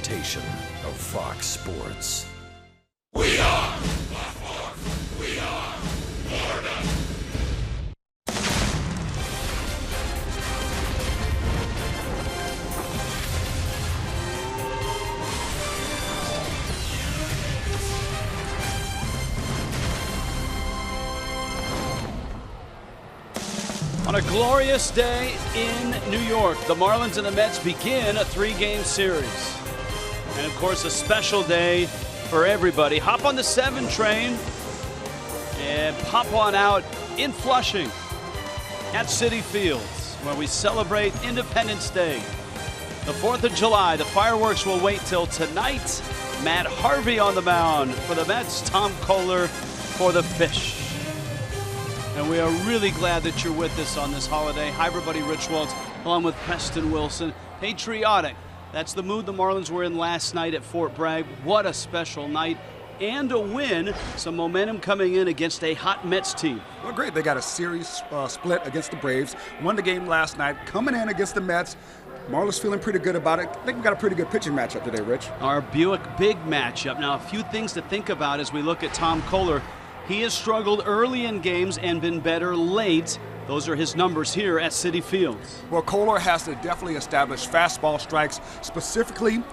presentation of Fox Sports. We are Baltimore. We are Florida. On a glorious day in New York, the Marlins and the Mets begin a 3-game series. And of course, a special day for everybody. Hop on the 7 train and pop on out in Flushing at Citi Fields, where we celebrate Independence Day. The 4th of July, the fireworks will wait till tonight. Matt Harvey on the mound for the Mets, Tom Kohler for the Fish. And we are really glad that you're with us on this holiday. Hi, everybody. Rich Waltz, along with Preston Wilson. Patriotic. That's the mood the Marlins were in last night at Fort Bragg. What a special night. And a win. Some momentum coming in against a hot Mets team. Well, great. They got a series split against the Braves. Won the game last night. Coming in against the Mets. Marlins feeling pretty good about it. I think we got a pretty good pitching matchup today, Rich. Our Buick big matchup. Now, a few things to think about as we look at Tom Kohler. He has struggled early in games and been better late. Those are his numbers here at Citi Fields. Well, Kohler has to definitely establish fastball strikes, specifically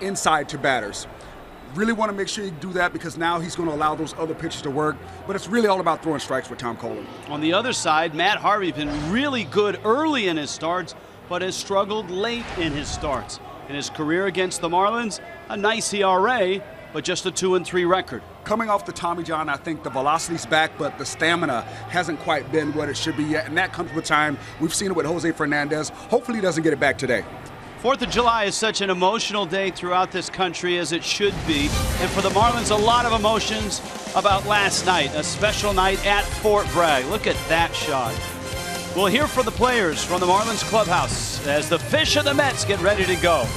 inside to batters. Really want to make sure you do that because now he's going to allow those other pitches to work. But it's really all about throwing strikes with Tom Kohler. On the other side, Matt Harvey has been really good early in his starts, but has struggled late in his starts. In his career against the Marlins, a nice ERA, but just a 2-3 record. Coming off the Tommy John, I think the velocity's back, but the stamina hasn't quite been what it should be yet, and that comes with time. We've seen it with Jose Fernandez. Hopefully he doesn't get it back today. 4th of July is such an emotional day throughout this country, as it should be. And for the Marlins, a lot of emotions about last night, a special night at Fort Bragg. Look at that shot. We'll hear from the players from the Marlins clubhouse as the Fish and the Mets get ready to go.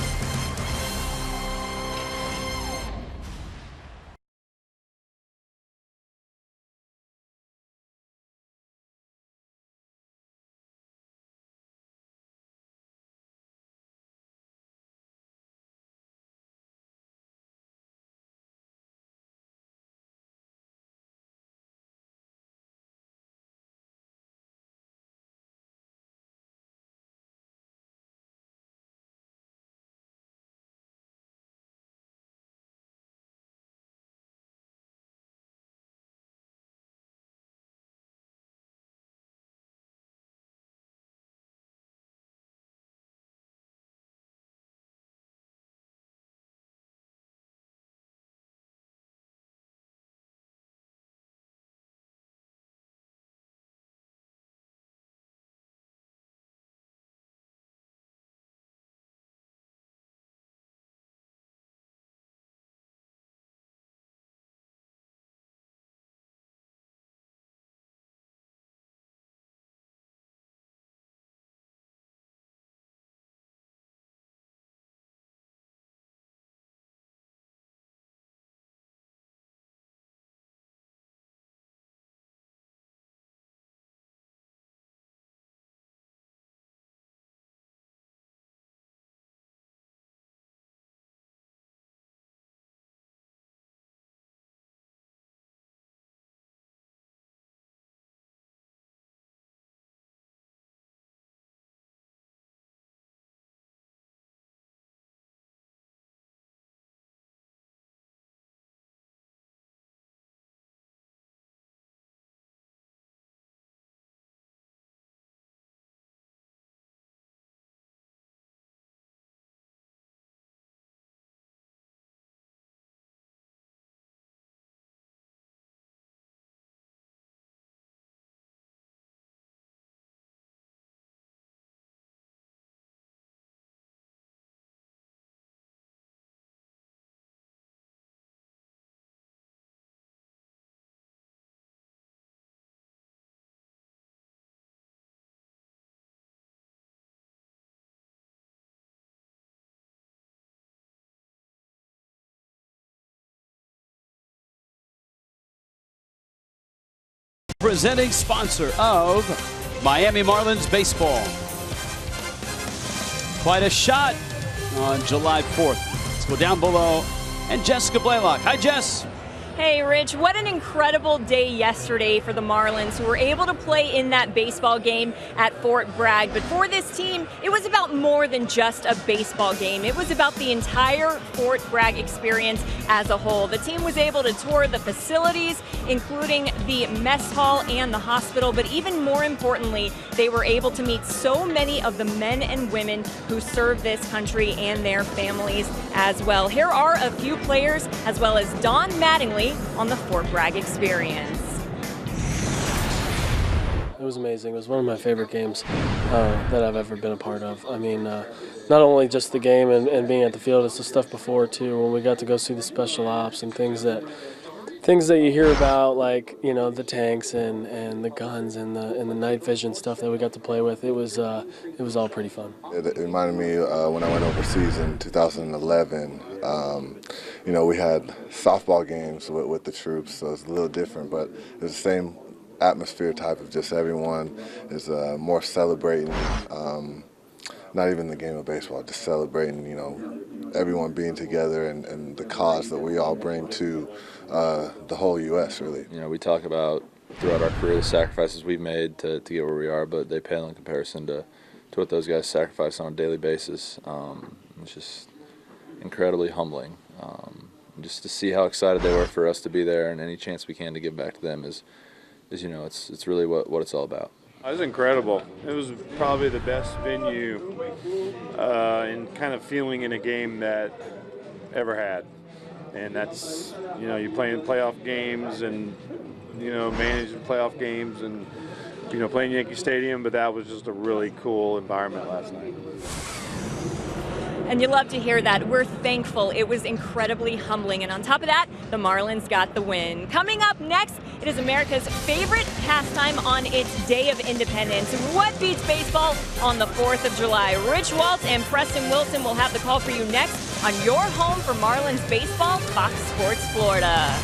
Presenting sponsor of Miami Marlins baseball. Quite a shot on July 4th. Let's go down below. And Jessica Blaylock. Hi, Jess. Hey, Rich, what an incredible day yesterday for the Marlins, who were able to play in that baseball game at Fort Bragg. But for this team, it was about more than just a baseball game. It was about the entire Fort Bragg experience as a whole. The team was able to tour the facilities, including the mess hall and the hospital. But even more importantly, they were able to meet so many of the men and women who serve this country and their families as well. Here are a few players, as well as Don Mattingly, on the Fort Bragg experience. It was amazing. It was one of my favorite games that I've ever been a part of. I mean, not only just the game and being at the field, it's the stuff before too, when we got to go see the special ops and things that you hear about, like, you know, the tanks and the guns and the night vision stuff that we got to play with. It was all pretty fun. It reminded me when I went overseas in 2011. You know, we had softball games with the troops, so it's a little different, but it's the same atmosphere type of just everyone is more celebrating, not even the game of baseball, just celebrating, you know, everyone being together and the cause that we all bring to the whole U.S., really. You know, we talk about throughout our career the sacrifices we've made to get where we are, but they pale in comparison to what those guys sacrifice on a daily basis. It's just incredibly humbling. Just to see how excited they were for us to be there, and any chance we can to give back to them is you know, it's really what it's all about. It was incredible. It was probably the best venue and kind of feeling in a game that ever had. And that's, you know, you're playing playoff games and, you know, managing playoff games and, you know, playing Yankee Stadium, but that was just a really cool environment last night. And you love to hear that. We're thankful. It was incredibly humbling. And on top of that, the Marlins got the win. Coming up next, it is America's favorite pastime on its Day of Independence. What beats baseball on the 4th of July? Rich Waltz and Preston Wilson will have the call for you next on your home for Marlins baseball, Fox Sports Florida.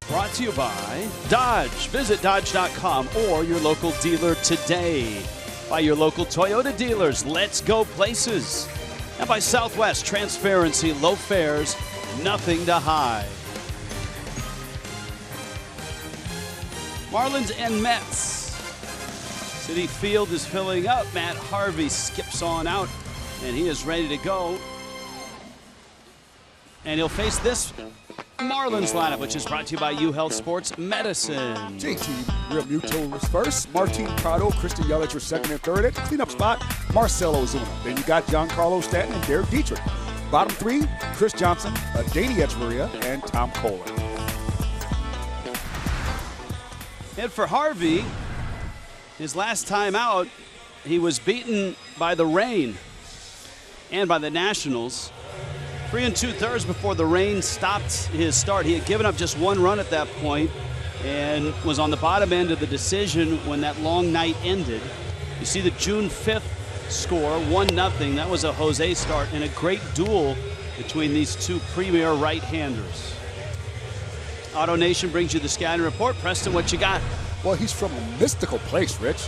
Brought to you by Dodge. Visit Dodge.com or your local dealer today. By your local Toyota dealers. Let's go places. And by Southwest. Transparency, low fares, nothing to hide. Marlins and Mets. Citi Field is filling up. Matt Harvey skips on out, and he is ready to go. And he'll face this Marlins lineup, which is brought to you by UHealth Sports Medicine. JT Real Muto is first. Martin Prado, Christian Yelich are second and third. At the cleanup spot, Marcelo Ozuna. Then you got Giancarlo Stanton and Derek Dietrich. Bottom three, Chris Johnson, Danny Echeverria, and Tom Kohler. And for Harvey, his last time out, he was beaten by the rain and by the Nationals. 3 2/3 before the rain stopped his start. He had given up just 1 run at that point and was on the bottom end of the decision when that long night ended. You see the June 5th score, 1-0. That was a Jose start and a great duel between these two premier right-handers. Auto Nation brings you the scouting report. Preston, what you got? Well, he's from a mystical place, Rich.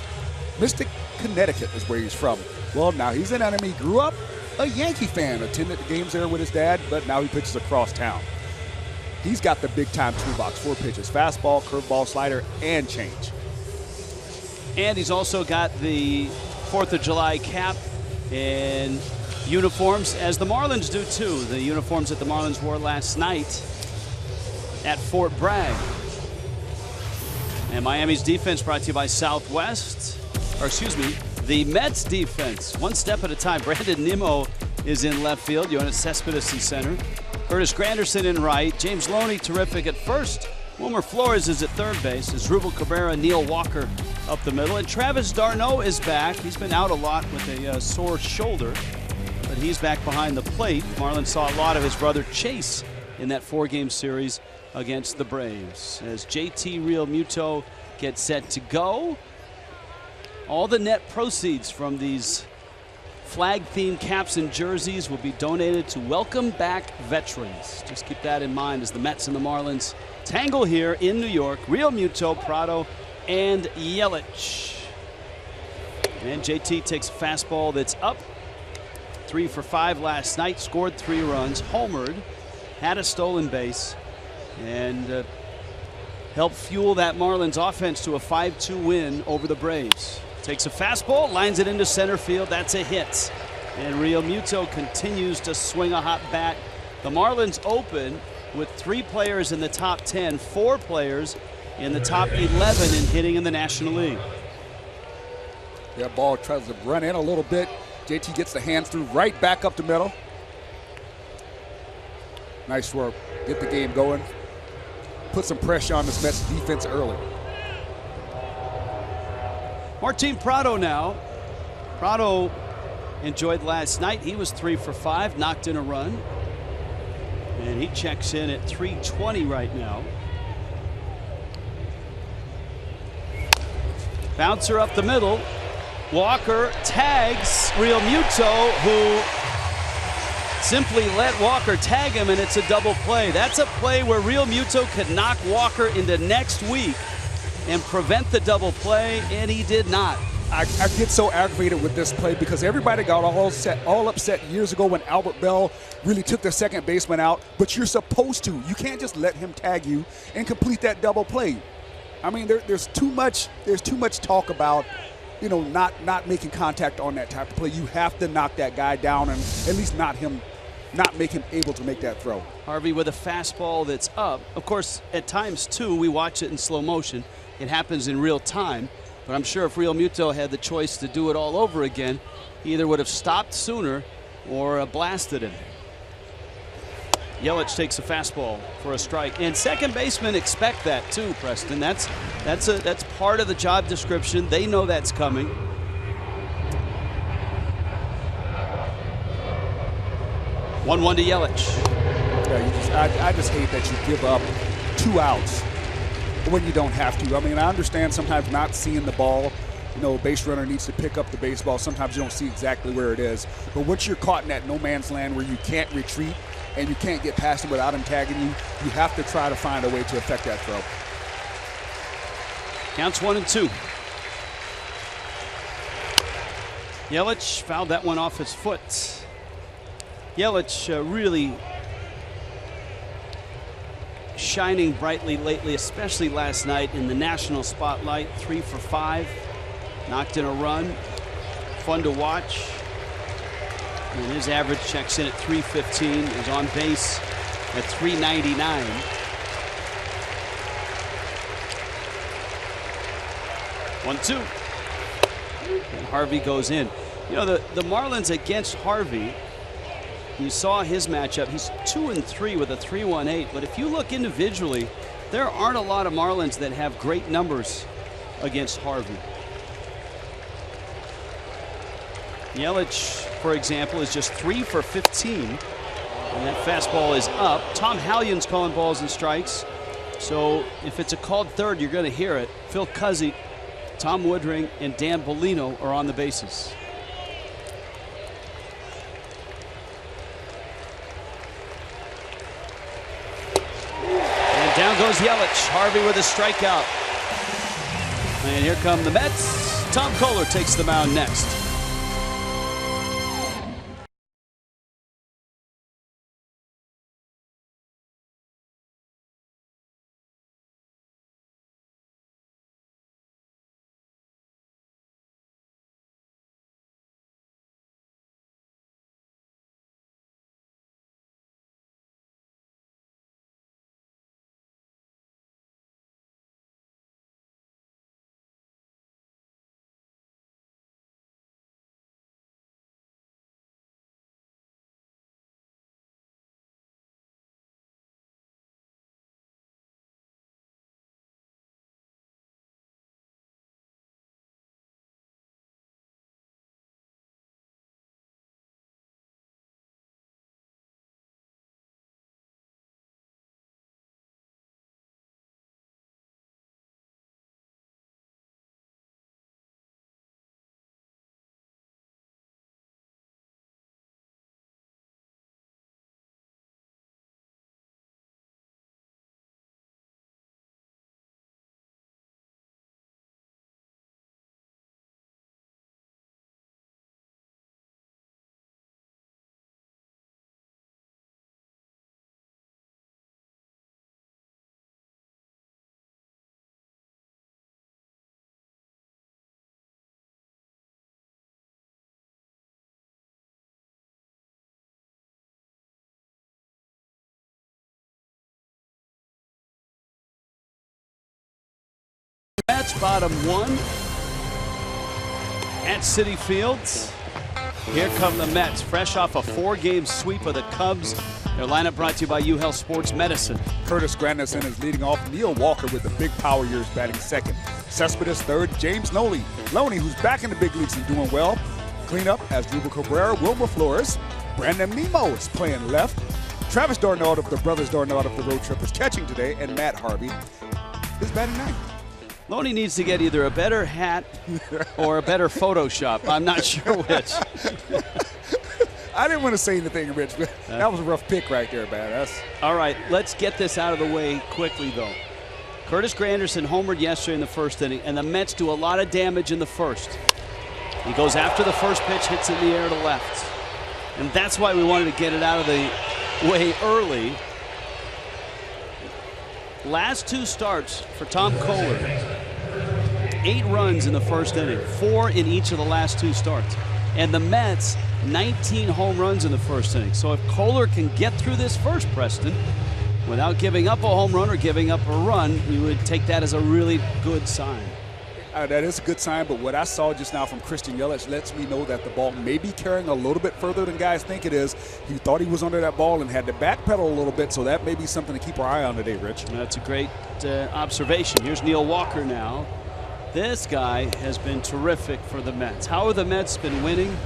Mystic, Connecticut is where he's from. Well, now he's an enemy. Grew up a Yankee fan, attended the games there with his dad, but now he pitches across town. He's got the big-time toolbox, 4 pitches, fastball, curveball, slider, and change. And he's also got the 4th of July cap and uniforms, as the Marlins do too. The uniforms that the Marlins wore last night at Fort Bragg. And Miami's defense brought to you by Southwest, or excuse me, the Mets defense, one step at a time. Brandon Nimmo is in left field. Yoenis Cespedes in center. Curtis Granderson in right. James Loney terrific at first. Wilmer Flores is at third base. As Rubel Cabrera, Neil Walker up the middle. And Travis d'Arnaud is back. He's been out a lot with a sore shoulder, but he's back behind the plate. Marlins saw a lot of his brother Chase in that 4-game series against the Braves. As JT Real Muto gets set to go, all the net proceeds from these flag-themed caps and jerseys will be donated to Welcome Back Veterans. Just keep that in mind as the Mets and the Marlins tangle here in New York. Real Muto, Prado, and Yelich. And JT takes a fastball that's up. 3 for 5 last night, scored 3 runs, homered, had a stolen base, and helped fuel that Marlins offense to a 5-2 win over the Braves. Takes a fastball, lines it into center field. That's a hit. And Real Muto continues to swing a hot bat. The Marlins open with 3 players in the top 10, 4 players in the top 11 in hitting in the National League. That ball tries to run in a little bit. JT gets the hands through right back up the middle. Nice work. Get the game going. Put some pressure on this Mets defense early. Martin Prado now. Prado enjoyed last night. He was 3 for 5, knocked in a run. And he checks in at 320 right now. Bouncer up the middle. Walker tags Real Muto, who simply let Walker tag him, and it's a double play. That's a play where Real Muto could knock Walker into next week and prevent the double play, and he did not. I get so aggravated with this play because everybody got all upset years ago when Albert Bell really took their second baseman out, but you're supposed to. You can't just let him tag you and complete that double play. I mean, there's too much talk about, you know, not making contact on that type of play. You have to knock that guy down and at least not make him able to make that throw. Harvey with a fastball that's up. Of course, at times, too, we watch it in slow motion. It happens in real time. But I'm sure if Real Muto had the choice to do it all over again, he either would have stopped sooner or blasted him. Yelich takes a fastball for a strike. And second basemen expect that, too, Preston. That's part of the job description. They know that's coming. One to Yelich. Yeah, I just hate that you give up 2 outs when you don't have to. I mean, I understand sometimes not seeing the ball. You know, a base runner needs to pick up the baseball. Sometimes you don't see exactly where it is. But once you're caught in that no man's land where you can't retreat and you can't get past him without him tagging you, you have to try to find a way to affect that throw. Counts 1-2. Yelich fouled that one off his foot. Yelich really shining brightly lately, especially last night in the national spotlight. 3 for 5, knocked in a run, fun to watch. And his average checks in at 315. Is on base at 399. One, two. And Harvey goes in. You know, the Marlins against Harvey, you saw his matchup. He's 2-3 with a 3.18. But if you look individually, there aren't a lot of Marlins that have great numbers against Harvey. Yelich, for example, is just 3 for 15. And that fastball is up. Tom Hallion's calling balls and strikes. So if it's a called third, you're going to hear it. Phil Cuzzi, Tom Woodring, and Dan Bellino are on the bases. And down goes Yelich. Harvey with a strikeout. And here come the Mets. Tom Kohler takes the mound next. Mets bottom one at Citi Field. Here come the Mets, fresh off a 4-game sweep of the Cubs. Their lineup brought to you by UHealth Sports Medicine. Curtis Granderson is leading off. Neil Walker with the big power years batting second. Cespedes third. James Loney, who's back in the big leagues and doing well. Cleanup as Drupal Cabrera, Wilmer Flores. Brandon Nimmo is playing left. Travis Darnell of the brothers Darnell of the road trip is catching today, and Matt Harvey is batting ninth. Loney needs to get either a better hat or a better Photoshop. I'm not sure which. I didn't want to say anything, Rich, but that was a rough pick right there, man. All right, let's get this out of the way quickly, though. Curtis Granderson homered yesterday in the first inning, and the Mets do a lot of damage in the first. He goes after the first pitch, hits it in the air to left. And that's why we wanted to get it out of the way early. Last two starts for Tom Kohler. 8 runs in the first inning, 4 in each of the last 2 starts. And the Mets, 19 home runs in the first inning. So if Kohler can get through this first, Preston, without giving up a home run or giving up a run, we would take that as a really good sign. That is a good sign, but what I saw just now from Christian Yelich lets me know that the ball may be carrying a little bit further than guys think it is. He thought he was under that ball and had to backpedal a little bit, so that may be something to keep our eye on today, Rich. That's a great observation. Here's Neil Walker now. This guy has been terrific for the Mets. How have the Mets been winning?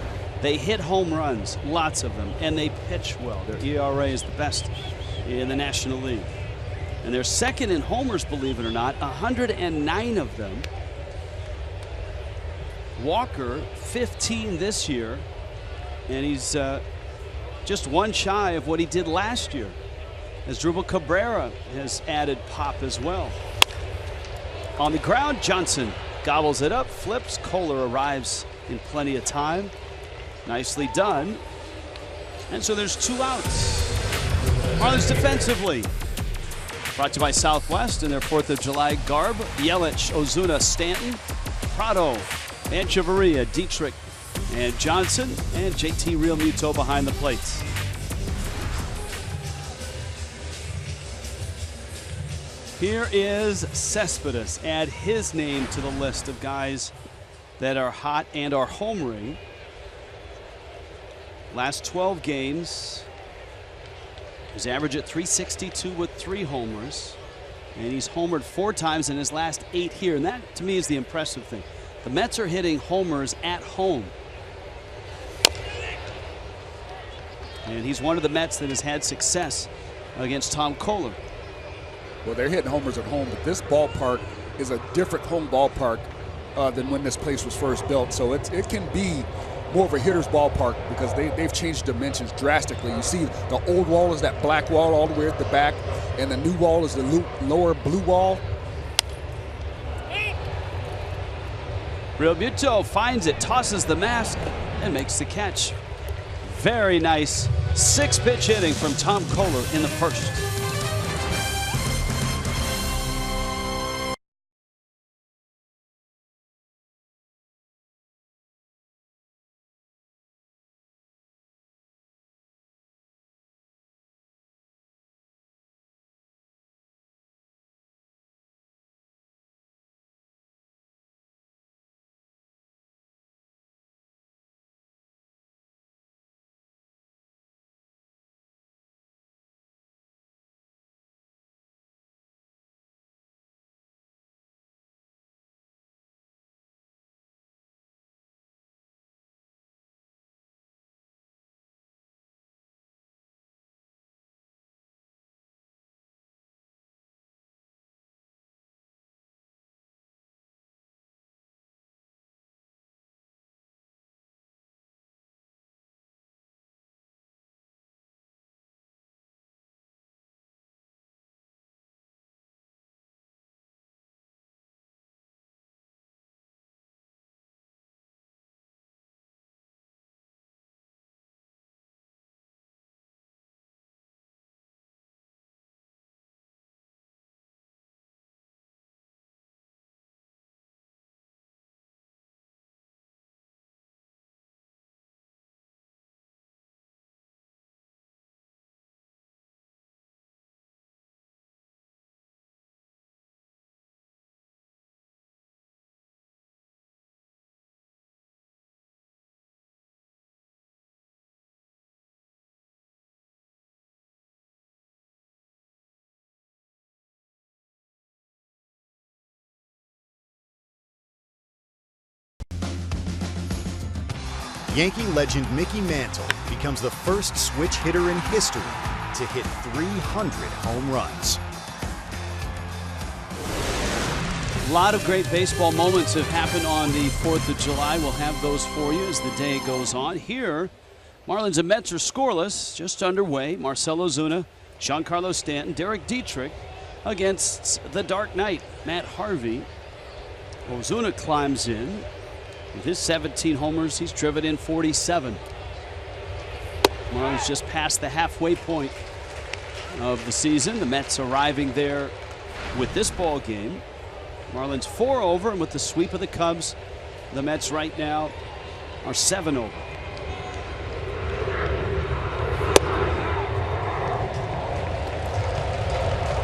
They hit home runs, lots of them, and they pitch well. Their ERA is the best in the National League. And they're second in homers, believe it or not, 109 of them. Walker, 15 this year, and he's just one shy of what he did last year, as Drupal Cabrera has added pop as well. On the ground, Johnson gobbles it up, flips. Kohler arrives in plenty of time. Nicely done. And so there's 2 outs. Marlins defensively. Brought to you by Southwest in their 4th of July garb. Yelich, Ozuna, Stanton, Prado, Echeverria, Dietrich, and Johnson, and JT Realmuto behind the plates. Here is Cespedes. Add his name to the list of guys that are hot and are homering. Last 12 games, he's averaged at .362 with 3 homers. And he's homered 4 times in his last 8 here. And that, to me, is the impressive thing. The Mets are hitting homers at home. And he's one of the Mets that has had success against Tom Kohler. Well, they're hitting homers at home, but this ballpark is a different home ballpark than when this place was first built. So it can be more of a hitter's ballpark because they've changed dimensions drastically. You see the old wall is that black wall all the way at the back, and the new wall is the lower blue wall. Real Muto finds it, tosses the mask, and makes the catch. Very nice 6-pitch hitting from Tom Kohler in the first. Yankee legend Mickey Mantle becomes the first switch hitter in history to hit 300 home runs. A lot of great baseball moments have happened on the 4th of July. We'll have those for you as the day goes on. Here, Marlins and Mets are scoreless, just underway. Marcell Ozuna, Giancarlo Stanton, Derek Dietrich against the Dark Knight, Matt Harvey. Ozuna climbs in. With his 17 homers, he's driven in 47. Marlins just past the halfway point of the season. The Mets arriving there with this ball game. Marlins 4 over, and with the sweep of the Cubs, the Mets right now are 7 over.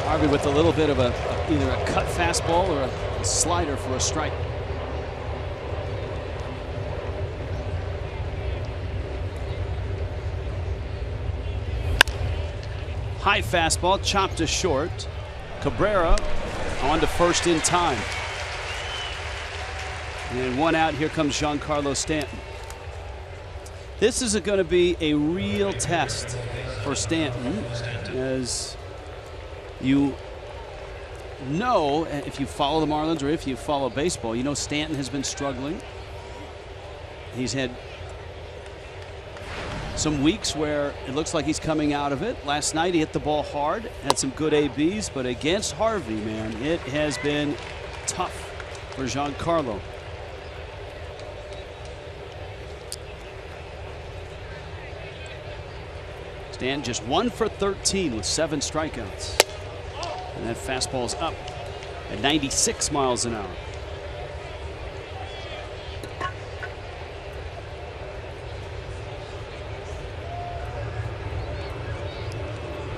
Harvey with a little bit of either a cut fastball or a slider for a strike. High fastball, chopped to short. Cabrera on to first in time. And 1 out, here comes Giancarlo Stanton. This is going to be a real test for Stanton, as you know, if you follow the Marlins or if you follow baseball, you know Stanton has been struggling. He's had some weeks where it looks like he's coming out of it. Last night he hit the ball hard, had some good ABs, but against Harvey, man, it has been tough for Giancarlo. Stan just 1 for 13 with 7 strikeouts. And that fastball's up at 96 miles an hour.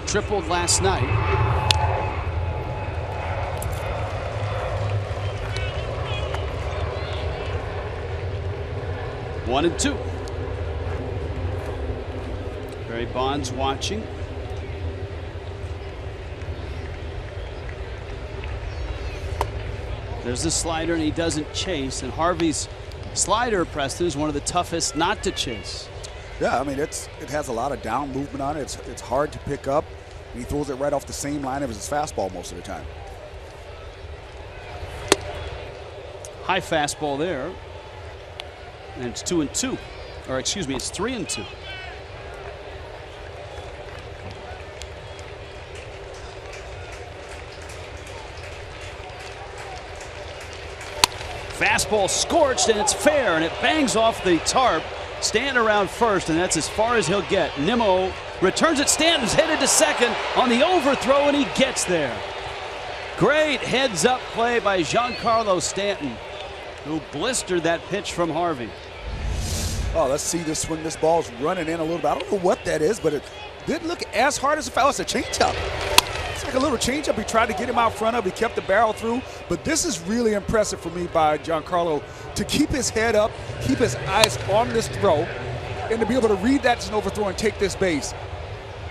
Tripled last night. 1-2. Barry Bonds watching. There's the slider, and he doesn't chase. And Harvey's slider, Preston, is one of the toughest not to chase. Yeah, I mean, it has a lot of down movement on it. It's hard to pick up. And he throws it right off the same line as his fastball most of the time. High fastball there. And it's 2-2. Or excuse me, it's 3-2. Fastball scorched, and it's fair, and it bangs off the tarp. Stanton around first, and that's as far as he'll get. Nimmo returns it. Stanton's headed to second on the overthrow, and he gets there. Great heads-up play by Giancarlo Stanton, who blistered that pitch from Harvey. Oh, let's see this swing. This ball's running in a little bit. I don't know what that is, but it didn't look as hard as it felt. It's a changeup. It's like a little changeup. He tried to get him out front of. He kept the barrel through. But this is really impressive for me by Giancarlo to keep his head up, keep his eyes on this throw, and to be able to read that as an overthrow and take this base.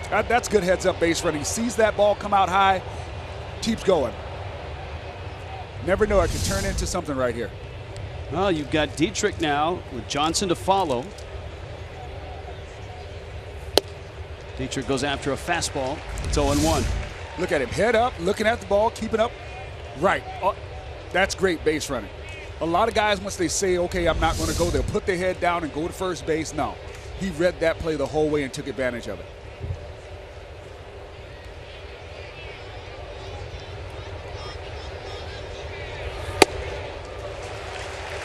That's good heads-up base running. He sees that ball come out high, keeps going. Never know, it could turn into something right here. Well, you've got Dietrich now with Johnson to follow. Dietrich goes after a fastball. It's 0-1. Look at him, head up, looking at the ball, keeping up. Right. That's great base running. A lot of guys, once they say, okay, I'm not going to go, they'll put their head down and go to first base. No. He read that play the whole way and took advantage of it.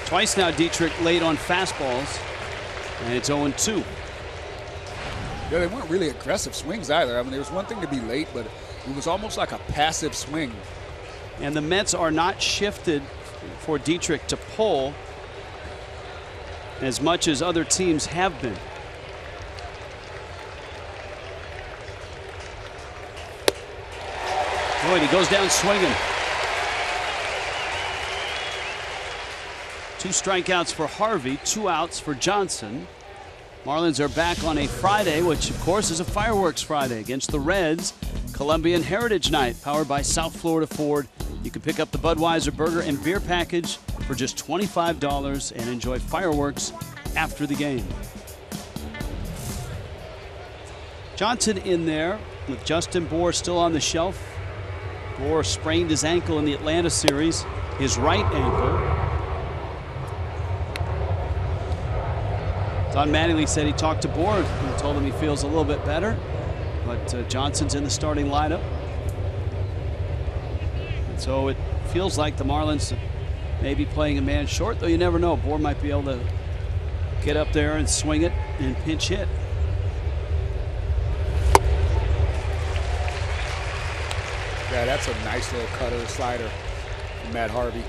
Twice now Dietrich late on fastballs, and it's 0-2. Yeah, they weren't really aggressive swings either. I mean, there was one thing to be late, but it was almost like a passive swing. And the Mets are not shifted for Dietrich to pull as much as other teams have been. Boy, he goes down swinging. 2 strikeouts for Harvey, 2 outs for Johnson. Marlins are back on a Friday, which of course is a fireworks Friday against the Reds. Colombian Heritage Night, powered by South Florida Ford. You can pick up the Budweiser burger and beer package for just $25 and enjoy fireworks after the game. Johnson in there with Justin Bour still on the shelf. Bour sprained his ankle in the Atlanta series, his right ankle. Don Mattingly said he talked to Bour and told him he feels a little bit better, but Johnson's in the starting lineup. And so it feels like the Marlins may be playing a man short, though you never know. Bour might be able to get up there and swing it and pinch hit. Yeah, that's a nice little cutter slider from Matt Harvey.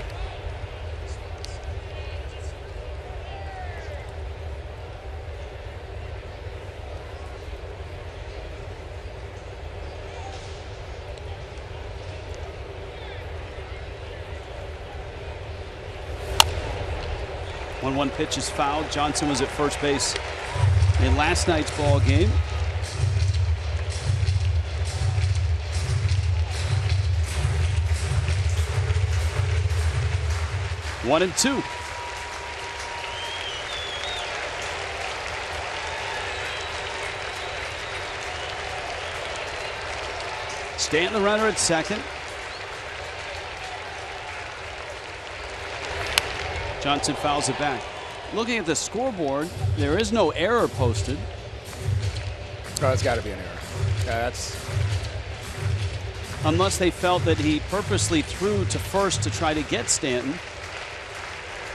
One pitch is fouled. Johnson was at first base in last night's ball game. One and 2. Stanton the runner at second. Johnson fouls it back. Looking at the scoreboard, there is no error posted. Oh, it's got to be an error. That's unless they felt that he purposely threw to first to try to get Stanton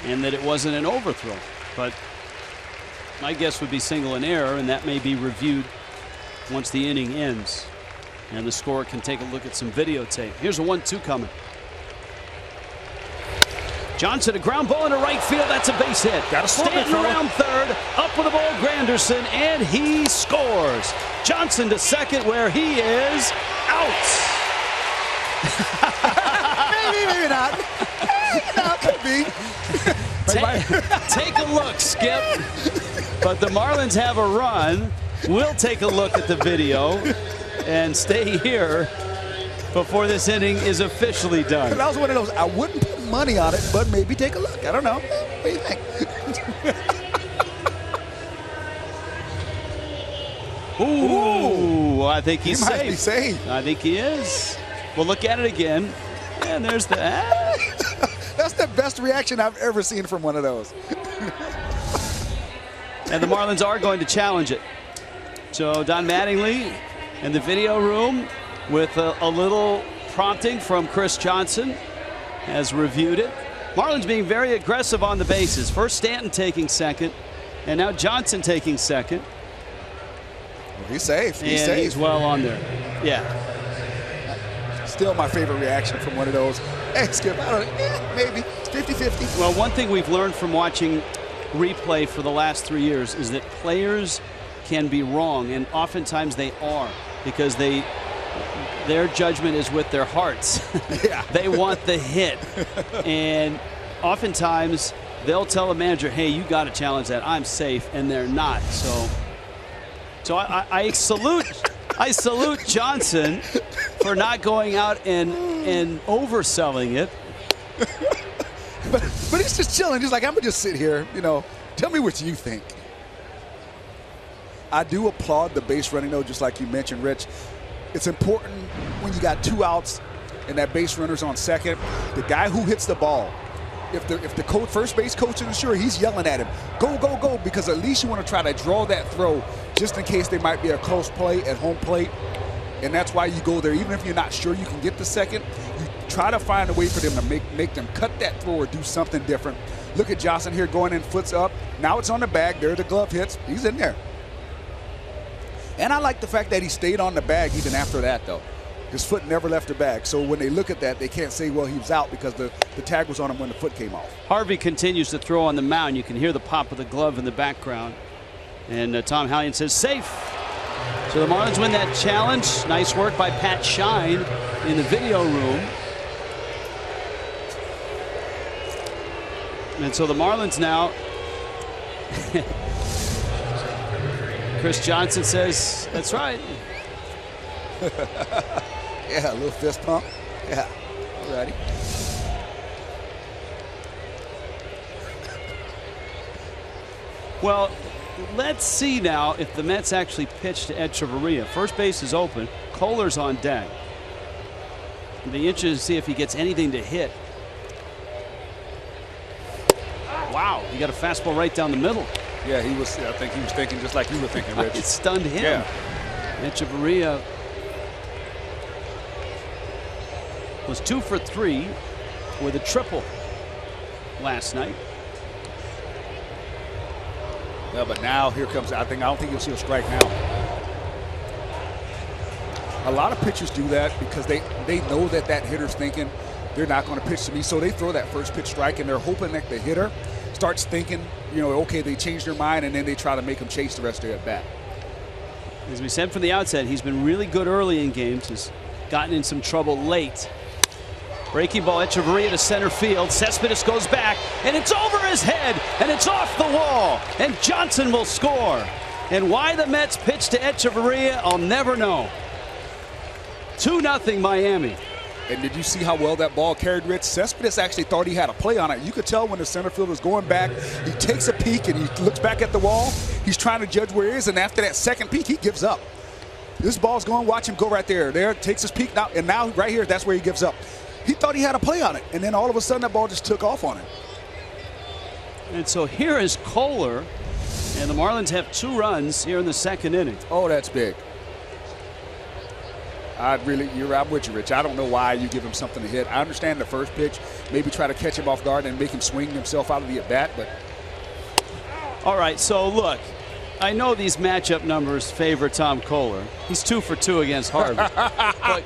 and that it wasn't an overthrow. But my guess would be single and error, and that may be reviewed once the inning ends and the scorer can take a look at some videotape. Here's a 1-2 coming. Johnson, a ground ball into right field. That's a base hit. Stanton around third, up with the ball, Granderson, and he scores. Johnson to second, where he is out. maybe not. No, could be. Take a look, Skip. But the Marlins have a run. We'll take a look at the video and stay here before this inning is officially done. That was one of those, I wouldn't put money on it, but maybe take a look. I don't know. What do you think? Ooh, I think he's He might be safe. I think he is. We'll look at it again. And there's the... That's the best reaction I've ever seen from one of those. And the Marlins are going to challenge it. So Don Mattingly in the video room with a little prompting from Chris Johnson has reviewed it. Marlins being very aggressive on the bases. First Stanton taking second, and now Johnson taking second. Well, he's safe. He's and safe. He's well on there. Yeah. Still my favorite reaction from one of those. Hey, Skip, I don't know. Maybe. It's 50-50. Well, one thing we've learned from watching replay for the last 3 years is that players can be wrong, and oftentimes they are, because their judgment is with their hearts. Yeah. They want the hit. And oftentimes they'll tell a manager, hey, you got to challenge that. I'm safe, and they're not. So I salute Johnson for not going out and overselling it. But he's just chilling. He's like, I'm going to just sit here, tell me what you think. I do applaud the base running, though, just like you mentioned, Rich. It's important when you got 2 outs and that base runner's on second, the guy who hits the ball, if the first base coach isn't sure, he's yelling at him, go, go, go, because at least you want to try to draw that throw just in case there might be a close play at home plate. And that's why you go there. Even if you're not sure you can get the second, you try to find a way for them to make them cut that throw or do something different. Look at Johnson here going in, foots up. Now it's on the bag. There the glove hits. He's in there. And I like the fact that he stayed on the bag even after that, though. His foot never left the bag. So when they look at that, they can't say, well, he was out because the tag was on him when the foot came off. Harvey continues to throw on the mound. You can hear the pop of the glove in the background. And Tom Hallion says safe. So the Marlins win that challenge. Nice work by Pat Shine in the video room. And so the Marlins now... Chris Johnson says, that's right. Yeah, a little fist pump. Yeah, ready. Well, let's see now if the Mets actually pitch to Echeverria. First base is open. Kohler's on deck. It'll be interesting to see if he gets anything to hit. Wow, he got a fastball right down the middle. Yeah, I think he was thinking just like you were thinking, Rich. It stunned him. Yeah. Echeverria was 2 for 3 with a triple last night. Yeah, but now here comes, I don't think you'll see a strike now. A lot of pitchers do that because they know that hitter's thinking they're not going to pitch to me, so they throw that first pitch strike, and they're hoping that the hitter starts thinking, okay, they change their mind, and then they try to make them chase the rest of their at-bat. As we said from the outset, he's been really good early in games. He's gotten in some trouble late. Breaking ball, Echeverria to center field. Cespedes goes back, and it's over his head, and it's off the wall, and Johnson will score. And why the Mets pitch to Echeverria, I'll never know. 2-0 Miami. And did you see how well that ball carried, Rich? Cespedes actually thought he had a play on it. You could tell when the center fielder's going back, he takes a peek and he looks back at the wall. He's trying to judge where he is, and after that second peek, he gives up. This ball's going, watch him go right there. There, takes his peek now, and now right here, that's where he gives up. He thought he had a play on it, and then all of a sudden that ball just took off on him. And so here is Kohler, and the Marlins have 2 runs here in the second inning. Oh, that's big. I'm with you, Rich. I don't know why you give him something to hit. I understand the first pitch, maybe try to catch him off guard and make him swing himself out of the at-bat, but... All right, so look, I know these matchup numbers favor Tom Kohler. He's 2 for 2 against Harvey. But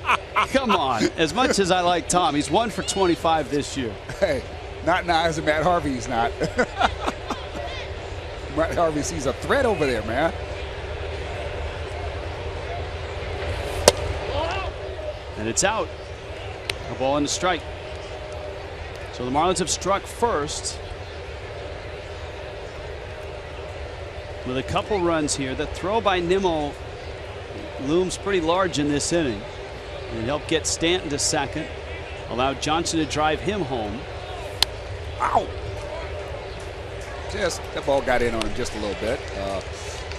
come on, as much as I like Tom, he's 1 for 25 this year. Hey, not now as a Matt Harvey, he's not. Matt Harvey sees a threat over there, man. And it's out. A ball and a strike. So the Marlins have struck first. with a couple runs here. The throw by Nimmo looms pretty large in this inning. It helped get Stanton to second, allowed Johnson to drive him home. Ow! Just that ball got in on him just a little bit.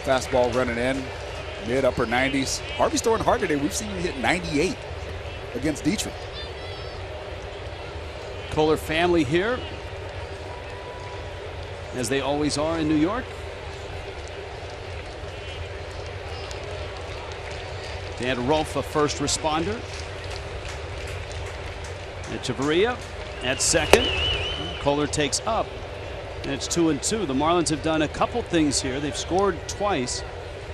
Fastball running in, mid-upper 90s. Harvey's throwing hard today. We've seen him hit 98 against Dietrich. Kohler family here, as they always are in New York. Dad Rolf, a first responder. Echeverria at second. Kohler takes up, and it's 2-2. The Marlins have done a couple things here. They've scored twice,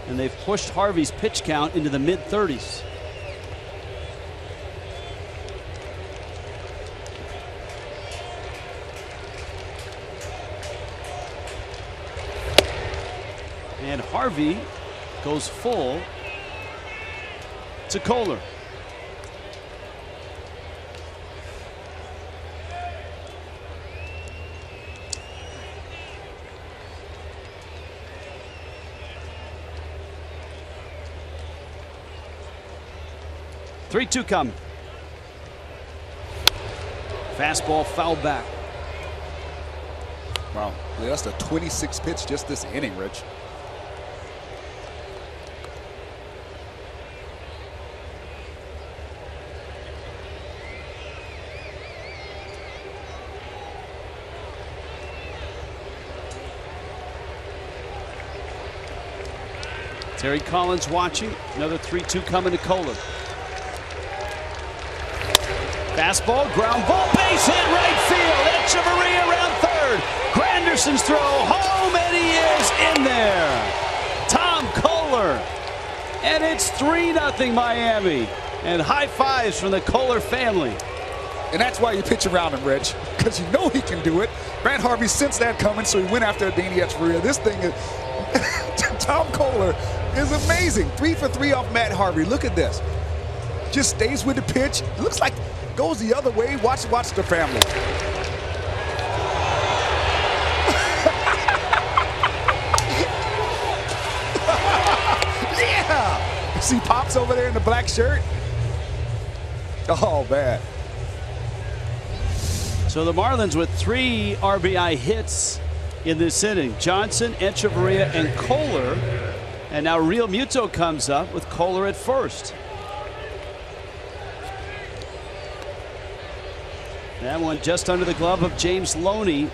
and they've pushed Harvey's pitch count into the mid-30s. And Harvey goes full to Kohler. Three-two come. Fastball foul back. Wow, that's the 26th pitch just this inning, Rich. Terry Collins watching. Another 3-2 coming to Kohler. Fastball, ground ball, base hit, right field. Echeverria around third. Granderson's throw, home, and he is in there. Tom Kohler. And it's 3-0 Miami. And high fives from the Kohler family. And that's why you pitch around him, Rich, because you know he can do it. Brad Harvey sensed that coming, so he went after Adeiny Echeverria. This thing is Tom Kohler is amazing. 3 for 3 off Matt Harvey. Look at this. Just stays with the pitch. Looks like goes the other way. Watch the family. Yeah. See Pops over there in the black shirt. Oh, man. So the Marlins with 3 RBI hits in this inning. Johnson, Echeverria, and Kohler. And now Real Muto comes up with Kohler at first. That one just under the glove of James Loney.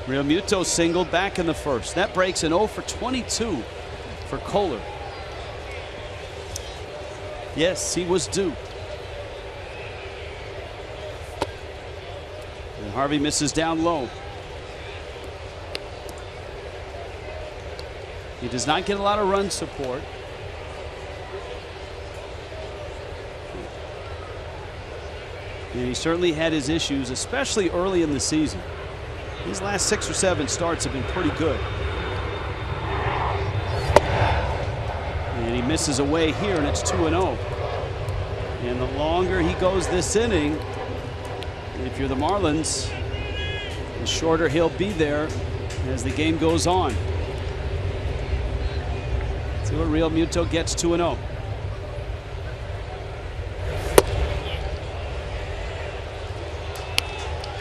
Real Muto singled back in the first. That breaks an 0 for 22 for Kohler. Yes, he was due. And Harvey misses down low. He does not get a lot of run support. And he certainly had his issues, especially early in the season. His last 6 or 7 starts have been pretty good. And he misses away here, and it's 2-0. And the longer he goes this inning, if you're the Marlins, the shorter he'll be there as the game goes on. See what Real Muto gets. 2-0.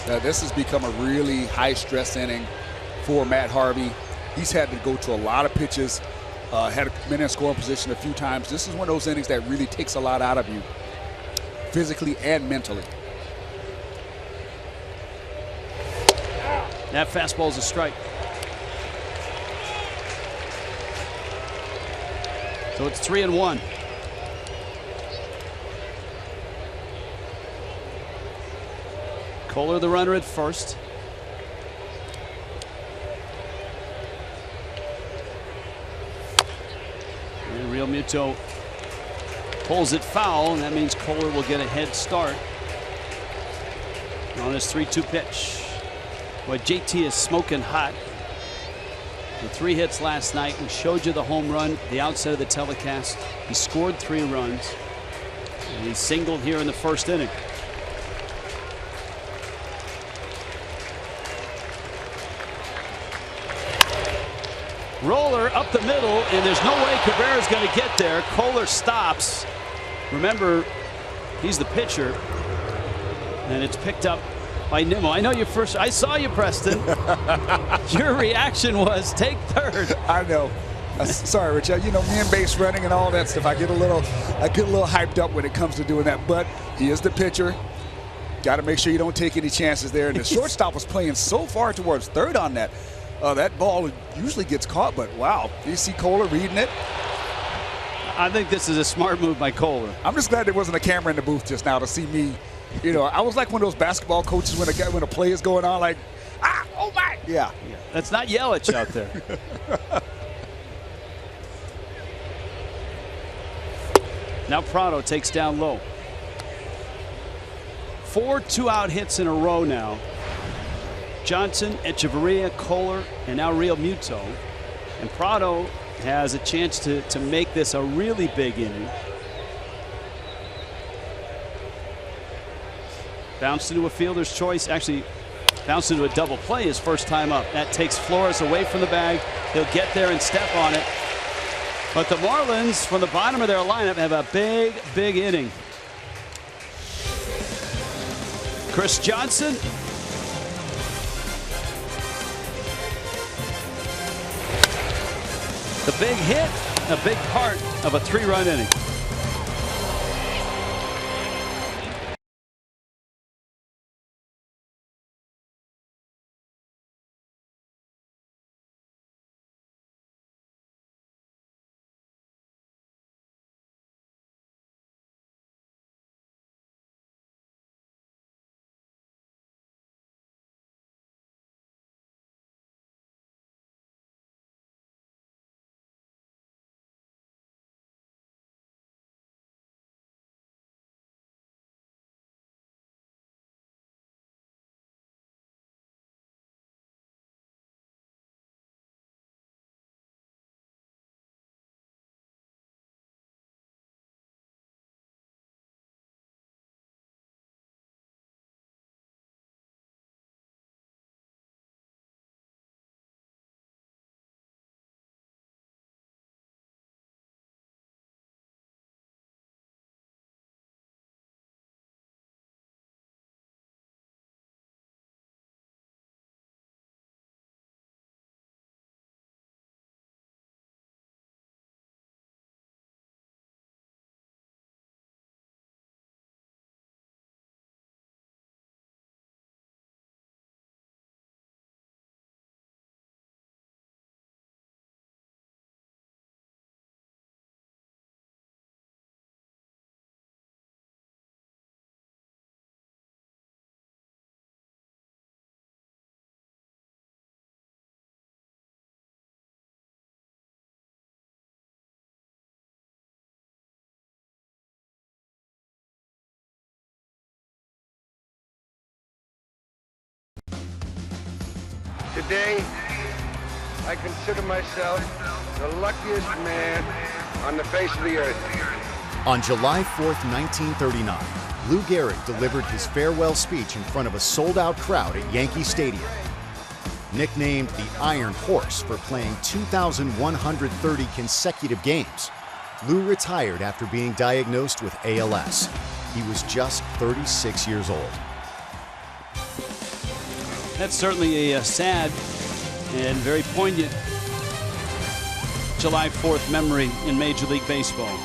Now, this has become a really high-stress inning for Matt Harvey. He's had to go to a lot of pitches, had been in scoring position a few times. This is one of those innings that really takes a lot out of you, physically and mentally. That fastball is a strike. So it's 3-1. Kohler the runner at first. And Real Muto pulls it foul, and that means Kohler will get a head start on his 3-2 pitch. Boy, JT is smoking hot. With 3 hits last night. We showed you the home run at the outset of the telecast. He scored 3 runs. And he singled here in the first inning. Roller up the middle, and there's no way Cabrera's going to get there. Kohler stops. Remember, he's the pitcher, and it's picked up by Nimmo. I know you first. I saw you, Preston. Your reaction was take third. I know. Sorry, Rich. You know, me and base running and all that stuff. I get a little hyped up when it comes to doing that. But he is the pitcher. Got to make sure you don't take any chances there. And the shortstop was playing so far towards third on that. That ball usually gets caught, but wow, you see Kohler reading it. I think this is a smart move by Kohler. I'm just glad there wasn't a camera in the booth just now to see me. You know, I was like one of those basketball coaches when a play is going on, like, oh my. Yeah. That's not Yelich out there. Now Prado takes down low. 4 2-out hits in a row now. Johnson, Echeverria, Kohler, and now Real Muto. And Prado has a chance to make this a really big inning. Bounced into a fielder's choice. Actually, bounced into a double play his first time up. That takes Flores away from the bag. He'll get there and step on it. But the Marlins, from the bottom of their lineup, have a big, big inning. Chris Johnson. The big hit, a big part of a 3-run inning. Today, I consider myself the luckiest man on the face of the earth. On July 4th, 1939, Lou Gehrig delivered his farewell speech in front of a sold-out crowd at Yankee Stadium. Nicknamed the Iron Horse for playing 2,130 consecutive games, Lou retired after being diagnosed with ALS. He was just 36 years old. That's certainly a sad and very poignant July 4th memory in Major League Baseball.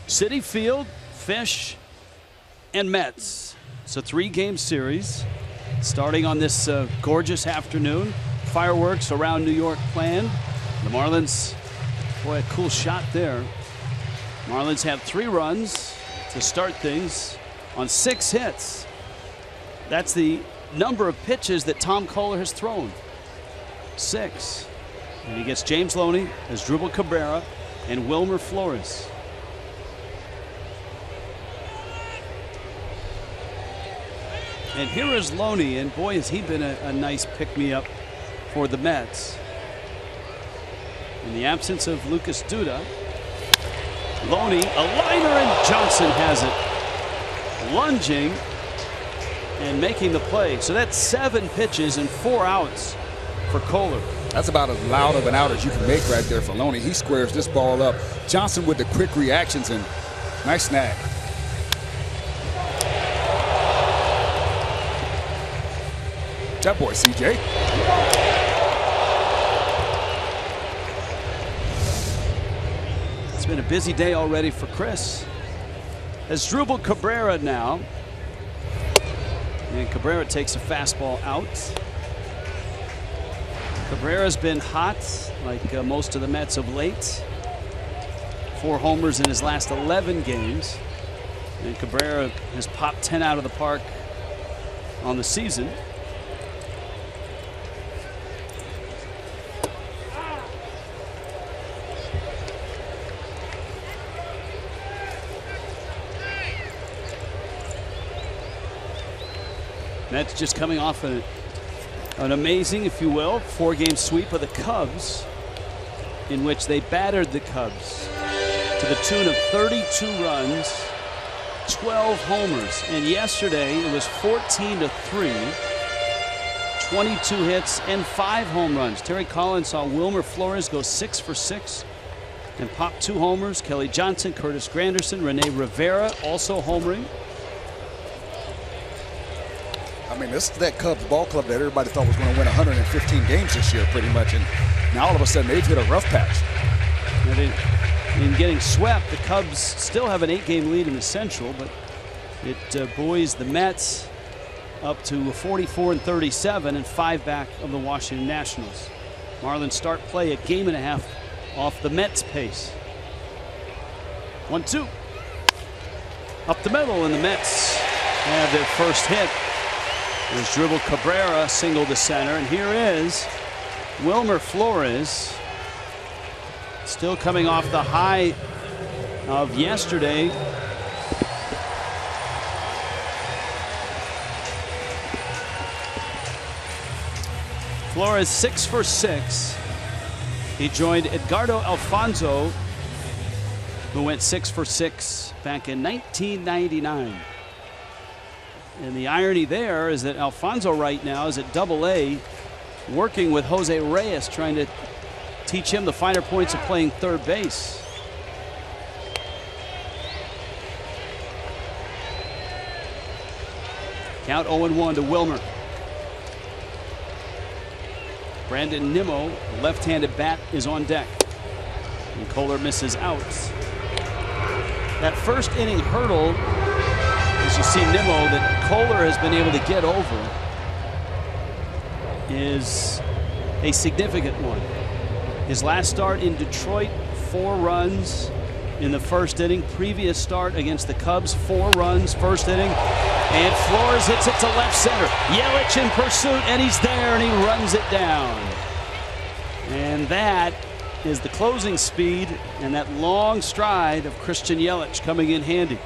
Citi Field, Fish, and Mets. It's a 3-game series starting on this gorgeous afternoon. Fireworks around New York planned. The Marlins, boy, a cool shot there. Marlins have 3 runs to start things on 6 hits. That's the number of pitches that Tom Kohler has thrown. 6. And he gets James Loney, Asdrubal Cabrera, and Wilmer Flores. And here is Loney, and boy, has he been a nice pick-me-up for the Mets. In the absence of Lucas Duda, Loney, a liner, and Johnson has it. Lunging and making the play. So that's 7 pitches and 4 outs for Kohler. That's about as loud of an out as you can make right there for Loney. He squares this ball up. Johnson with the quick reactions and nice snag. That boy, CJ. It's been a busy day already for Chris. Asdrubal Cabrera now. And Cabrera takes a fastball out. Cabrera's been hot, like most of the Mets of late. 4 homers in his last 11 games. And Cabrera has popped 10 out of the park on the season. Mets just coming off an amazing, if you will, 4-game sweep of the Cubs, in which they battered the Cubs to the tune of 32 runs, 12 homers. And yesterday it was 14-3, 22 hits and 5 home runs. Terry Collins saw Wilmer Flores go 6 for 6 and pop 2 homers. Kelly Johnson, Curtis Granderson, Rene Rivera also homering. I mean, this is that Cubs ball club that everybody thought was going to win 115 games this year, pretty much. And now all of a sudden they've hit a rough patch. In getting swept, the Cubs still have an 8-game lead in the Central, but it buoys the Mets up to 44-37 and 5 back of the Washington Nationals. Marlins start play a game and a half off the Mets pace. 1-2. Up the middle, and the Mets have their first hit. Asdrubal Cabrera single to center, and here is Wilmer Flores, still coming off the high of yesterday. Flores 6 for 6. He joined Edgardo Alfonso, who went 6 for 6 back in 1999. And the irony there is that Alfonso right now is at Double-A, working with Jose Reyes, trying to teach him the finer points of playing third base. Count 0-1 to Wilmer. Brandon Nimmo, left-handed bat, is on deck. And Kohler misses out. That first inning hurdle, as you see Nimmo, that Kohler has been able to get over, is a significant one. His last start in Detroit, 4 runs in the first inning. Previous start against the Cubs, 4 runs, first inning. And Flores hits it to left center. Yelich in pursuit, and he's there, and he runs it down. And that is the closing speed and that long stride of Christian Yelich coming in handy.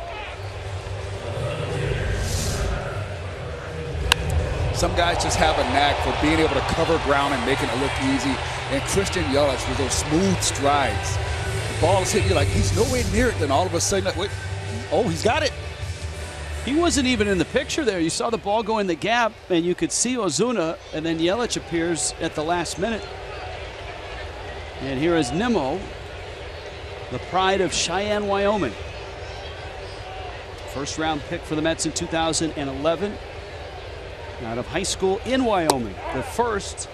Some guys just have a knack for being able to cover ground and making it look easy. And Christian Yelich with those smooth strides. The ball is hitting you like he's nowhere near it. Then all of a sudden, wait, oh, he's got it. He wasn't even in the picture there. You saw the ball go in the gap, and you could see Ozuna, and then Yelich appears at the last minute. And here is Nimmo, the pride of Cheyenne, Wyoming. First round pick for the Mets in 2011. Out of high school in Wyoming. The first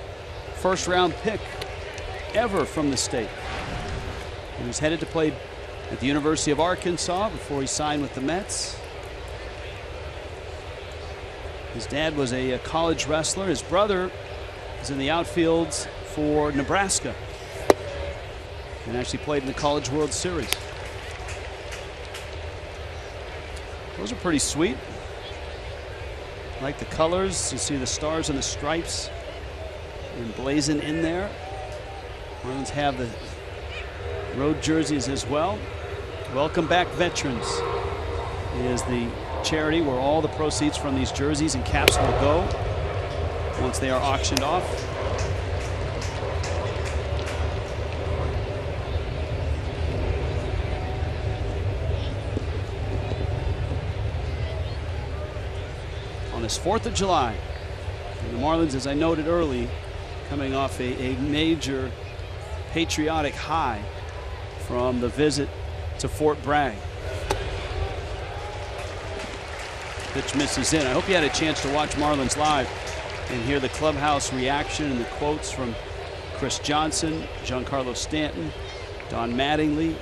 round pick ever from the state. He was headed to play at the University of Arkansas before he signed with the Mets. His dad was a college wrestler. His brother is in the outfield for Nebraska and actually played in the College World Series. Those are pretty sweet. I like the colors. You see the stars and the stripes emblazoned in there. Marlins have the road jerseys as well. Welcome Back Veterans is the charity where all the proceeds from these jerseys and caps will go once they are auctioned off. On this 4th of July, and the Marlins, as I noted early, coming off a major patriotic high from the visit to Fort Bragg. Pitch misses in. I hope you had a chance to watch Marlins live and hear the clubhouse reaction and the quotes from Chris Johnson, Giancarlo Stanton, Don Mattingly.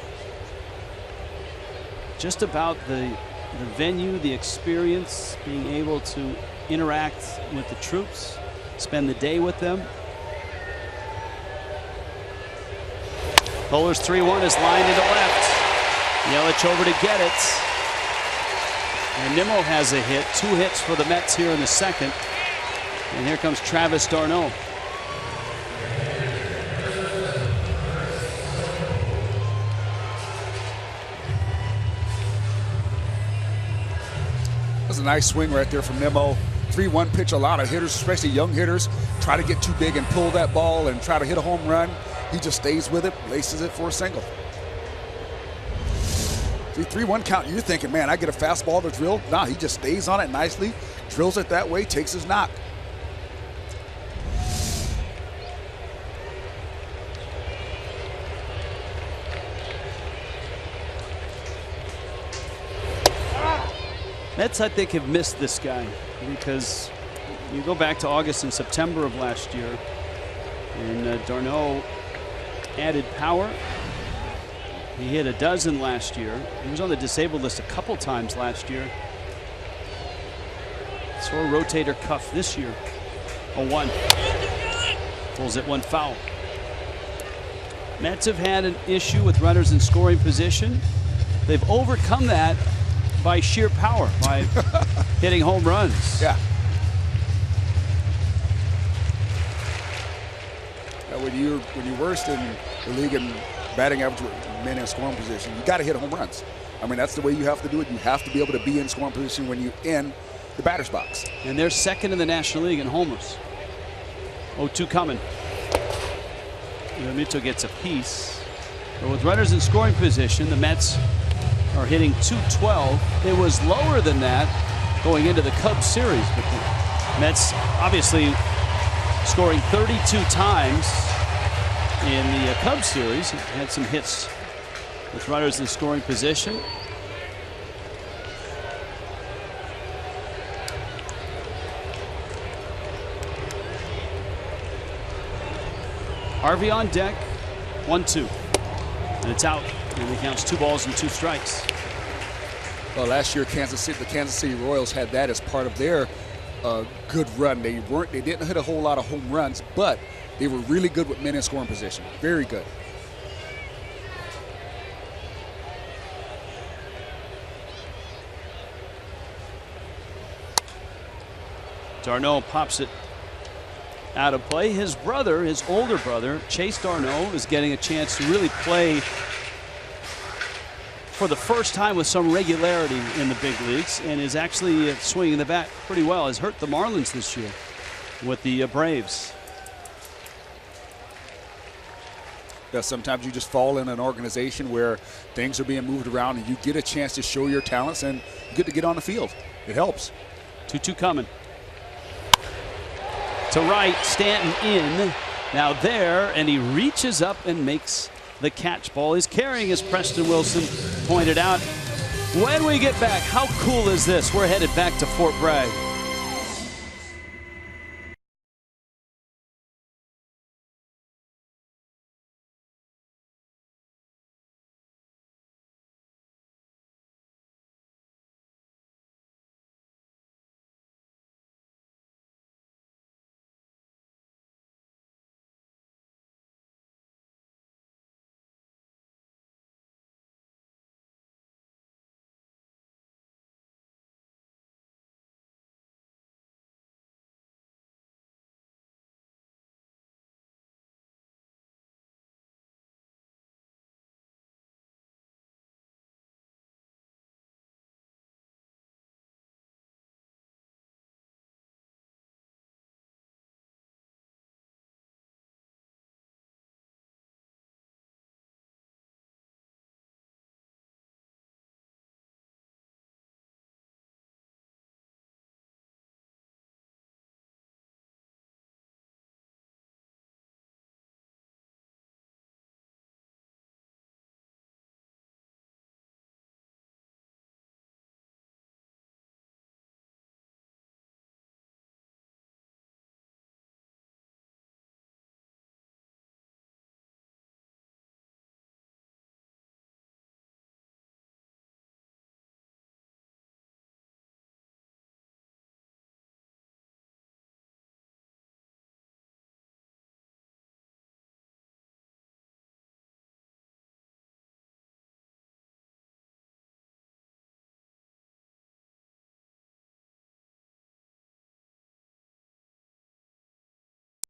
Just about the venue, the experience, being able to interact with the troops, spend the day with them. Bowler's 3-1 is lined into left. Yelich over to get it. And Nimmo has a hit. 2 hits for the Mets here in the second. And here comes Travis d'Arnaud. That's a nice swing right there from Nimmo. 3-1 pitch. A lot of hitters, especially young hitters, try to get too big and pull that ball and try to hit a home run. He just stays with it, laces it for a single. See, 3-1 count, you're thinking, man, I get a fastball to drill. Nah, he just stays on it nicely, drills it that way, takes his knock. Mets, I think, have missed this guy because you go back to August and September of last year, and d'Arnaud added power. He hit a dozen last year. He was on the disabled list a couple times last year. Sore rotator cuff this year. 0-1. Pulls it 1 foul. Mets have had an issue with runners in scoring position. They've overcome that by sheer power, by hitting home runs. Yeah. When you're worst in the league in batting average with men in scoring position, you got to hit home runs. I mean, that's the way you have to do it. You have to be able to be in scoring position when you're in the batter's box. And they're second in the National League in homers. 0-2 coming. Mitchell gets a piece. But with runners in scoring position, the Mets are hitting .212. It was lower than that going into the Cubs series, but the Mets obviously scoring 32 times in the Cubs series. Had some hits with runners in scoring position. Harvey on deck. 1-2. And it's out. And he counts 2 balls and 2 strikes. Well, last year, the Kansas City Royals had that as part of their good run. They didn't hit a whole lot of home runs, but they were really good with men in scoring position. Very good. d'Arnaud pops it out of play. His brother, his older brother, Chase d'Arnaud, is getting a chance to really play for the first time with some regularity in the big leagues, and is actually swinging the bat pretty well. Has hurt the Marlins this year with the Braves. Yeah, sometimes you just fall in an organization where things are being moved around and you get a chance to show your talents and you get to get on the field. It helps. 2-2 coming. To right, Stanton in. Now there, and he reaches up and makes the catch. Ball is carrying, as Preston Wilson pointed out. When we get back, how cool is this? We're headed back to Fort Bragg.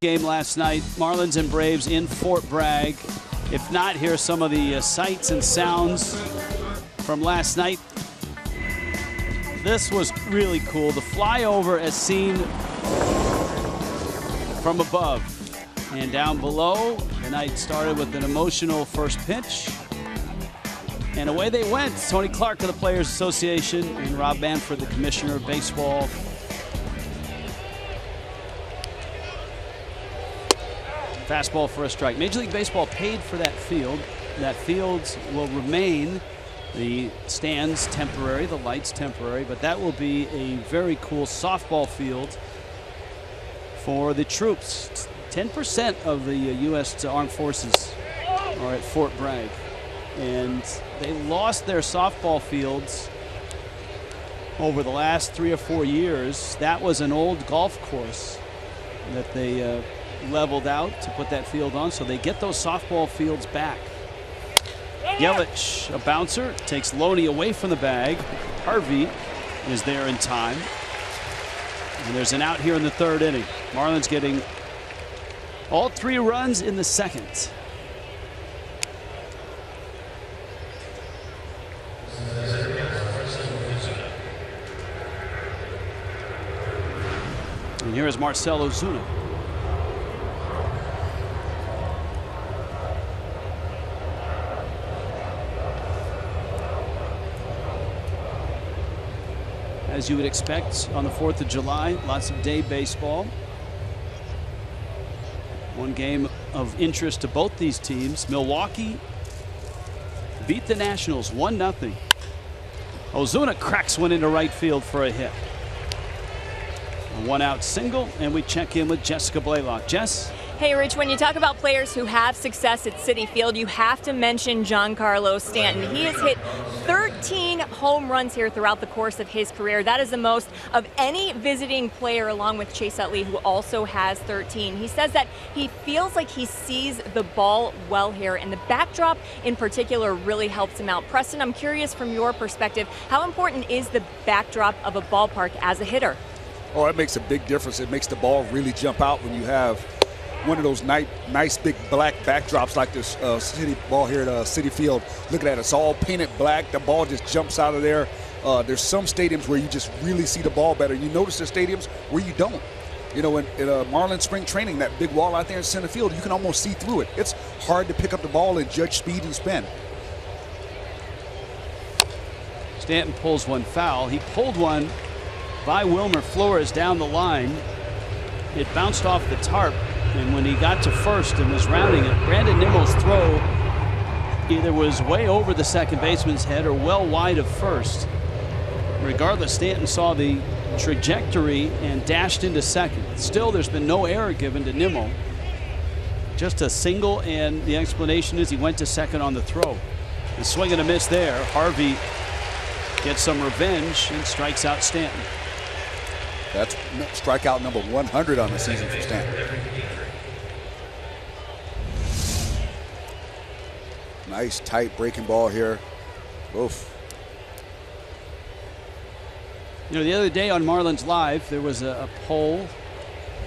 Game last night, Marlins and Braves in Fort Bragg. If not, here's some of the sights and sounds from last night. This was really cool. The flyover as seen from above. And down below, the night started with an emotional first pitch. And away they went. Tony Clark of the Players Association and Rob Manfred, the Commissioner of Baseball. Fastball for a strike. Major League Baseball paid for that field. That field will remain. The stands temporary, the lights temporary, but that will be a very cool softball field for the troops. 10% of the U.S. Armed Forces are at Fort Bragg, and they lost their softball fields over the last 3 or 4 years. That was an old golf course that they leveled out to put that field on, so they get those softball fields back. Yelich, a bouncer, takes Loney away from the bag. Harvey is there in time. And there's an out here in the 3rd inning. Marlins getting all 3 runs in the 2nd. And here is Marcell Ozuna. As you would expect on the 4th of July, lots of day baseball. One game of interest to both these teams. Milwaukee beat the Nationals 1-0. Ozuna cracks one into right field for a hit. A 1-out single, and we check in with Jessica Blaylock. Jess? Hey, Rich, when you talk about players who have success at Citi Field, you have to mention Giancarlo Stanton. He has hit 13 home runs here throughout the course of his career. That is the most of any visiting player, along with Chase Utley, who also has 13. He says that he feels like he sees the ball well here, and the backdrop in particular really helps him out. Preston, I'm curious from your perspective, how important is the backdrop of a ballpark as a hitter? Oh, it makes a big difference. It makes the ball really jump out when you have one of those nice big black backdrops like this Citi ball here at Citi Field. Look at that. It's all painted black. The ball just jumps out of there. There's some stadiums where you just really see the ball better. You notice the stadiums where you don't. You know, in Marlins spring training, that big wall out there in center field, you can almost see through it. It's hard to pick up the ball and judge speed and spin. Stanton pulls one foul. He pulled one by Wilmer Flores down the line. It bounced off the tarp. And when he got to first and was rounding it, Brandon Nimmo's throw either was way over the second baseman's head or well wide of first. Regardless, Stanton saw the trajectory and dashed into second. Still, there's been no error given to Nimmo. Just a single, and the explanation is he went to second on the throw. The swing and a miss there. Harvey gets some revenge and strikes out Stanton. That's strikeout number 100 on the season for Stanton. Nice tight breaking ball here. Oof. You know, the other day on Marlins Live, there was a poll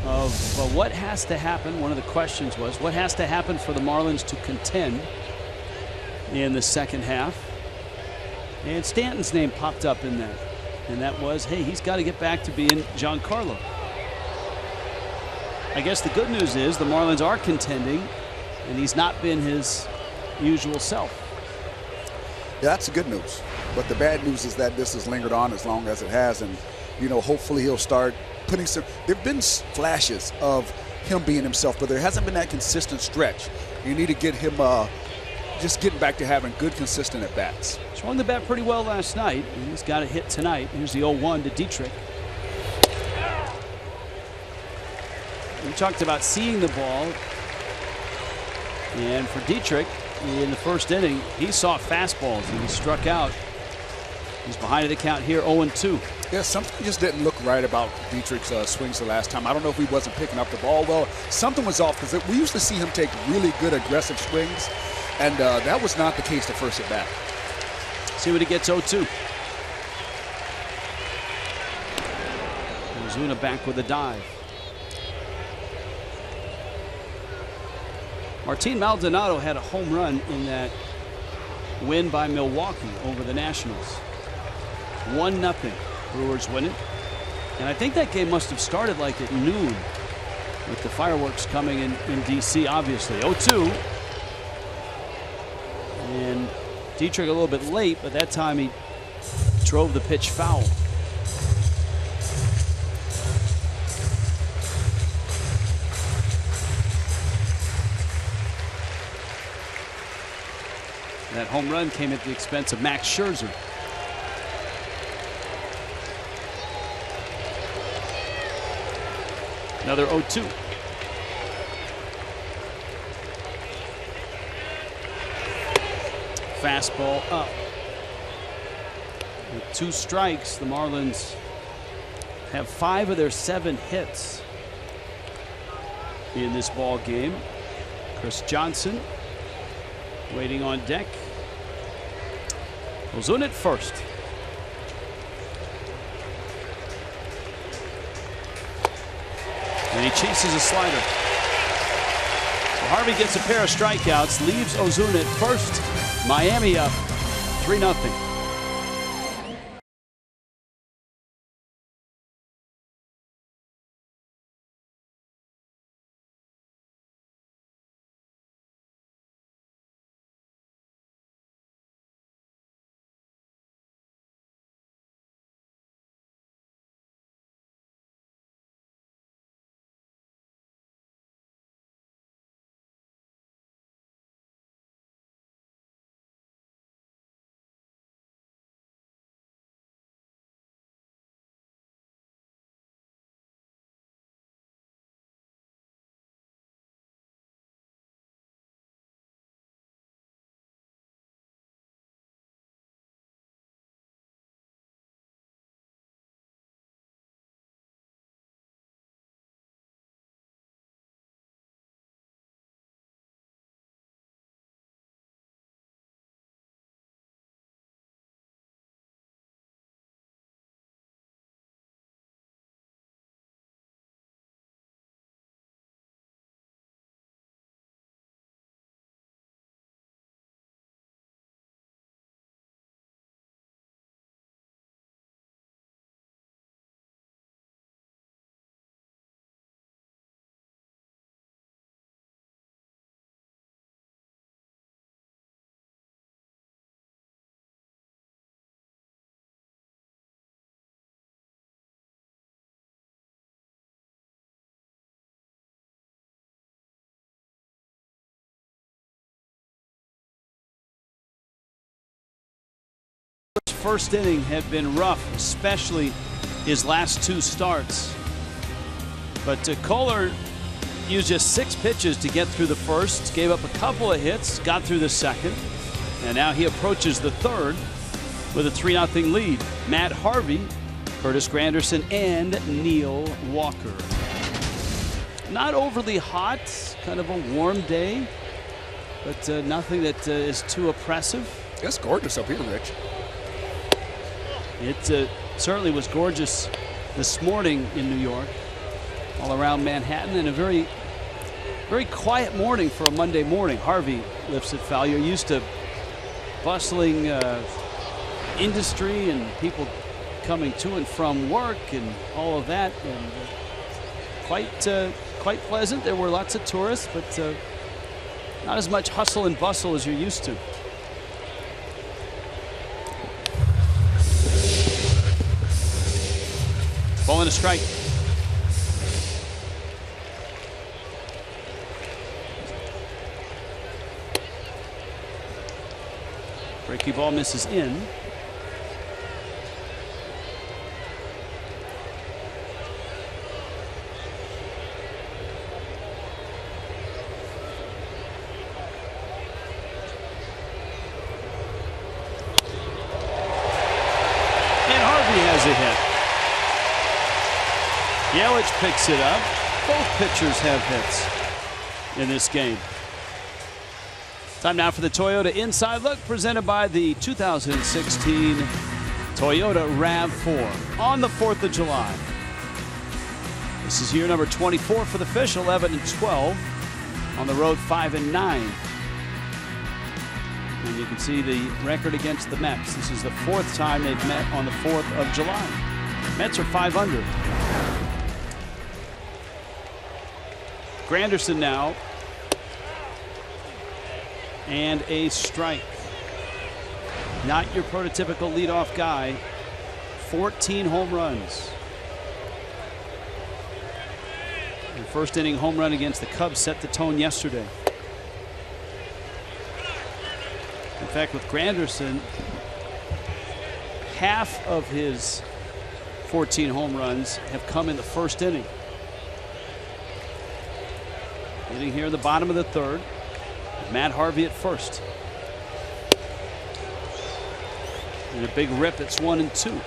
of what has to happen. One of the questions was, what has to happen for the Marlins to contend in the second half? And Stanton's name popped up in that. And that was, hey, he's got to get back to being Giancarlo. I guess the good news is the Marlins are contending, and he's not been his usual self. Yeah, that's the good news. But the bad news is that this has lingered on as long as it has, and you know, hopefully he'll start putting some. There've been flashes of him being himself, but there hasn't been that consistent stretch. You need to get him just getting back to having good, consistent at bats. Swung the bat pretty well last night, and he's got a hit tonight. Here's the 0-1 to Dietrich. We talked about seeing the ball, and for Dietrich in the first inning, he saw fastballs and he struck out. He's behind the count here, 0-2. Yeah, something just didn't look right about Dietrich's swings the last time. I don't know if he wasn't picking up the ball well. Something was off, because we used to see him take really good aggressive swings, and that was not the case the first at bat. See what he gets, 0-2. Ozuna back with a dive. Martin Maldonado had a home run in that win by Milwaukee over the Nationals. 1-0. Brewers win it. And I think that game must have started like at noon with the fireworks coming in D.C. obviously. 0-2. And Dietrich a little bit late, but that time he drove the pitch foul. That home run came at the expense of Max Scherzer. Another 0-2. Fastball up. With 2 strikes, the Marlins have 5 of their 7 hits in this ball game. Chris Johnson waiting on deck. Ozuna at first. And he chases a slider. So Harvey gets a pair of strikeouts, leaves Ozuna at first. Miami up 3-0. First inning had been rough, especially his last 2 starts. But Kohler used just 6 pitches to get through the first, gave up a couple of hits, got through the second, and now he approaches the third with a 3-0 lead. Matt Harvey, Curtis Granderson, and Neil Walker. Not overly hot, kind of a warm day, but nothing that is too oppressive. It's gorgeous up here, Rich. It certainly was gorgeous this morning in New York, all around Manhattan, and a very, very quiet morning for a Monday morning. Harvey lifts it foul. You're used to bustling industry and people coming to and from work and all of that, and quite pleasant. There were lots of tourists, but not as much hustle and bustle as you're used to. Ball and a strike. Breaky ball misses in. And Harvey has a hit. Yelich picks it up. Both pitchers have hits in this game. Time now for the Toyota Inside Look, presented by the 2016 Toyota RAV4 on the 4th of July. This is year number 24 for the Fish, 11-12 On the road, 5-9. And you can see the record against the Mets. This is the 4th time they've met on the 4th of July. Mets are 5 under. Granderson now. And a strike. Not your prototypical leadoff guy. 14 home runs. The first inning home run against the Cubs set the tone yesterday. In fact, with Granderson, half of his 14 home runs have come in the first inning. Hitting here in the bottom of the 3rd. Matt Harvey at first. And a big rip, it's 1-2.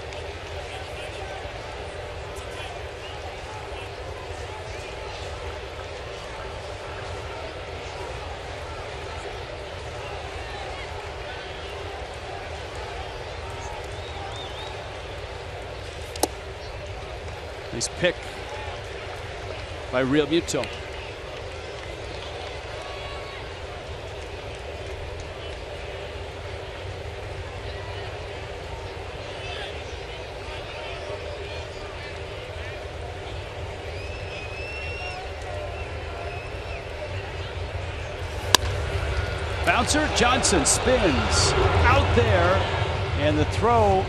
Nice pick by Real Muto. Bouncer, Johnson spins out there, and the throw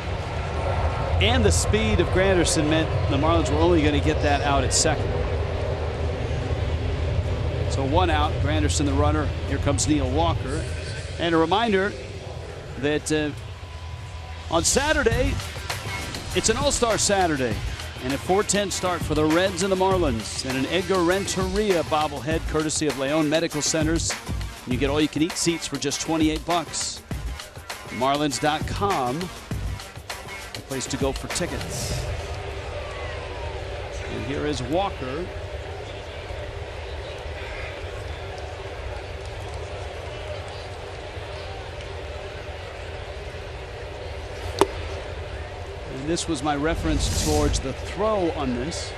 and the speed of Granderson meant the Marlins were only going to get that out at second. So 1 out, Granderson the runner. Here comes Neil Walker. And a reminder that on Saturday, it's an All-Star Saturday. And a 4:10 start for the Reds and the Marlins. And an Edgar Renteria bobblehead courtesy of Leon Medical Centers. You get all-you-can-eat seats for just $28. Marlins.com, a place to go for tickets. And here is Walker. And this was my reference towards the throw on this.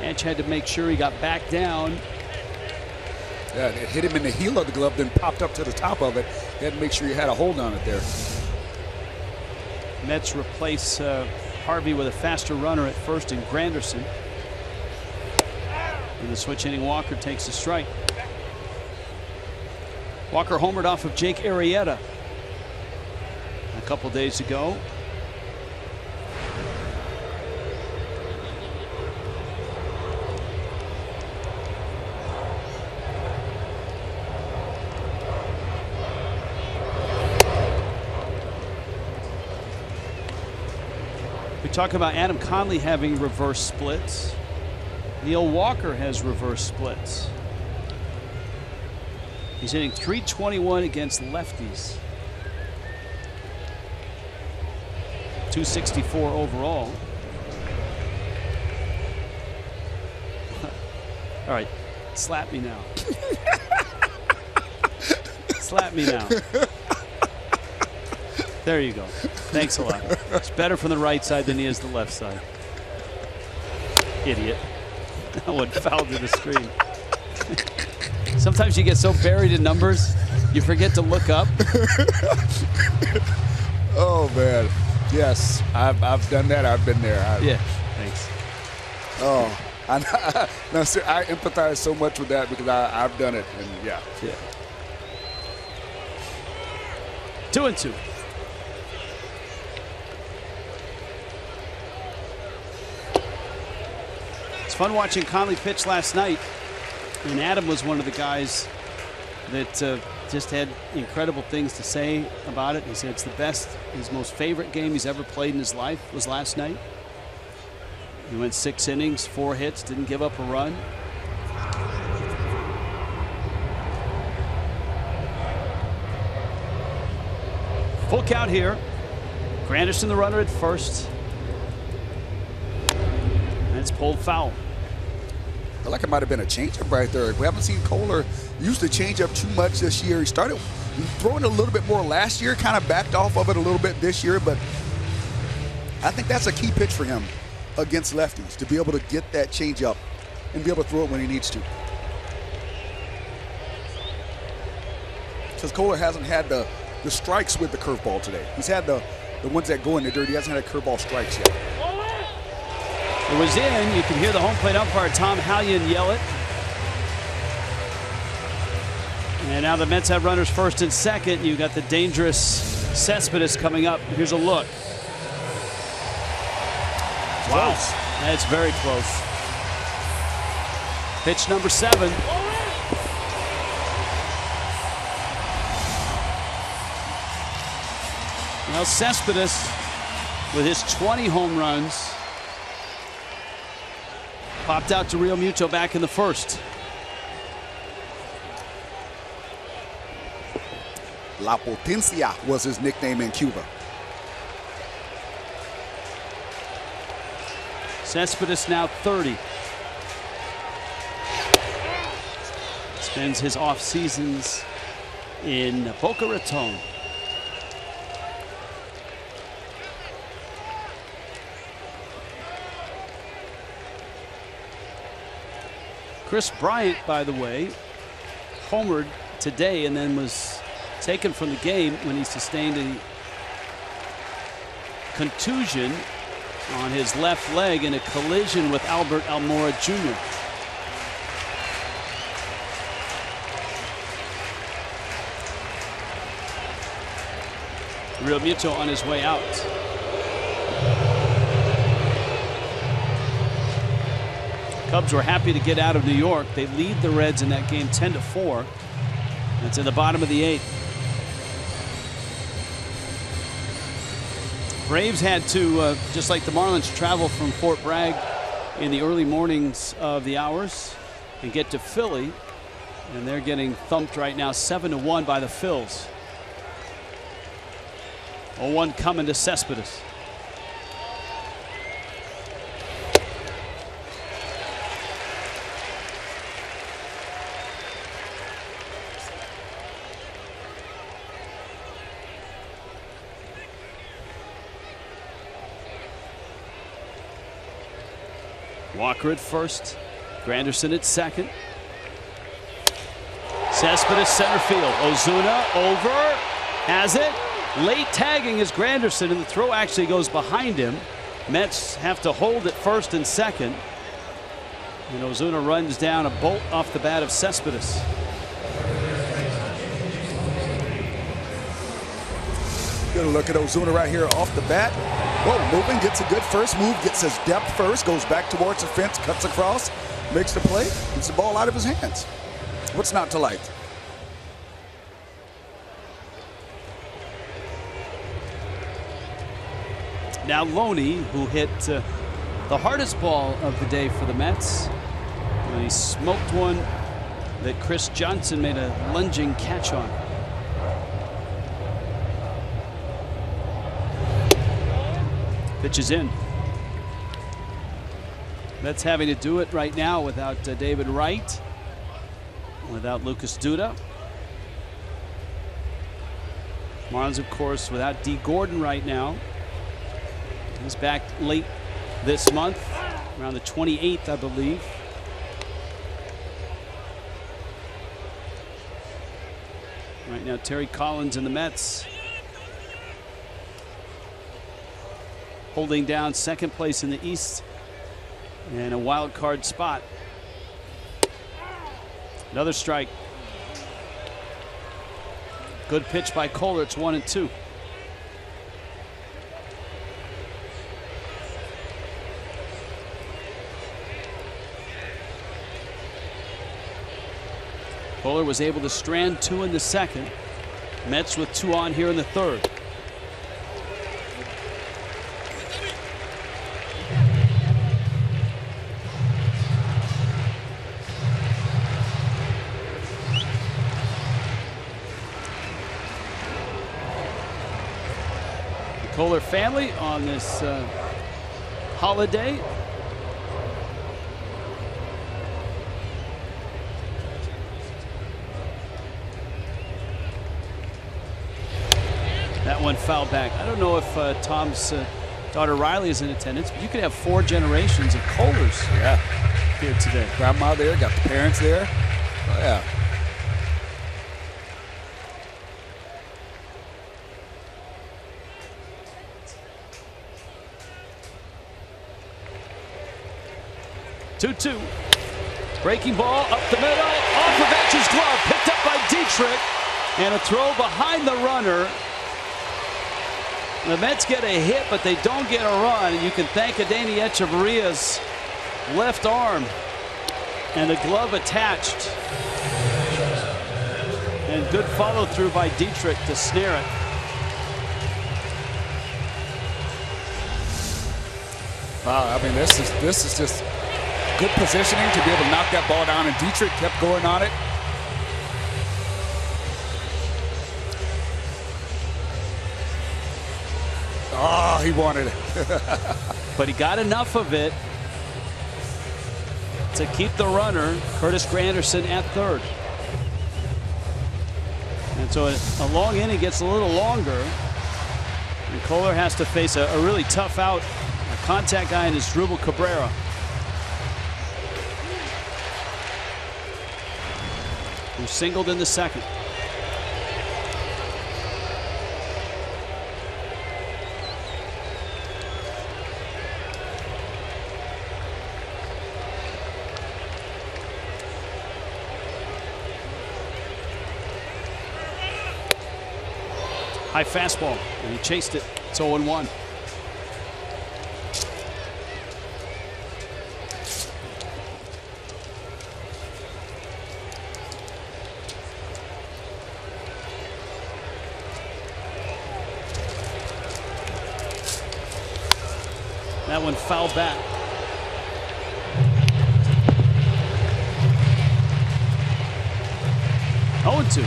Edge had to make sure he got back down. Yeah, it hit him in the heel of the glove, then popped up to the top of it. He had to make sure you had a hold on it there. Mets replace Harvey with a faster runner at first in Granderson. In the switch inning, Walker takes a strike. Walker homered off of Jake Arrieta a couple days ago. Talk about Adam Conley having reverse splits. Neil Walker has reverse splits. He's hitting .321 against lefties. .264 overall. All right, slap me now. Slap me now. There you go. Thanks a lot. It's better from the right side than he is the left side. Idiot. That one fouled to the screen. Sometimes you get so buried in numbers, you forget to look up. Oh, man. Yes, I've done that. I've been there. Yeah, thanks. Oh, no, sir, I empathize so much with that because I've done it. And yeah. 2-2. Fun watching Conley pitch last night, and Adam was one of the guys that just had incredible things to say about it. He said it's the best, his most favorite game he's ever played in his life was last night. He went 6 innings, 4 hits, didn't give up a run. Full count here. Granderson the runner at first. And it's pulled foul. I feel like it might have been a changeup right there. We haven't seen Kohler use the changeup too much this year. He started throwing it a little bit more last year, kind of backed off of it a little bit this year, but I think that's a key pitch for him against lefties, to be able to get that changeup and be able to throw it when he needs to. because Kohler hasn't had the strikes with the curveball today. He's had the ones that go in the dirt. He hasn't had curveball strikes yet. It was in. You can hear the home plate umpire, Tom Hallion, yell it. And now the Mets have runners first and second. You got the dangerous Cespedes coming up. Here's a look. Wow, that's very close. Pitch number 7. Now Cespedes, with his 20 home runs, popped out to Real Muto back in the first. La Potencia was his nickname in Cuba. Cespedes now 30. Spends his off seasons in Boca Raton. Chris Bryant, by the way, homered today and then was taken from the game when he sustained a contusion on his left leg in a collision with Albert Almora Jr. Real Muto on his way out. Cubs were happy to get out of New York. They lead the Reds in that game 10-4. It's in the bottom of the 8th. Braves had to, just like the Marlins, travel from Fort Bragg in the early mornings of the hours and get to Philly. And they're getting thumped right now 7-1 by the Phils. 0-1 coming to Cespedes. Walker at first, Granderson at second. Cespedes center field. Ozuna over, has it. Late tagging is Granderson, and the throw actually goes behind him. Mets have to hold at first and second. And Ozuna runs down a bolt off the bat of Cespedes. Good look at Ozuna right here off the bat. Whoa, moving, gets a good first move, gets his depth first, goes back towards the fence, cuts across, makes the play, gets the ball out of his hands. What's not to like? Now Loney, who hit the hardest ball of the day for the Mets. And he smoked one that Chris Johnson made a lunging catch on. Pitch is in. Mets having to do it right now without David Wright, without Lucas Duda. Marlins, of course, without D. Gordon right now. He's back late this month, around the 28th, I believe. Right now, Terry Collins and the Mets holding down second place in the East and a wild card spot. Another strike. Good pitch by Kohler. It's 1-2. Kohler was able to strand 2 in the second. Mets with 2 on here in the third. The Kohler family on this holiday. That one fouled back. I don't know if Tom's daughter Riley is in attendance, but you could have 4 generations of Kohlers here today. Grandma there, got the parents there. Oh, yeah. 2-2. Breaking ball up the middle, off of Etch's glove, picked up by Dietrich, and a throw behind the runner. The Mets get a hit, but they don't get a run. And you can thank Adeiny Echeverria's left arm and the glove attached. And good follow through by Dietrich to snare it. Wow, I mean, this is just good positioning to be able to knock that ball down, and Dietrich kept going on it. Oh, he wanted it. But he got enough of it to keep the runner, Curtis Granderson, at third. And so a long inning gets a little longer. And Kohler has to face a really tough out, a contact guy in Asdrubal Cabrera. Who singled in the second. High fastball, and he chased it. It's 0-1. That one fouled back. Oh, 2.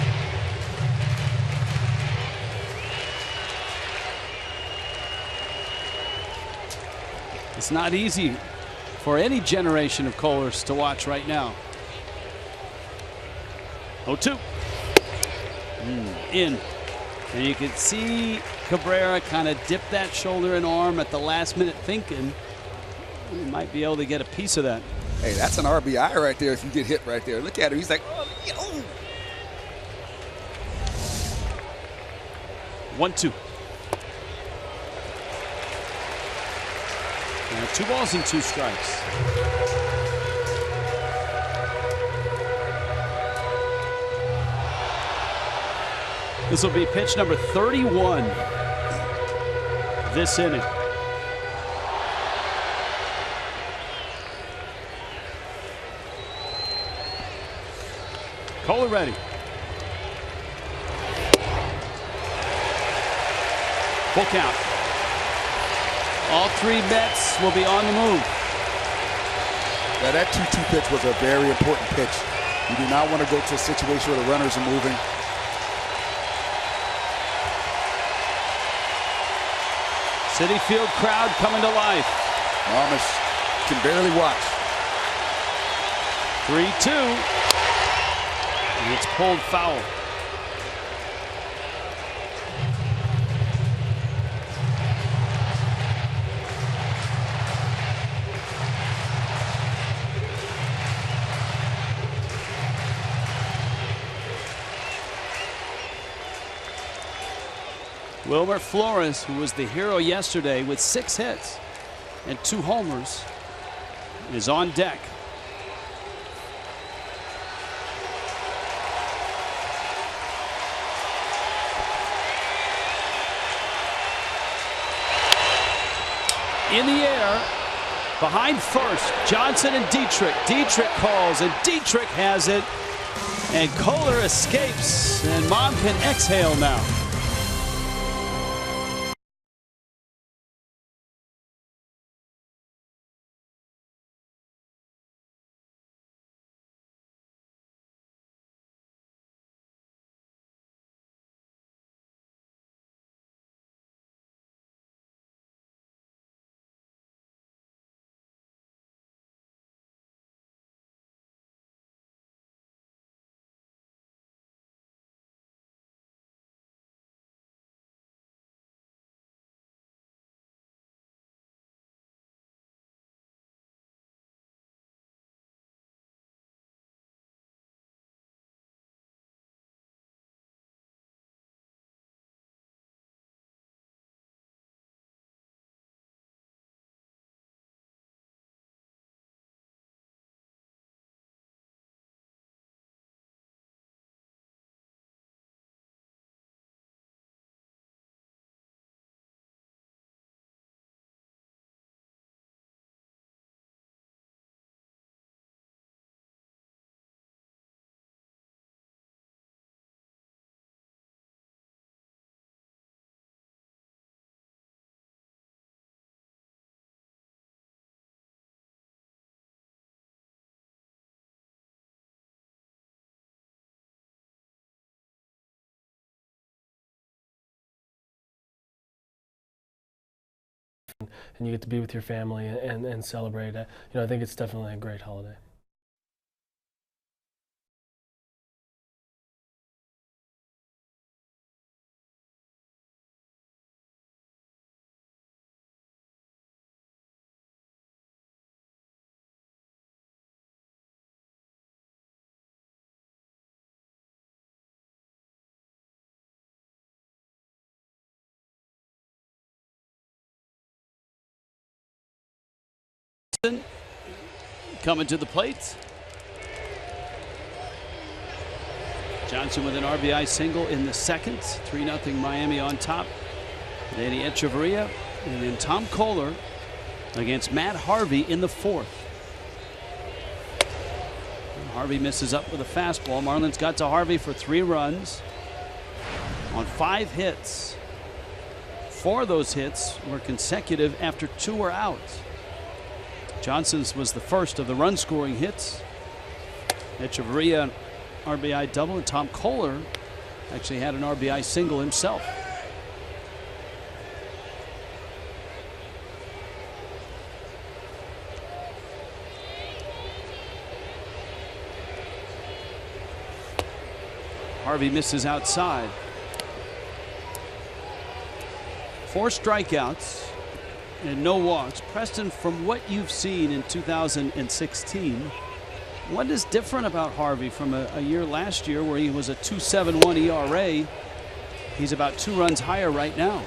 It's not easy for any generation of Kohlers to watch right now. 0-2. In. And you can see Cabrera kind of dip that shoulder and arm at the last minute, thinking he might be able to get a piece of that. Hey, that's an RBI right there if you get hit right there. Look at him. He's like, oh, yo. 1-2. Now 2 balls and 2 strikes. This will be pitch number 31 this inning. Kohler ready. Full count. All 3 Mets will be on the move. Now that 2-2 pitch was a very important pitch. You do not want to go to a situation where the runners are moving. Citi Field crowd coming to life. Amish can barely watch. 3-2. And it's pulled foul. Wilmer Flores, who was the hero yesterday with 6 hits and 2 homers, is on deck. In the air, behind first, Johnson and Dietrich. Dietrich calls, and Dietrich has it. And Kohler escapes, and Mom can exhale now. and you get to be with your family and celebrate it. I think it's definitely a great holiday. Coming to the plate. Johnson with an RBI single in the second. 3-0 Miami on top. Danny Echeverria and then Tom Kohler against Matt Harvey in the fourth. Harvey misses up with a fastball. Marlins got to Harvey for 3 runs on 5 hits. 4 of those hits were consecutive after 2 were out. Johnson's was the first of the run-scoring hits. Echeverria, RBI double, and Tom Kohler actually had an RBI single himself. Harvey misses outside. 4 strikeouts and no walks. Preston, from what you've seen in 2016, what is different about Harvey from a year last year where he was a 2.71 ERA? He's about 2 runs higher right now.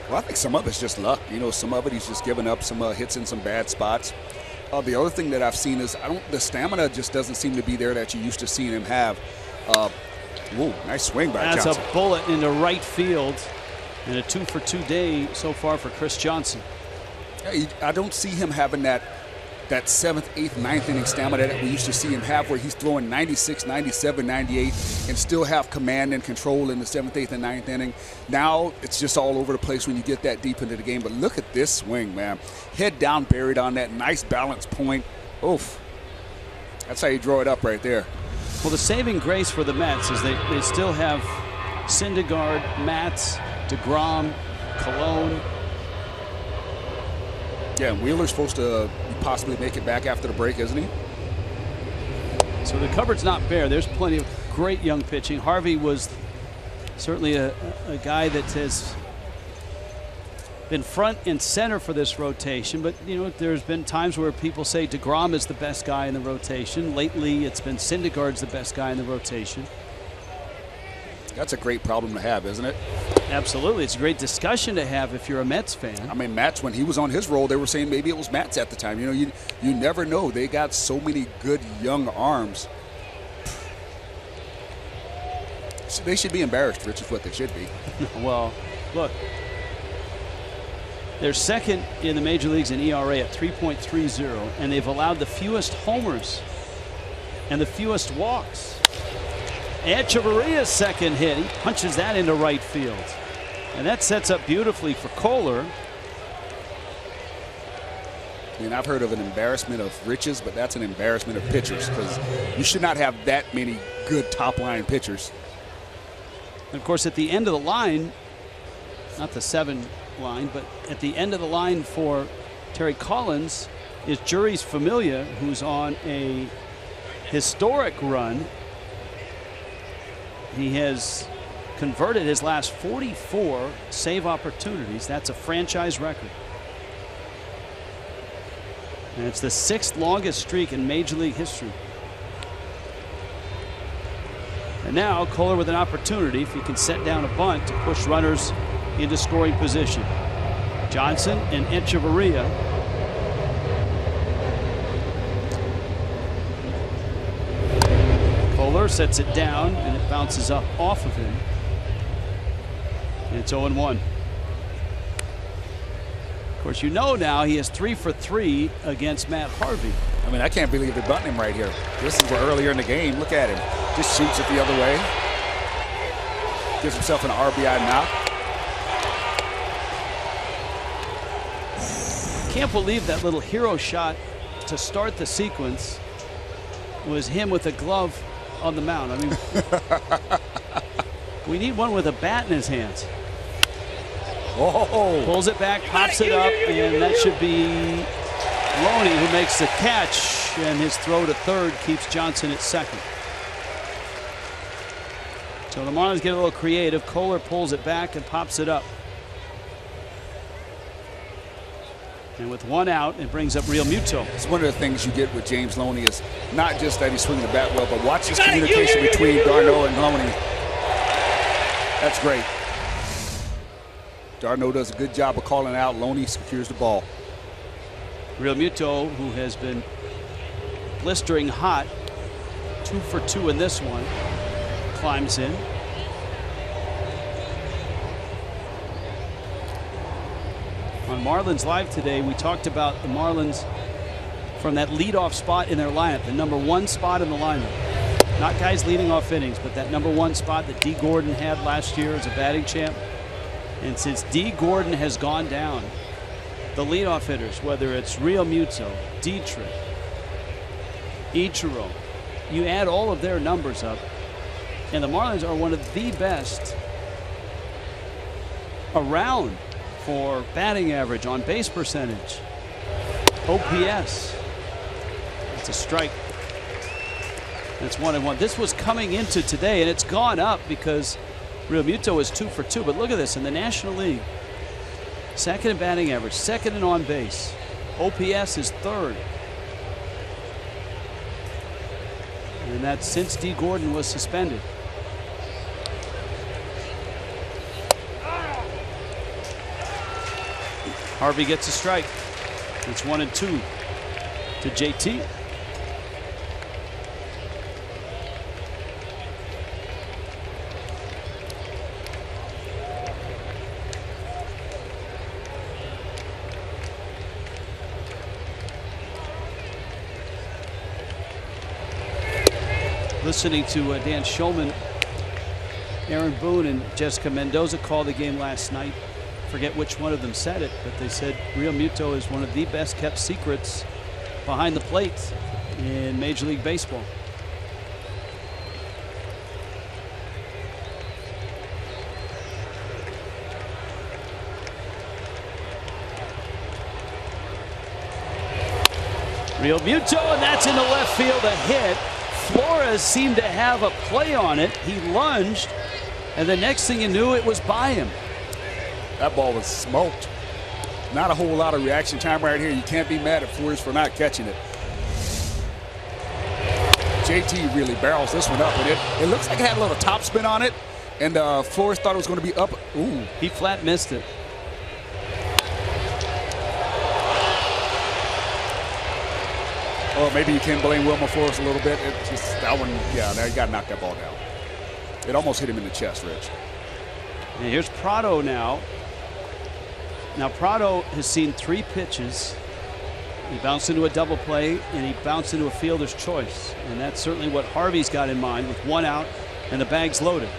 Well, I think some of it's just luck. Some of it he's just giving up some hits in some bad spots. The other thing that I've seen is the stamina just doesn't seem to be there that you used to seeing him have. Whoa, nice swing by Johnson. That's a bullet into right field. And a 2-for-2 day so far for Chris Johnson. I don't see him having that 7th, 8th, 9th inning stamina that we used to see him have, where he's throwing 96, 97, 98, and still have command and control in the 7th, 8th, and 9th inning. Now it's just all over the place when you get that deep into the game. But look at this swing, man. Head down, buried on that nice balance point. Oof. That's how you draw it up right there. Well, the saving grace for the Mets is they still have Syndergaard, Matz, DeGrom, Cologne. Yeah, Wheeler's supposed to possibly make it back after the break, isn't he? So the cupboard's not bare. There's plenty of great young pitching. Harvey was certainly a guy that has been front and center for this rotation, but there's been times where people say DeGrom is the best guy in the rotation. Lately it's been Syndergaard's the best guy in the rotation. That's a great problem to have, isn't it? Absolutely. It's a great discussion to have if you're a Mets fan. I mean, Mats, when he was on his role, they were saying maybe it was Mats at the time. You never know. They got so many good young arms. So they should be embarrassed, Rich, is what they should be. Well, look. They're second in the major leagues in ERA at 3.30, and they've allowed the fewest homers and the fewest walks. Echeverria's second hit, he punches that into right field. And that sets up beautifully for Kohler. I mean, I've heard of an embarrassment of riches, but that's an embarrassment of pitchers, because you should not have that many good top-line pitchers. And, of course, at the end of the line, not the 7 line, but at the end of the line for Terry Collins is Juris Familia, who's on a historic run. He has converted his last 44 save opportunities. That's a franchise record. And it's the 6th longest streak in Major League history. And now Kohler with an opportunity, if he can set down a bunt, to push runners into scoring position. Johnson and Echeverria. Kohler sets it down, and it bounces up off of him. And it's 0-1. Of course, now he has 3 for 3 against Matt Harvey. I mean, I can't believe they're butting him right here. This is where earlier in the game, look at him. Just shoots it the other way. Gives himself an RBI knock. Can't believe that little hero shot to start the sequence was him with a glove on the mound. I mean, we need one with a bat in his hands. Oh. Pulls it back, pops it up, and that should be Loney who makes the catch, and his throw to third keeps Johnson at second. So the Marlins get a little creative. Kohler pulls it back and pops it up. And with one out, it brings up Real Muto. It's one of the things you get with James Loney is not just that he's swinging the bat well, but watch his communication between d'Arnaud and Loney. That's great. d'Arnaud does a good job of calling out. Loney secures the ball. Real Muto, who has been blistering hot, 2 for 2 in this one, climbs in. On Marlins Live today, we talked about the Marlins from that leadoff spot in their lineup, the #1 spot in the lineup. Not guys leading off innings, but that #1 spot that D. Gordon had last year as a batting champ. And since D. Gordon has gone down, the leadoff hitters, whether it's Real Muto, Dietrich, Ichiro, you add all of their numbers up, and the Marlins are one of the best around for batting average, on base percentage, OPS. It's a strike. That's 1-1. This was coming into today, and it's gone up because Real Muto is 2 for 2. But look at this in the National League. Second in batting average, second in on base. OPS is third. And that's since D. Gordon was suspended. Harvey gets a strike. It's 1-2 to JT. Listening to Dan Shulman, Aaron Boone, and Jessica Mendoza called the game last night. Forget which one of them said it, but they said Real Muto is one of the best kept secrets behind the plate in Major League Baseball. Real Muto, and that's in the left field, a hit. Flores seemed to have a play on it. He lunged, and the next thing you knew, it was by him. That ball was smoked. Not a whole lot of reaction time right here. You can't be mad at Flores for not catching it. JT really barrels this one up, and it looks like it had a little top spin on it, and Flores thought it was going to be up. Ooh. He flat missed it. Oh, maybe you can blame Wilmer Flores a little bit. It's just that one, yeah, now you got to knock that ball down. It almost hit him in the chest, Rich. And here's Prado now. Now Prado has seen 3 pitches. He bounced into a double play, and he bounced into a fielder's choice. And that's certainly what Harvey's got in mind with 1 out and the bags loaded.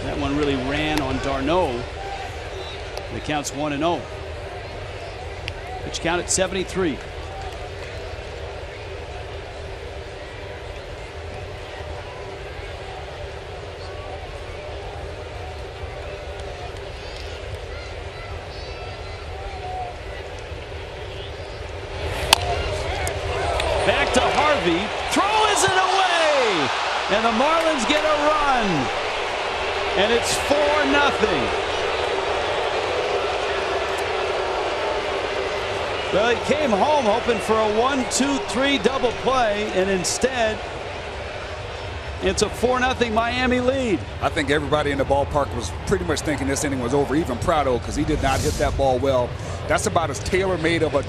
That one really ran on d'Arnaud. The count's 1-0. Pitch count at 73. Back to Harvey. Throw isn't away. And the Marlins get a run. And it's 4-0. Well, he came home hoping for a 1-2-3 double play, and instead it's a 4-0 Miami lead. I think everybody in the ballpark was pretty much thinking this inning was over, even Prado, because he did not hit that ball well. That's about as tailor-made of a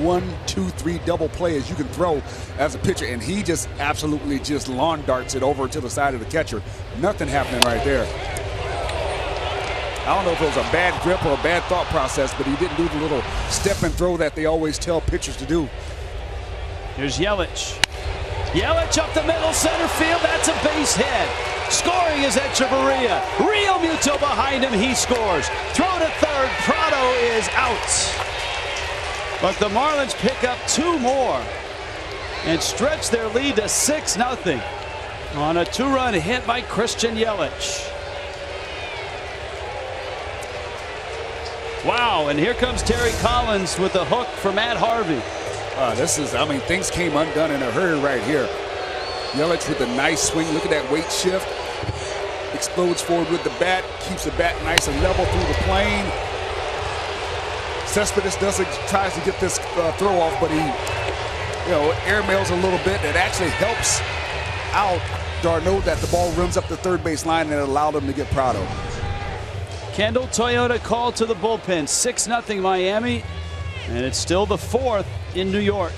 1-2-3 double play as you can throw as a pitcher, and he just absolutely just lawn darts it over to the side of the catcher. Nothing happening right there. I don't know if it was a bad grip or a bad thought process, but he didn't do the little step and throw that they always tell pitchers to do. Here's Yelich. Yelich up the middle, center field. That's a base hit. Scoring is Echeverria. Real Muto behind him. He scores. Throw to third. Prado is out. But the Marlins pick up 2 more and stretch their lead to 6-0. On a 2-run hit by Christian Yelich. Wow, and here comes Terry Collins with a hook for Matt Harvey. Things came undone in a hurry right here. Yelich with a nice swing. Look at that weight shift. Explodes forward with the bat. Keeps the bat nice and level through the plane. Cespedes tries to get this throw off, but he, airmails a little bit. It actually helps out Darno that the ball runs up the third base line, and it allowed him to get Prado. Kendall Toyota called to the bullpen. 6-0 Miami, and it's still the 4th in New York.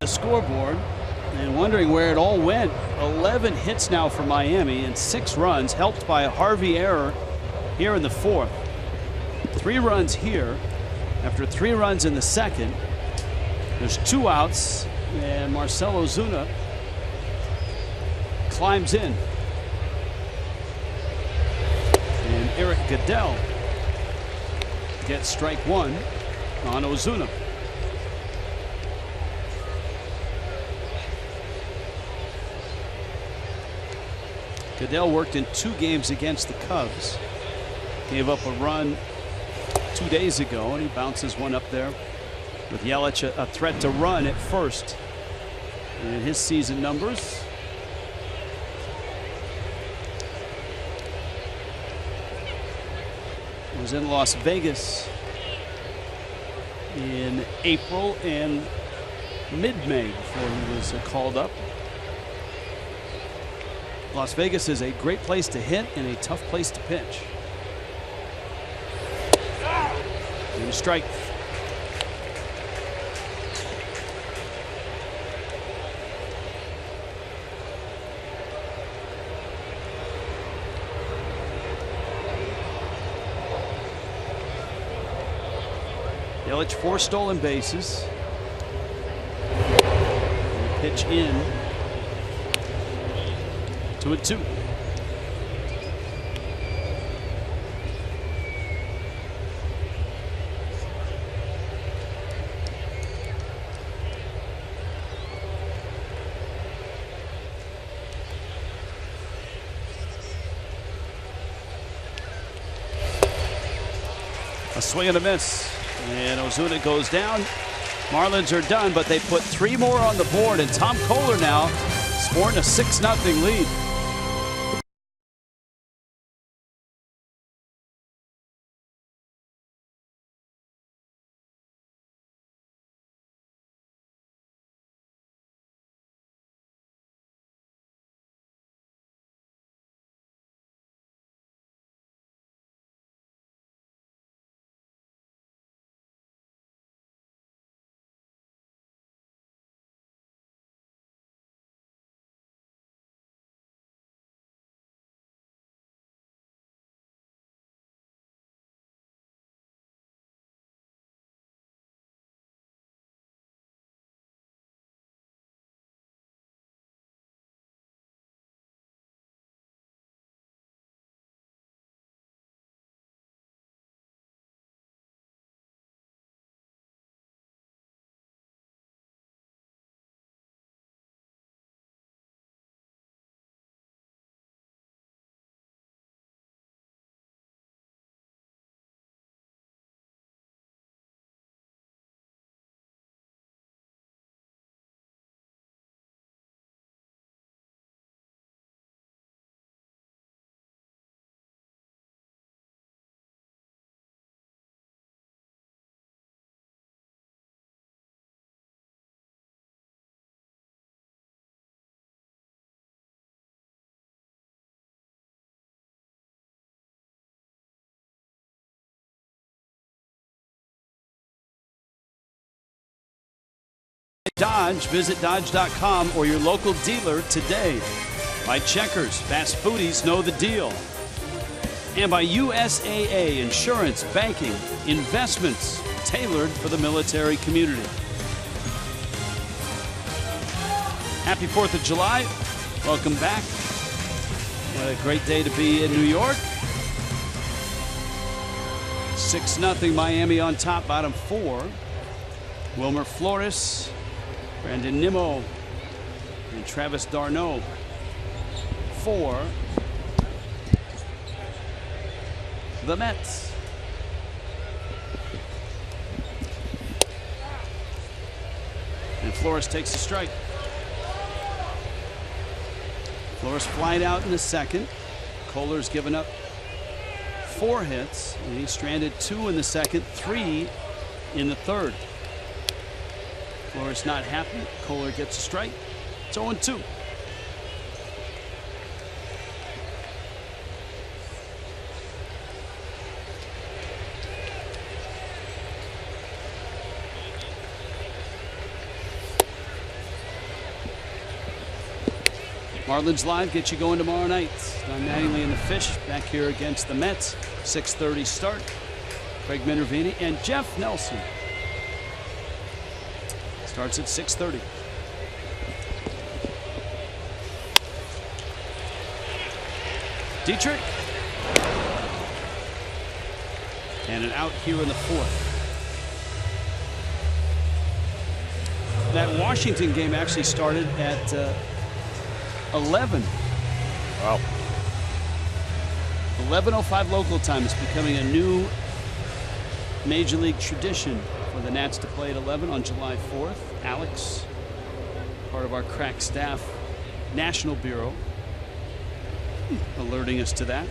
The scoreboard and wondering where it all went. 11 hits now for Miami and 6 runs, helped by a Harvey error here in the 4th. 3 runs here after 3 runs in the 2nd. There's 2 outs, and Marcell Ozuna climbs in. And Eric Goodell gets strike 1 on Ozuna. Goodell worked in 2 games against the Cubs. Gave up a run 2 days ago, and he bounces one up there with Yelich a threat to run at first. And his season numbers. Was in Las Vegas in April and mid-May before he was called up. Las Vegas is a great place to hit and a tough place to pitch. And a strike. Yelich 4 stolen bases. And the pitch in. 2-2. A swing and a miss, and Ozuna goes down. Marlins are done, but they put 3 more on the board, and Tom Kohler now scoring a 6-0 lead. Dodge. Visit Dodge.com or your local dealer today. By Checkers, fast foodies know the deal. And by USAA, insurance, banking, investments tailored for the military community. Happy 4th of July. Welcome back. What a great day to be in New York. 6-0 Miami on top, bottom 4. Wilmer Flores, Brandon Nimmo, and Travis d'Arnaud for the Mets. And Flores takes a strike. Flores flied out in the second. Kohler's given up 4 hits, and he stranded 2 in the second, 3 in the third. Flores not happy. Kohler gets a strike. It's 0-2. Marlins Live gets you going tomorrow night. Don Mattingly and the Fish back here against the Mets. 6:30 start. Craig Minervini and Jeff Nelson. Starts at 6:30. Dietrich. And an out here in the 4th. That Washington game actually started at 11. Wow. 11:05 local time. Is becoming a new Major League tradition for the Nats to play at 11 on July 4th. Alex, part of our crack staff National Bureau, alerting us to that.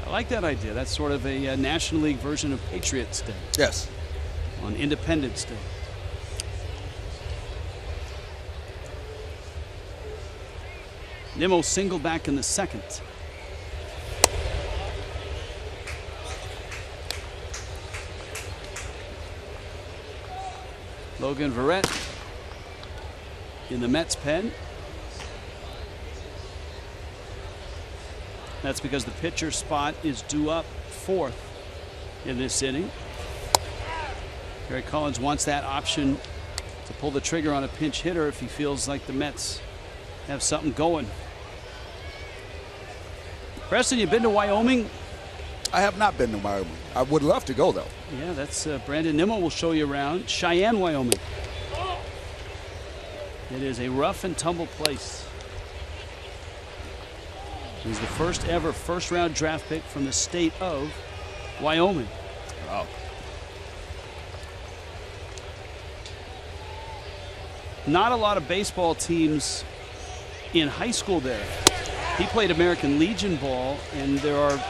I like that idea. That's sort of a National League version of Patriots Day. Yes. On Independence Day. Nimmo single back in the second. Logan Verrett in the Mets pen. That's because the pitcher spot is due up 4th in this inning. Gary Collins wants that option to pull the trigger on a pinch hitter if he feels like the Mets have something going. Preston, you been to Wyoming? I have not been to Wyoming. I would love to go, though. Yeah, that's Brandon Nimmo will show you around. Cheyenne, Wyoming. It is a rough and tumble place. He's the first ever first-round draft pick from the state of Wyoming. Wow. Not a lot of baseball teams in high school there. He played American Legion ball, and there are,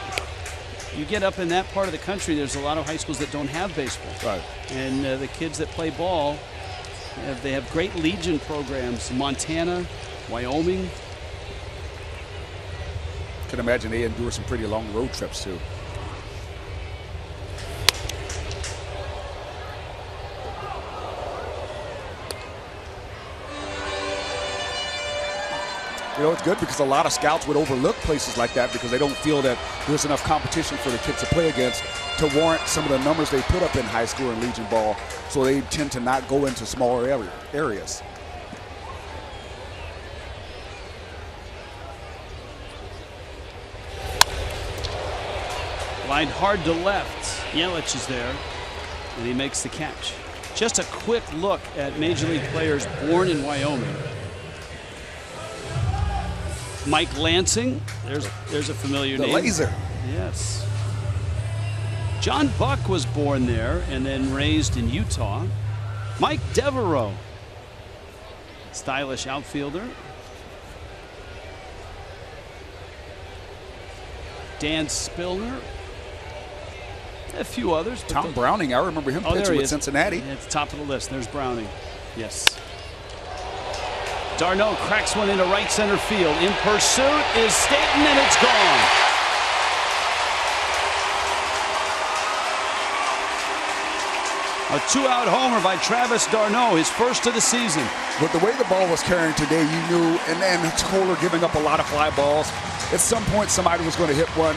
you get up in that part of the country, there's a lot of high schools that don't have baseball. Right. And the kids that play ball, they have great Legion programs. Montana, Wyoming. Can imagine they endure some pretty long road trips too. You know, it's good because a lot of scouts would overlook places like that because they don't feel that there's enough competition for the kids to play against to warrant some of the numbers they put up in high school and Legion ball. So they tend to not go into smaller areas. Lined hard to left. Yelich is there, and he makes the catch. Just a quick look at Major League players born in Wyoming. Mike Lansing, there's a familiar name. The laser. Yes. John Buck was born there and then raised in Utah. Mike Devereaux, stylish outfielder. Dan Spillner. A few others. Tom Browning, I remember him pitching with Cincinnati. Yeah, at the top of the list, there's Browning. Yes. d'Arnaud cracks one into right center field. In pursuit is Stanton, and it's gone. A 2-out homer by Travis d'Arnaud, his first of the season. But the way the ball was carrying today, you knew, and then Kohler giving up a lot of fly balls. At some point, somebody was going to hit one,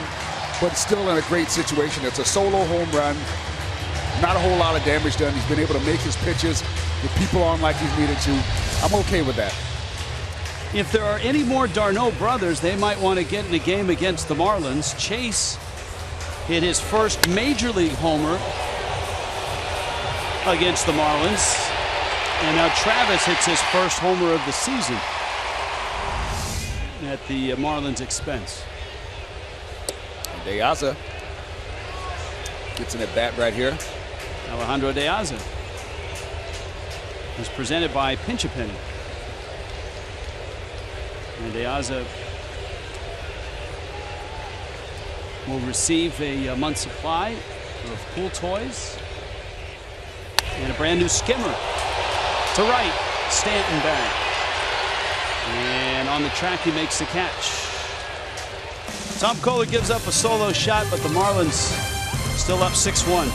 but still in a great situation. It's a solo home run. Not a whole lot of damage done. He's been able to make his pitches, get people on like he's needed to. I'm okay with that. If there are any more d'Arnaud brothers, they might want to get in a game against the Marlins. Chase hit his first major league homer against the Marlins. And now Travis hits his first homer of the season at the Marlins' expense. De Aza gets an at-bat right here. Alejandro De Aza is presented by Pinch-A-Penny. And De Aza will receive a month's supply of pool toys and a brand new skimmer. To right, Stanton back. And on the track, he makes the catch. Tom Kohler gives up a solo shot, but the Marlins still up 6-1.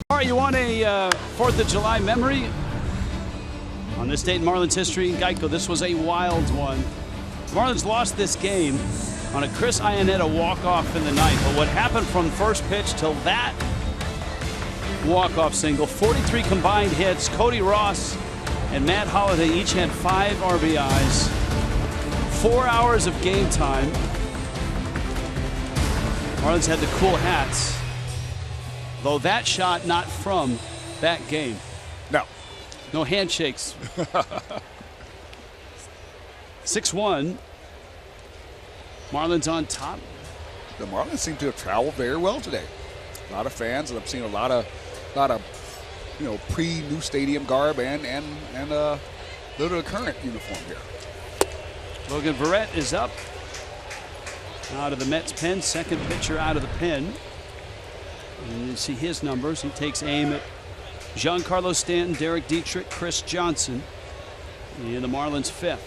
All right, you want a 4th of July memory? On this date in Marlins history, Geico, this was a wild one. Marlins lost this game on a Chris Iannetta walk-off in the ninth. But what happened from first pitch till that walk-off single, 43 combined hits. Cody Ross and Matt Holliday each had 5 RBIs. 4 hours of game time. Marlins had the cool hats. Though that shot not from that game. No. No handshakes. 6-1. Marlins on top. The Marlins seem to have traveled very well today. A lot of fans, and I've seen a lot of pre-new stadium garb and a little of the current uniform here. Logan Verrett is up. Out of the Mets pen, second pitcher out of the pen. And you see his numbers. He takes aim at Giancarlo Stanton, Derek Dietrich, Chris Johnson in the Marlins' 5th.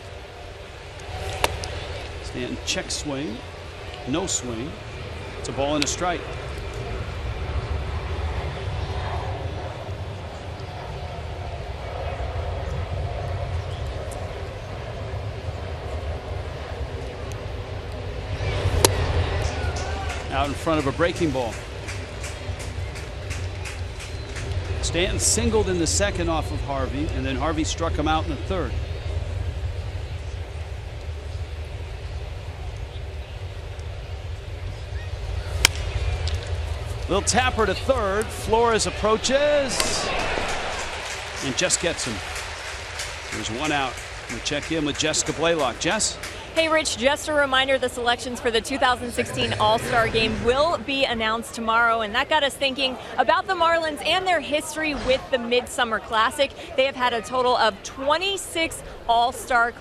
Stanton check swing, no swing. It's a ball and a strike. Out in front of a breaking ball. Stanton singled in the second off of Harvey, and then Harvey struck him out in the third. Little tapper to third. Flores approaches and just gets him. There's one out. We'll check in with Jessica Blaylock. Jess? Hey, Rich, just a reminder, the selections for the 2016 All-Star Game will be announced tomorrow, and that got us thinking about the Marlins and their history with the Midsummer Classic. They have had a total of 26 All-Star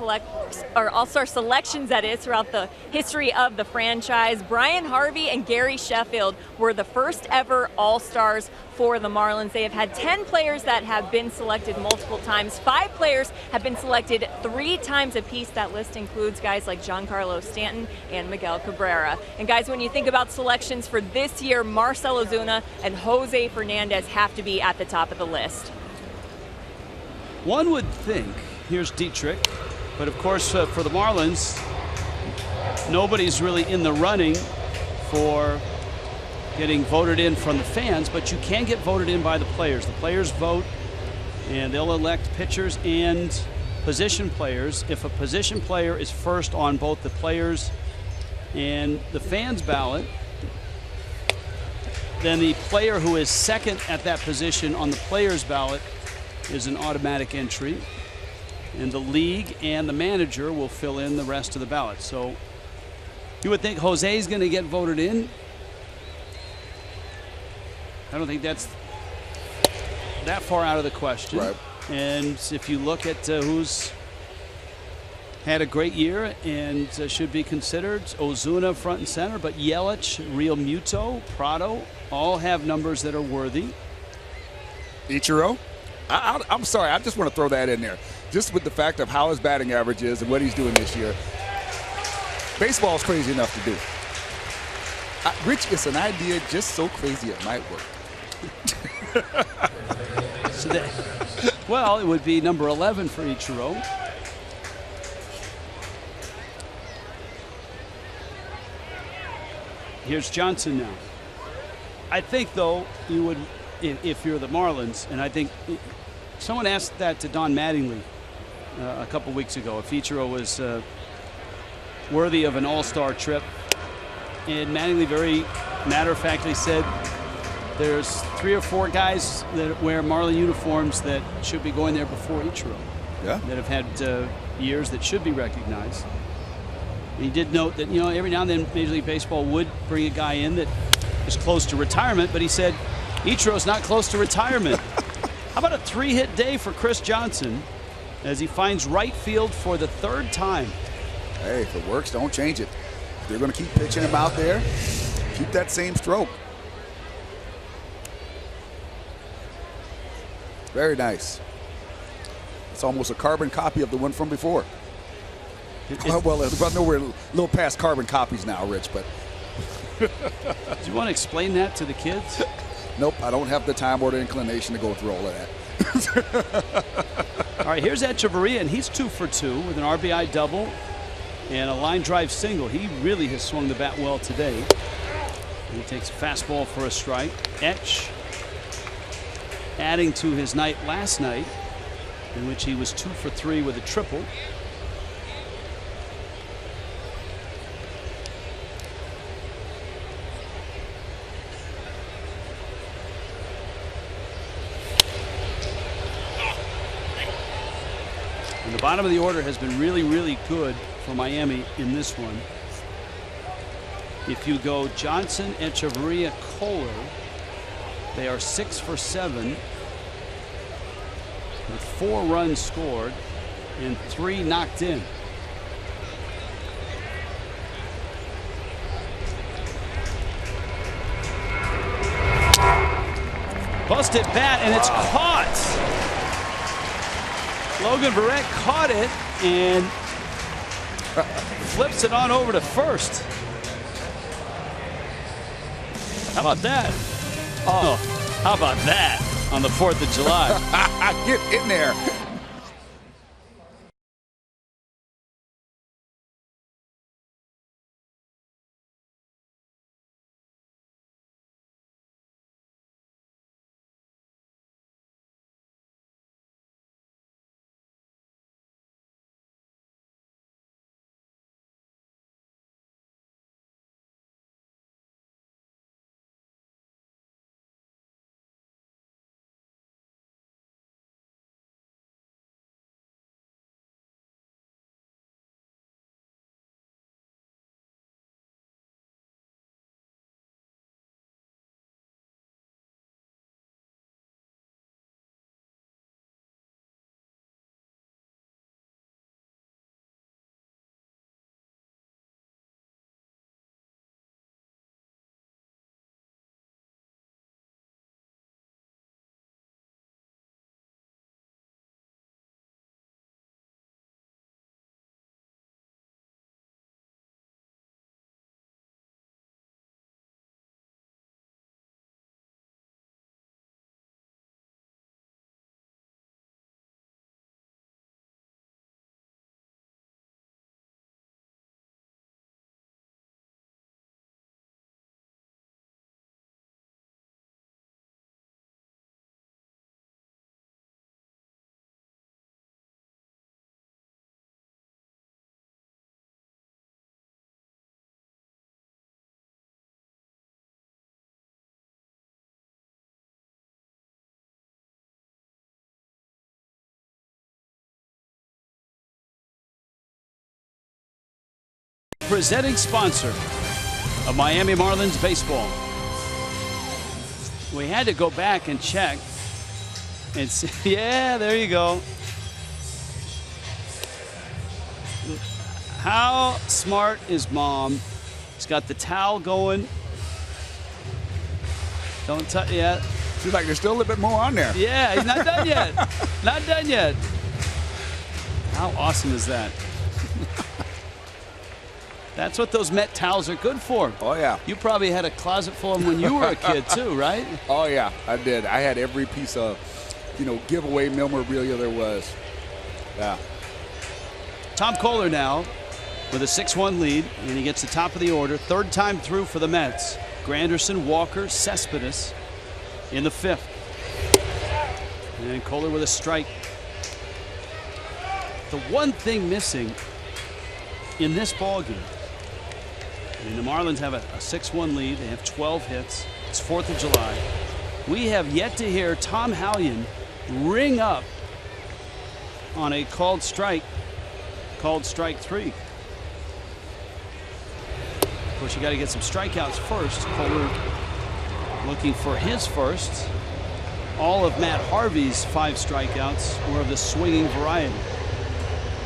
selections, that is, throughout the history of the franchise. Brian Harvey and Gary Sheffield were the first ever All-Stars for the Marlins. They have had 10 players that have been selected multiple times. 5 players have been selected 3 times apiece. That list includes guys like Giancarlo Stanton and Miguel Cabrera. And guys, when you think about selections for this year, Marcell Ozuna and Jose Fernandez have to be at the top of the list. One would think, here's Dietrich, but of course for the Marlins, nobody's really in the running for getting voted in from the fans, but you can get voted in by the players. The players vote, and they'll elect pitchers and position players. If a position player is first on both the players and the fans ballot, then the player who is second at that position on the players ballot is an automatic entry, and the league and the manager will fill in the rest of the ballot. So you would think Jose is going to get voted in. I don't think that's that far out of the question. Right. And if you look at who's had a great year and should be considered, Ozuna front and center, but Yelich, Real Muto, Prado, all have numbers that are worthy. Ichiro? I'm sorry, I just want to throw that in there. Just with the fact of how his batting average is and what he's doing this year. Baseball's crazy enough to do. Rich, it's an idea just so crazy it might work. Well, it would be number 11 for Ichiro. Here's Johnson now. I think, though, you would, if you're the Marlins, and I think someone asked that to Don Mattingly a couple weeks ago, if Ichiro was worthy of an all-star trip. And Mattingly very matter-of-factly said there's 3 or 4 guys that wear Marlin uniforms that should be going there before Ichiro. Yeah. That have had years that should be recognized. He did note that, you know, every now and then Major League Baseball would bring a guy in that is close to retirement, but he said Ichiro's not close to retirement. How about a 3-hit day for Chris Johnson as he finds right field for the 3rd time? Hey, if it works, don't change it. If they're going to keep pitching him out there, keep that same stroke. Very nice. It's almost a carbon copy of the one from before. Well, we're a little past carbon copies now, Rich, but. Do you want to explain that to the kids? Nope, I don't have the time or the inclination to go through all of that. All right, here's Echeverria, and he's 2 for 2 with an RBI double and a line drive single. He really has swung the bat well today. And he takes a fastball for a strike. Etch adding to his night last night, in which he was 2 for 3 with a triple. And the bottom of the order has been really, really good for Miami in this one. If you go Johnson, Echeverria, Kohler, they are 6 for 7 with 4 runs scored and 3 knocked in. Busted bat, and it's caught. Logan Barrett caught it and flips it on over to first. How about that? Oh, how about that on the 4th of July? Get in there. presenting sponsor of Miami Marlins baseball. We had to go back and check and see. Yeah, there you go. How smart is Mom? He's got the towel going. Don't touch yet. Seems like there's still a little bit more on there. Yeah, he's not done yet. Not done yet. How awesome is that? That's what those Met towels are good for. Oh, yeah. You probably had a closet full of them when you were a kid, too, right? Oh, yeah, I did. I had every piece of, giveaway memorabilia there was. Yeah. Tom Kohler now with a 6-1 lead, and he gets the top of the order. Third time through for the Mets. Granderson, Walker, Cespedes in the 5th. And Kohler with a strike. The one thing missing in this ballgame, the Marlins have a 6-1 lead. They have 12 hits. It's 4th of July. We have yet to hear Tom Hallion ring up on a called strike 3. Of course, you got to get some strikeouts first. Kohler looking for his first. All of Matt Harvey's 5 strikeouts were of the swinging variety.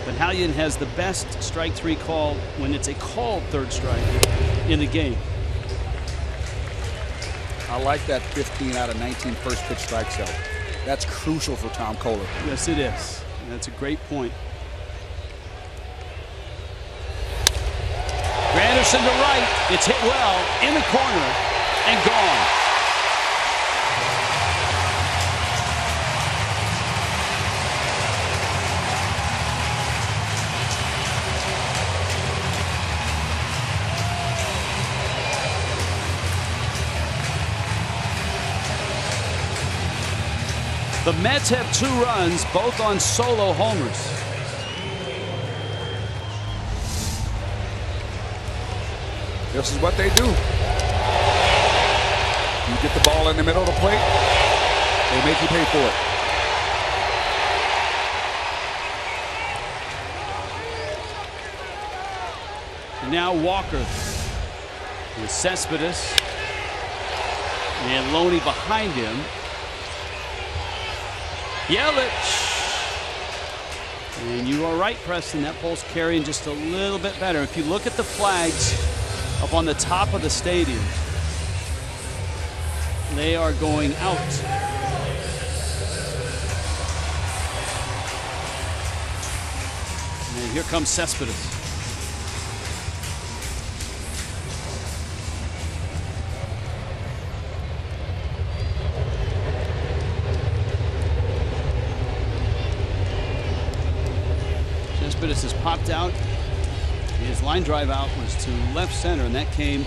But Hallion has the best strike 3 call when it's a called third strike in the game. I like that 15 out of 19 first pitch strike zone. That's crucial for Tom Kohler. Yes, it is. That's a great point. Granderson to right. It's hit well in the corner and gone. The Mets have 2 runs, both on solo homers. This is what they do. You get the ball in the middle of the plate, they make you pay for it. And now Walker with Cespedes and Loney behind him. Yelich. And you are right, Preston. That ball's carrying just a little bit better. If you look at the flags up on the top of the stadium, they are going out. And here comes Cespedes. Cespedes has popped out. His line drive out was to left center, and that came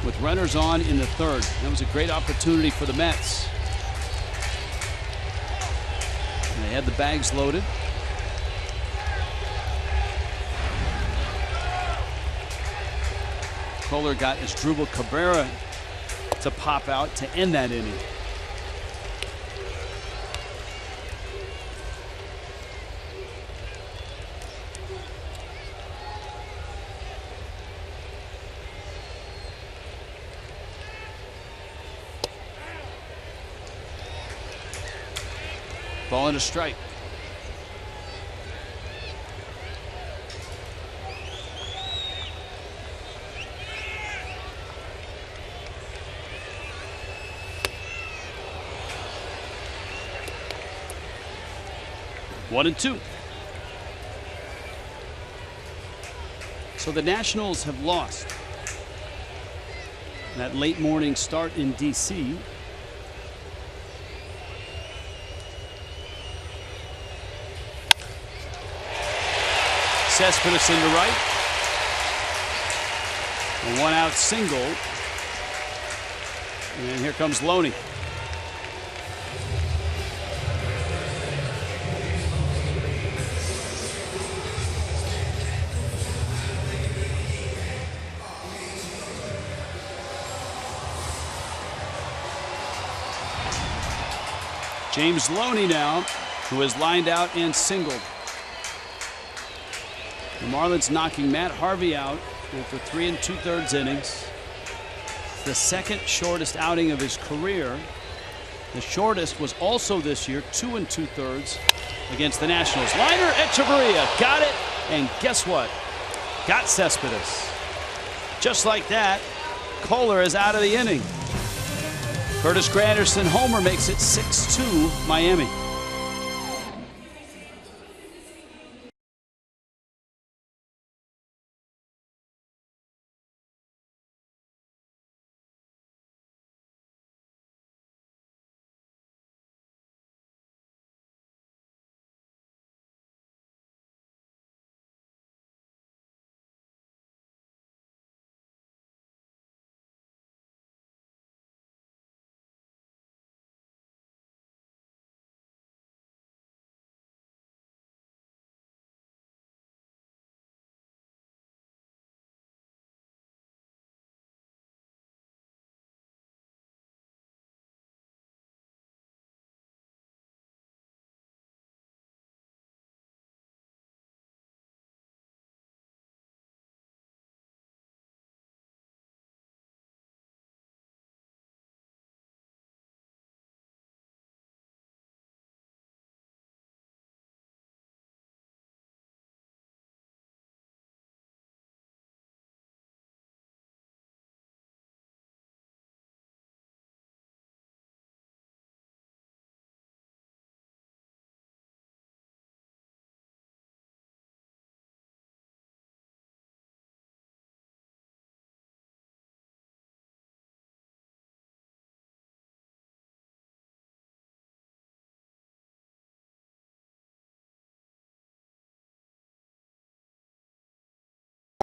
with runners on in the 3rd. That was a great opportunity for the Mets. And they had the bags loaded. Kohler got Asdrubal Cabrera to pop out to end that inning. Ball and a strike. One and two. So the Nationals have lost that late morning start in D.C. Cespedes in the right. A 1-out single. And here comes Loney. James Loney now, who has lined out and singled. The Marlins knocking Matt Harvey out after 3 2/3 innings. The second shortest outing of his career. The shortest was also this year, 2 2/3 against the Nationals. Liner, Echeverria got it, and guess what? Got Cespedes. Just like that, Kohler is out of the inning. Curtis Granderson homer makes it 6-2 Miami.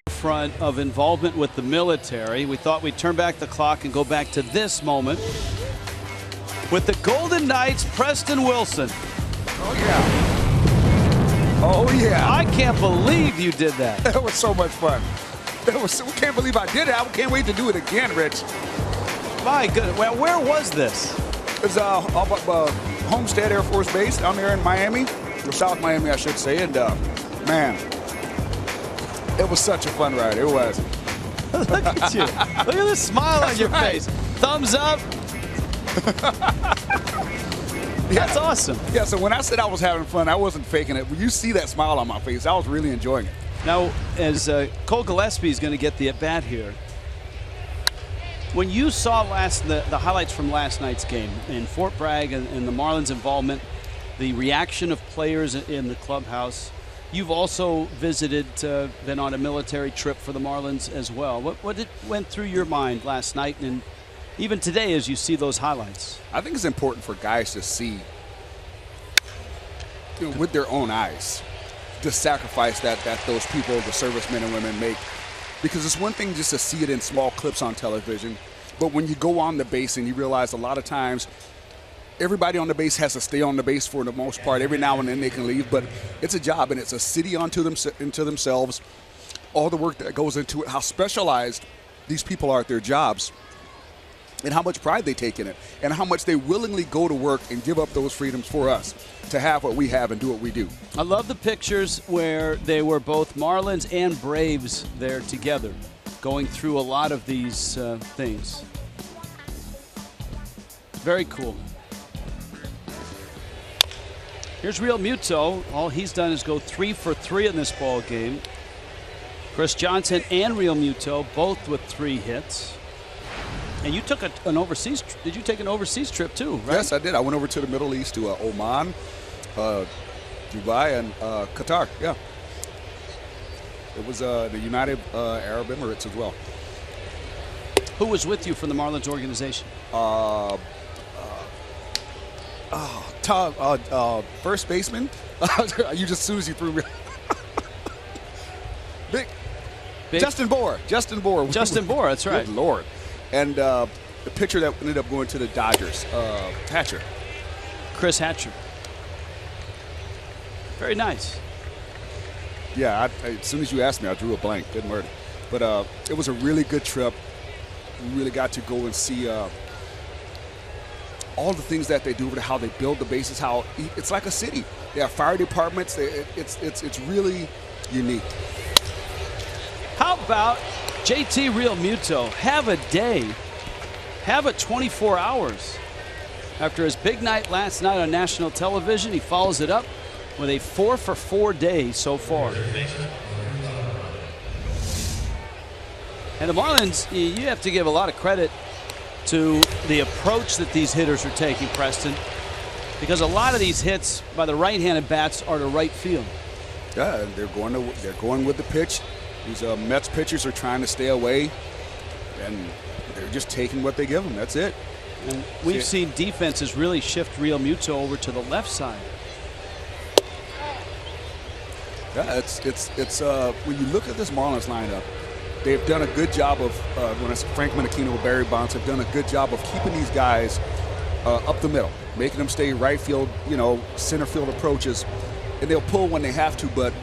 Front of involvement with the military. We thought we'd turn back the clock and go back to this moment with the Golden Knights, Preston Wilson. Oh, yeah. Oh, yeah. I can't believe you did that. That was so much fun. I can't believe I did it. I can't wait to do it again, Rich. My goodness. Well, where was this? It's Homestead Air Force Base down there in Miami, or South Miami, I should say. And, man, it was such a fun ride. It was. Look at you. Look at the smile on your face. Thumbs up. That's awesome. Yeah, so when I said I was having fun, I wasn't faking it. When you see that smile on my face, I was really enjoying it. Now, as Cole Gillespie is going to get the at-bat here, when you saw the highlights from last night's game in Fort Bragg and the Marlins' involvement, the reaction of players in the clubhouse, you've also visited, been on a military trip for the Marlins as well. What went through your mind last night and even today as you see those highlights? I think it's important for guys to see, with their own eyes, the sacrifice that those people, the servicemen and women, make. Because it's one thing just to see it in small clips on television, but when you go on the base and you realize a lot of times everybody on the base has to stay on the base for the most part. Every now and then they can leave, but it's a job and it's a city into themselves. All the work that goes into it, how specialized these people are at their jobs, and how much pride they take in it, and how much they willingly go to work and give up those freedoms for us to have what we have and do what we do. I love the pictures where they were both Marlins and Braves there together, going through a lot of these things. Very cool. Here's Real Muto. All he's done is go 3 for 3 in this ball game. Chris Johnson and Real Muto both with 3 hits. And you took an overseas. Did you take an overseas trip too? Right? Yes, I did. I went over to the Middle East to Oman, Dubai, and Qatar. Yeah, it was the United Arab Emirates as well. Who was with you from the Marlins organization? First baseman. You just, as soon as you threw me. Big. Justin Bohr. Justin Bohr. Justin Bohr, that's right. Good Lord. And the pitcher that ended up going to the Dodgers, Hatcher. Chris Hatcher. Very nice. Yeah, as soon as you asked me, I drew a blank. Good murder. But it was a really good trip. We really got to go and see all the things that they do, how they build the bases, how it's like a city. They have fire departments. It's really unique. How about JT Realmuto? Have a day. Have it 24 hours. After his big night last night on national television, he follows it up with a 4-for-4 day so far. And the Marlins, you have to give a lot of credit to the approach that these hitters are taking, Preston, because a lot of these hits by the right-handed bats are to right field. Yeah, they're going with the pitch. These Mets pitchers are trying to stay away, and they're just taking what they give them. That's it. And we've seen defenses really shift Realmuto over to the left side. Yeah, it's when you look at this Marlins lineup, they've done a good job of when it's Frank Menachino or Barry Bonds have done a good job of keeping these guys up the middle, making them stay right field, center field approaches, and they'll pull when they have to. But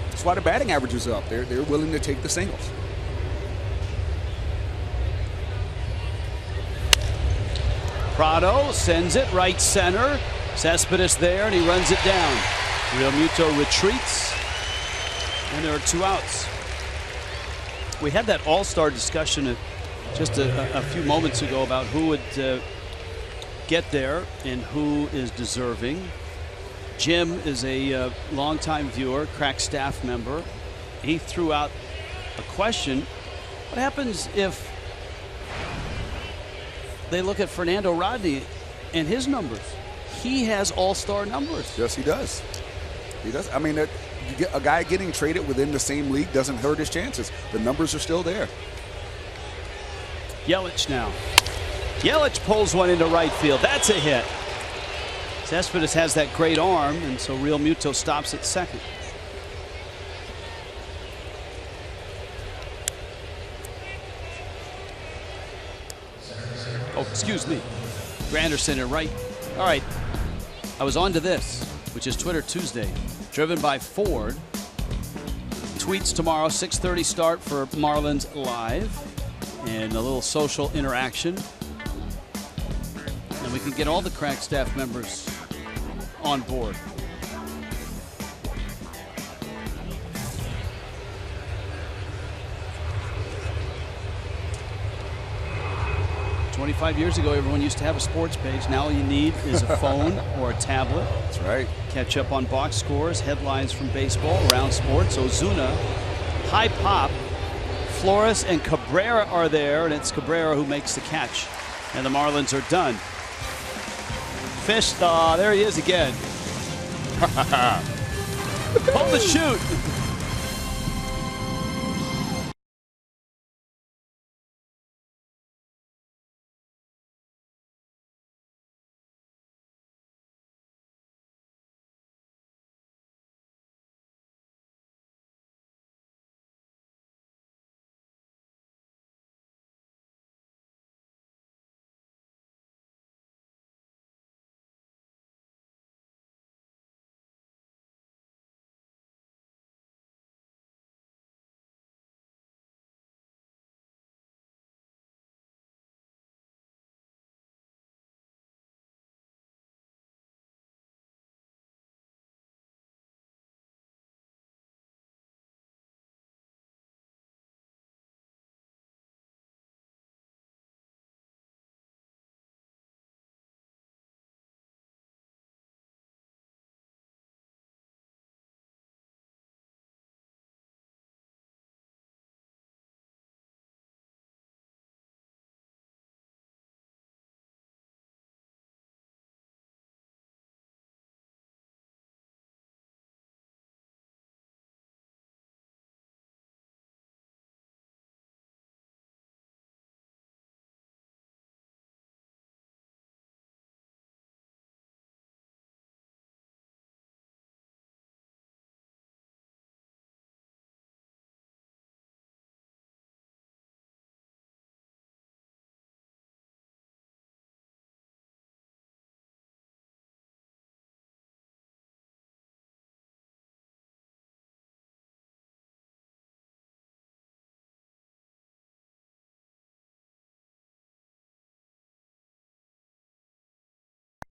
that's why the batting average is up. They're willing to take the singles. Prado sends it right center. Cespedes there, and he runs it down. Realmuto retreats, and there are 2 outs. We had that all-star discussion just a few moments ago about who would get there and who is deserving. Jim is a longtime viewer, crack staff member. He threw out a question. What happens if they look at Fernando Rodney and his numbers? He has all-star numbers. Yes, he does. He does. I mean, you get a guy getting traded within the same league doesn't hurt his chances. The numbers are still there. Yelich now. Yelich pulls one into right field. That's a hit. Cespedes has that great arm, and so Realmuto stops at second. Oh, excuse me. Granderson at right. All right. I was on to this, which is Twitter Tuesday, driven by Ford. Tweets tomorrow, 6:30 start for Marlins Live, and a little social interaction. And we can get all the crack staff members on board. "25 years ago, everyone used to have a sports page. Now all you need is a phone or a tablet. That's right. Catch up on box scores, headlines from baseball, around sports. Ozuna, high pop. Flores and Cabrera are there, and it's Cabrera who makes the catch. And the Marlins are done. Fish, there he is again. Pull the shoot.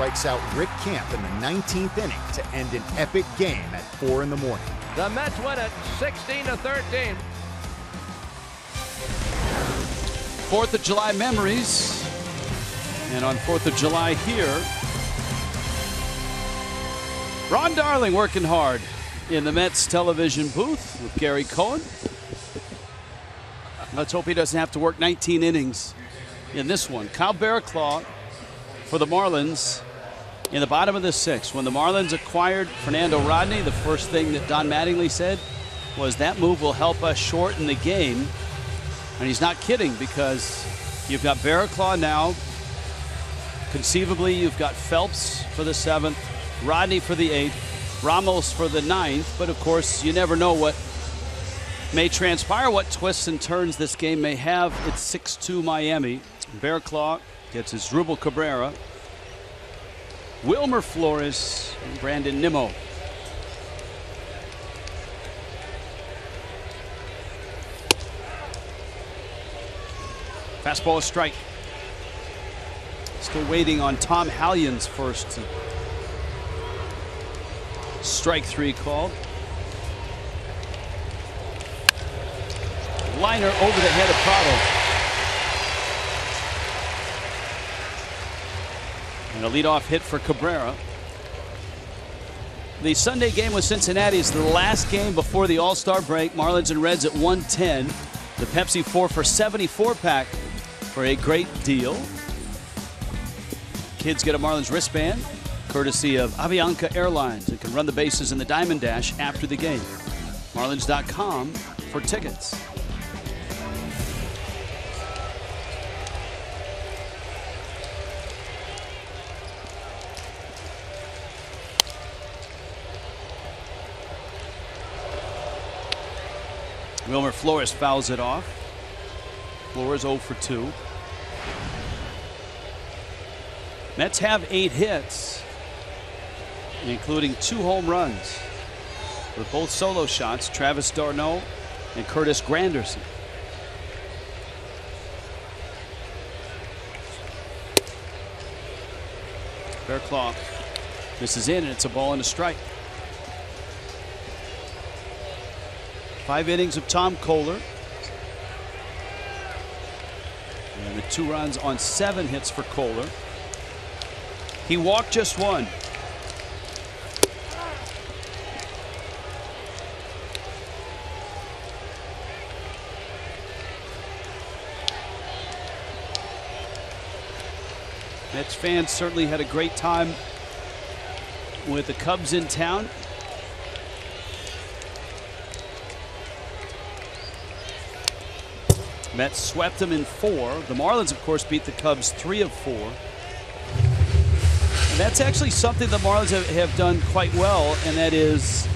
Strikes out Rick Camp in the 19th inning to end an epic game at 4 in the morning. The Mets win it 16-13. 4th of July memories. And on 4th of July here, Ron Darling working hard in the Mets television booth with Gary Cohen. Let's hope he doesn't have to work 19 innings in this one. Kyle Barraclough for the Marlins in the bottom of the 6th. When the Marlins acquired Fernando Rodney, the first thing that Don Mattingly said was that move will help us shorten the game. And he's not kidding, because you've got Barraclough now. Conceivably, you've got Phelps for the 7th, Rodney for the 8th, Ramos for the 9th. But of course, you never know what may transpire, what twists and turns this game may have. It's 6-2 Miami. Barraclough gets his Drupal Cabrera, Wilmer Flores, and Brandon Nimmo. Fastball, a strike. Still waiting on Tom Hallion's first strike 3 call. Liner over the head of Prado. And a leadoff hit for Cabrera. The Sunday game with Cincinnati is the last game before the All-Star break. Marlins and Reds at 110. The Pepsi 4 for $74 pack for a great deal. Kids get a Marlins wristband courtesy of Avianca Airlines and can run the bases in the Diamond Dash after the game. Marlins.com for tickets. Wilmer Flores fouls it off. Flores 0 for 2. Mets have 8 hits, including 2 home runs, with both solo shots, Travis d'Arnaud and Curtis Granderson. Barraclough misses in, and it's a ball and a strike. 5 innings of Tom Kohler. And the 2 runs on 7 hits for Kohler. He walked just 1. Mets fans certainly had a great time with the Cubs in town. Mets swept them in 4. The Marlins, of course, beat the Cubs 3 of 4. And that's actually something the Marlins have done quite well, and that is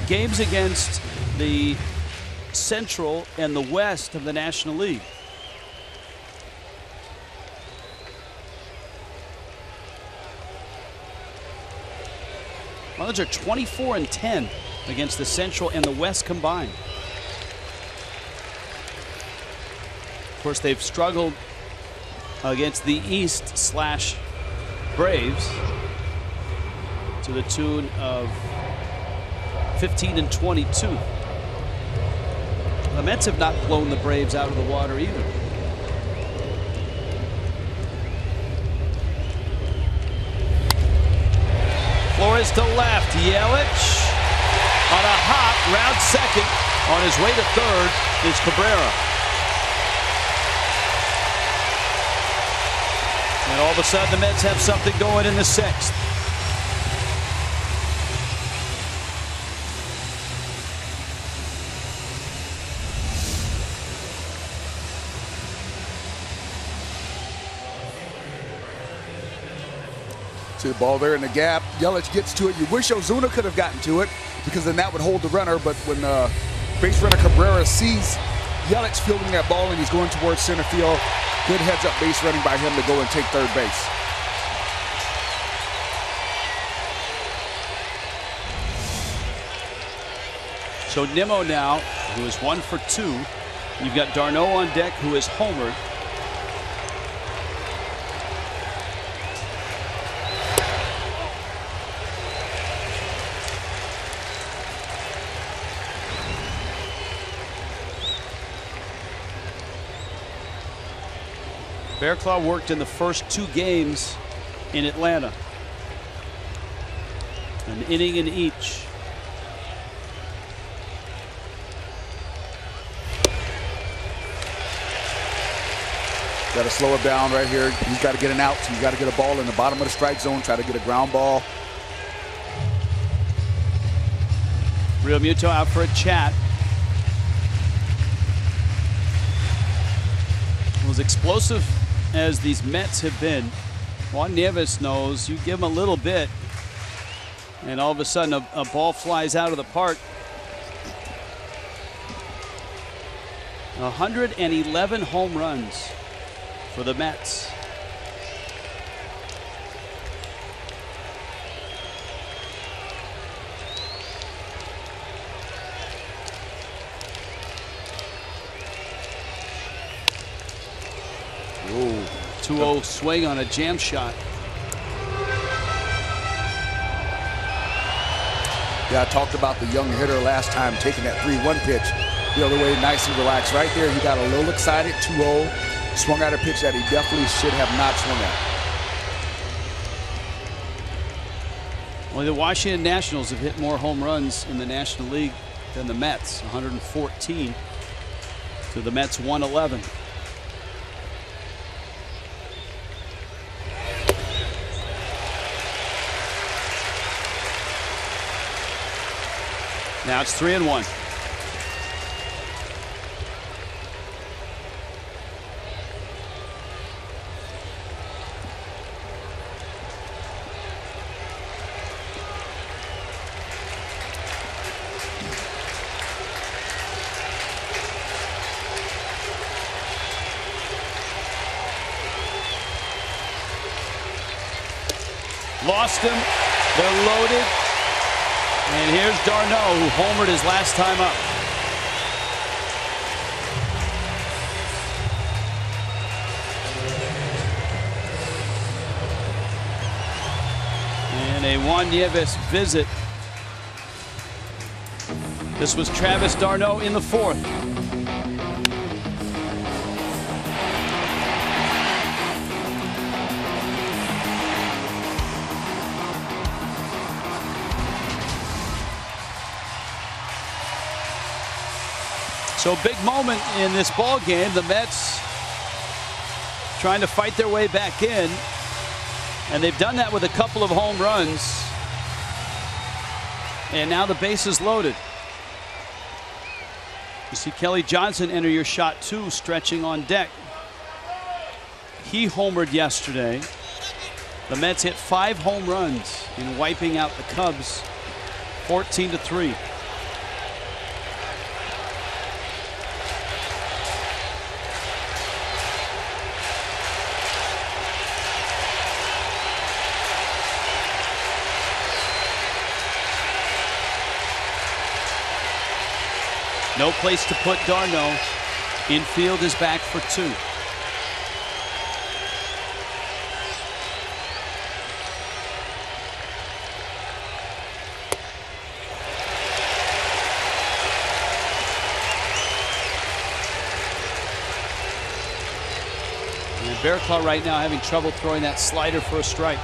games against the Central and the West of the National League. Marlins are 24-10 against the Central and the West combined. Of course, they've struggled against the East/Braves to the tune of 15-22. The Mets have not blown the Braves out of the water either. Flores to left. Yelich on a hop, round second. On his way to third is Cabrera. And all of a sudden the Mets have something going in the 6th. See the ball there in the gap. Yelich gets to it. You wish Ozuna could have gotten to it, because then that would hold the runner. But when base runner Cabrera sees Yelich fielding that ball and he's going towards center field, good heads-up base running by him to go and take third base. So Nimmo now, who is 1 for 2. You've got d'Arnaud on deck, who is homered. Bearclaw worked in the first 2 games in Atlanta. An inning in each. Got to slow it down right here. He's got to get an out. So you got to get a ball in the bottom of the strike zone. Try to get a ground ball. Real Muto out for a chat. As explosive as these Mets have been, Juan Nieves knows you give him a little bit, and all of a sudden a ball flies out of the park. 111 home runs for the Mets. Ooh. 2-0 swing on a jam shot. Yeah, I talked about the young hitter last time taking that 3-1 pitch the other way, nice and relaxed. Right there, he got a little excited. 2-0, swung out a pitch that he definitely should have not swung at. Well, the Washington Nationals have hit more home runs in the National League than the Mets, 114 to the Mets 111. Now it's 3-1. Lost him. They're loaded. And here's d'Arnaud, who homered his last time up. And a Juan Nieves visit. This was Travis d'Arnaud in the 4th. So big moment in this ball game. The Mets trying to fight their way back in, and they've done that with a couple of home runs. And now the base is loaded. You see Kelly Johnson enter your shot 2, stretching on deck. He homered yesterday. The Mets hit 5 home runs in wiping out the Cubs 14-3. No place to put d'Arnaud. Infield is back for 2. And Bearclaw right now having trouble throwing that slider for a strike.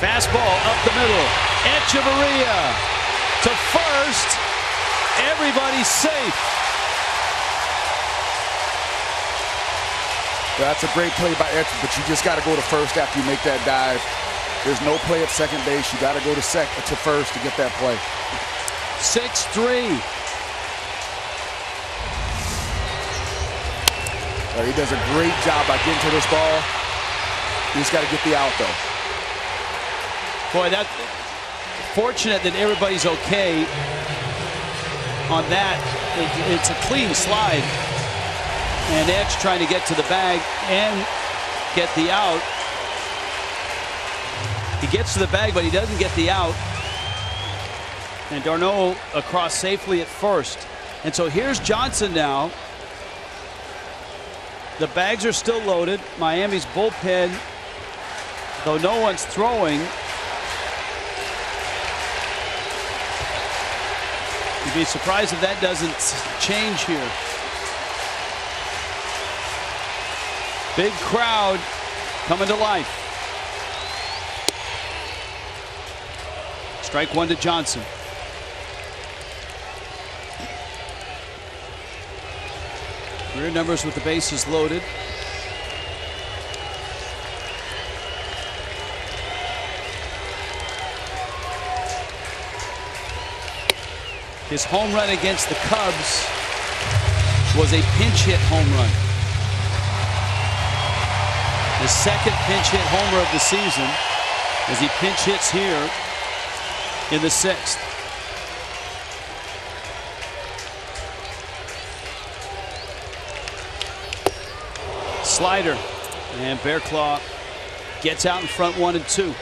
Fastball up the middle. Echeverria to first. Everybody's safe. That's a great play by Echeverria, but you just got to go to first after you make that dive. There's no play at second base. You got to go to first to get that play. 6-3. He does a great job by getting to this ball. He's got to get the out, though. Boy, that's fortunate that everybody's okay on that. It's a clean slide. And Edge trying to get to the bag and get the out. He gets to the bag, but he doesn't get the out. And d'Arnaud across safely at first. And so here's Johnson now. The bags are still loaded. Miami's bullpen, though no one's throwing, You'd be surprised if that doesn't change here. Big crowd coming to life. Strike one to Johnson. Career numbers with the bases loaded. His home run against the Cubs was a pinch hit home run. His second pinch hit homer of the season as he pinch hits here in the 6th. Slider, and Bearclaw gets out in front 1-2.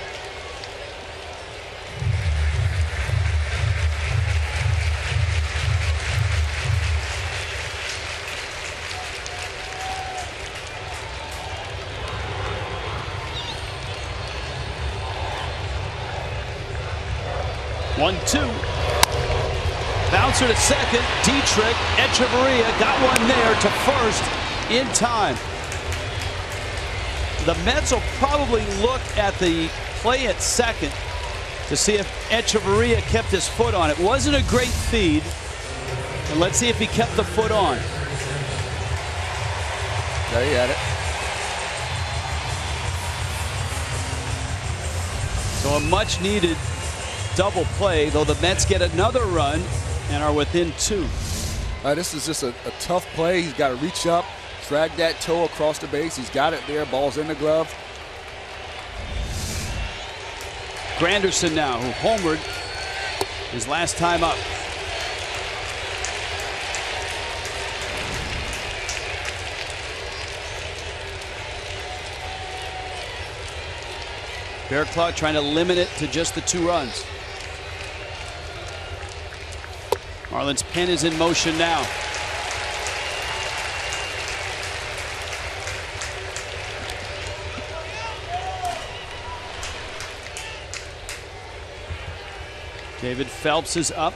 One-two. Bouncer to second. Dietrich. Echeverria got one there to first in time. The Mets will probably look at the play at second to see if Echeverria kept his foot on it. Wasn't a great feed. And let's see if he kept the foot on. There you had it. So a much needed double play, though the Mets get another run and are within 2. This is just a tough play. He's got to reach up, drag that toe across the base. He's got it there. Ball's in the glove. Granderson now, who homered his last time up. Bearclaw trying to limit it to just the 2 runs. Marlins pen is in motion now. David Phelps is up.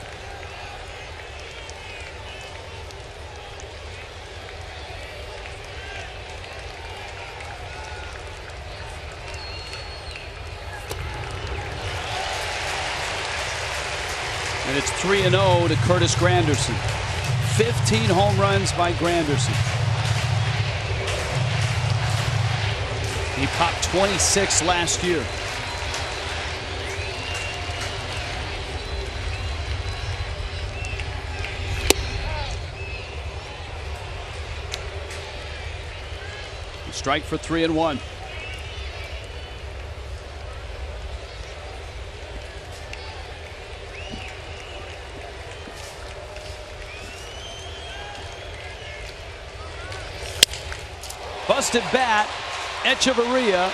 And it's 3-0 to Curtis Granderson. 15 home runs by Granderson. He popped 26 last year. Strike for 3-1. Busted bat, Echeverria,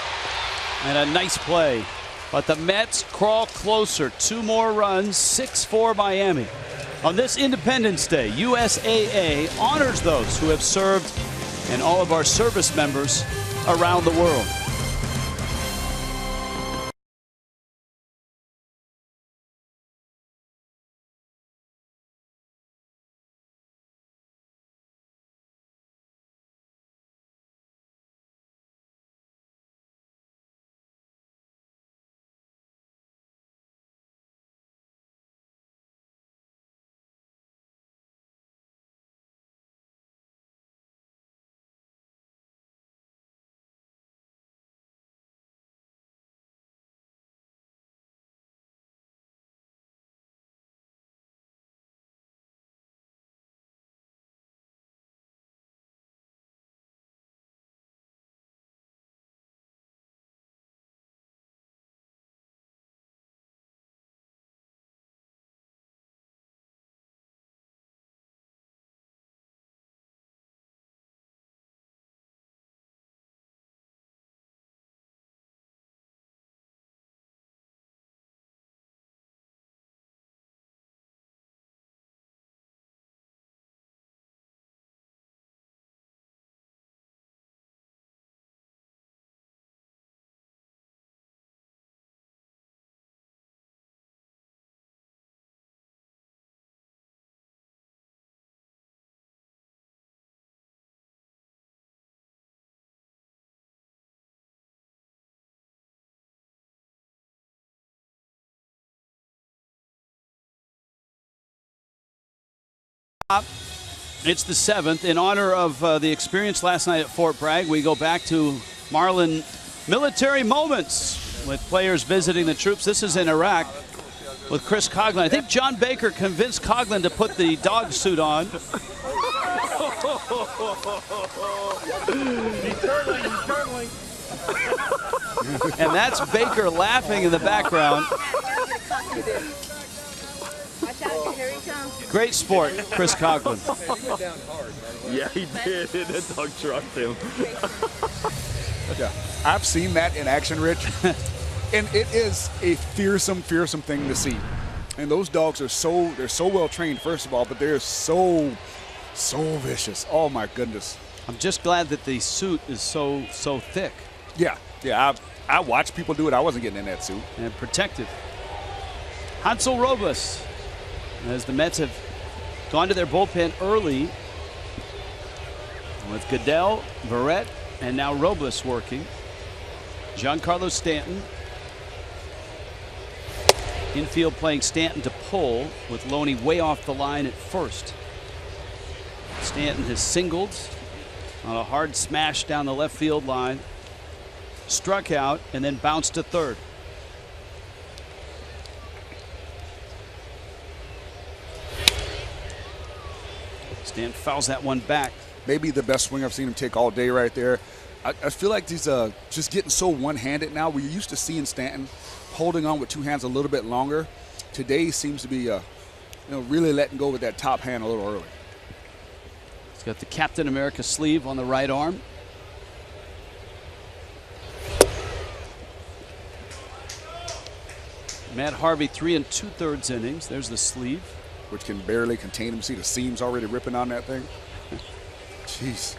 and a nice play. But the Mets crawl closer. 2 more runs, 6-4 Miami. On this Independence Day, USAA honors those who have served and all of our service members around the world. It's the 7th. In honor of the experience last night at Fort Bragg, we go back to Marlin military moments with players visiting the troops. This is in Iraq with Chris Coughlin. I think John Baker convinced Coughlin to put the dog suit on. And that's Baker laughing in the background. Great sport, Chris Coughlin. Yeah, he did. That dog trucked him. Yeah, I've seen that in action, Rich. And it is a fearsome thing to see. And those dogs are they're so well trained, first of all, but they're so vicious. Oh my goodness. I'm just glad that the suit is so thick. Yeah. I watched people do it. I wasn't getting in that suit. And protected. Hansel Robles, as the Mets have gone to their bullpen early with Goodell, Verrett, and now Robles working. Giancarlo Stanton. Infield playing Stanton to pull with Loney way off the line at first. Stanton has singled on a hard smash down the left field line. Struck out and then bounced to third. Stanton fouls that one back. Maybe the best swing I've seen him take all day right there. I feel like he's just getting so one-handed now. We're used to seeing Stanton holding on with two hands a little bit longer. Today he seems to be really letting go with that top hand a little early. He's got the Captain America sleeve on the right arm. Matt Harvey 3 2/3 innings. There's the sleeve, which can barely contain him. See the seams already ripping on that thing. Jeez.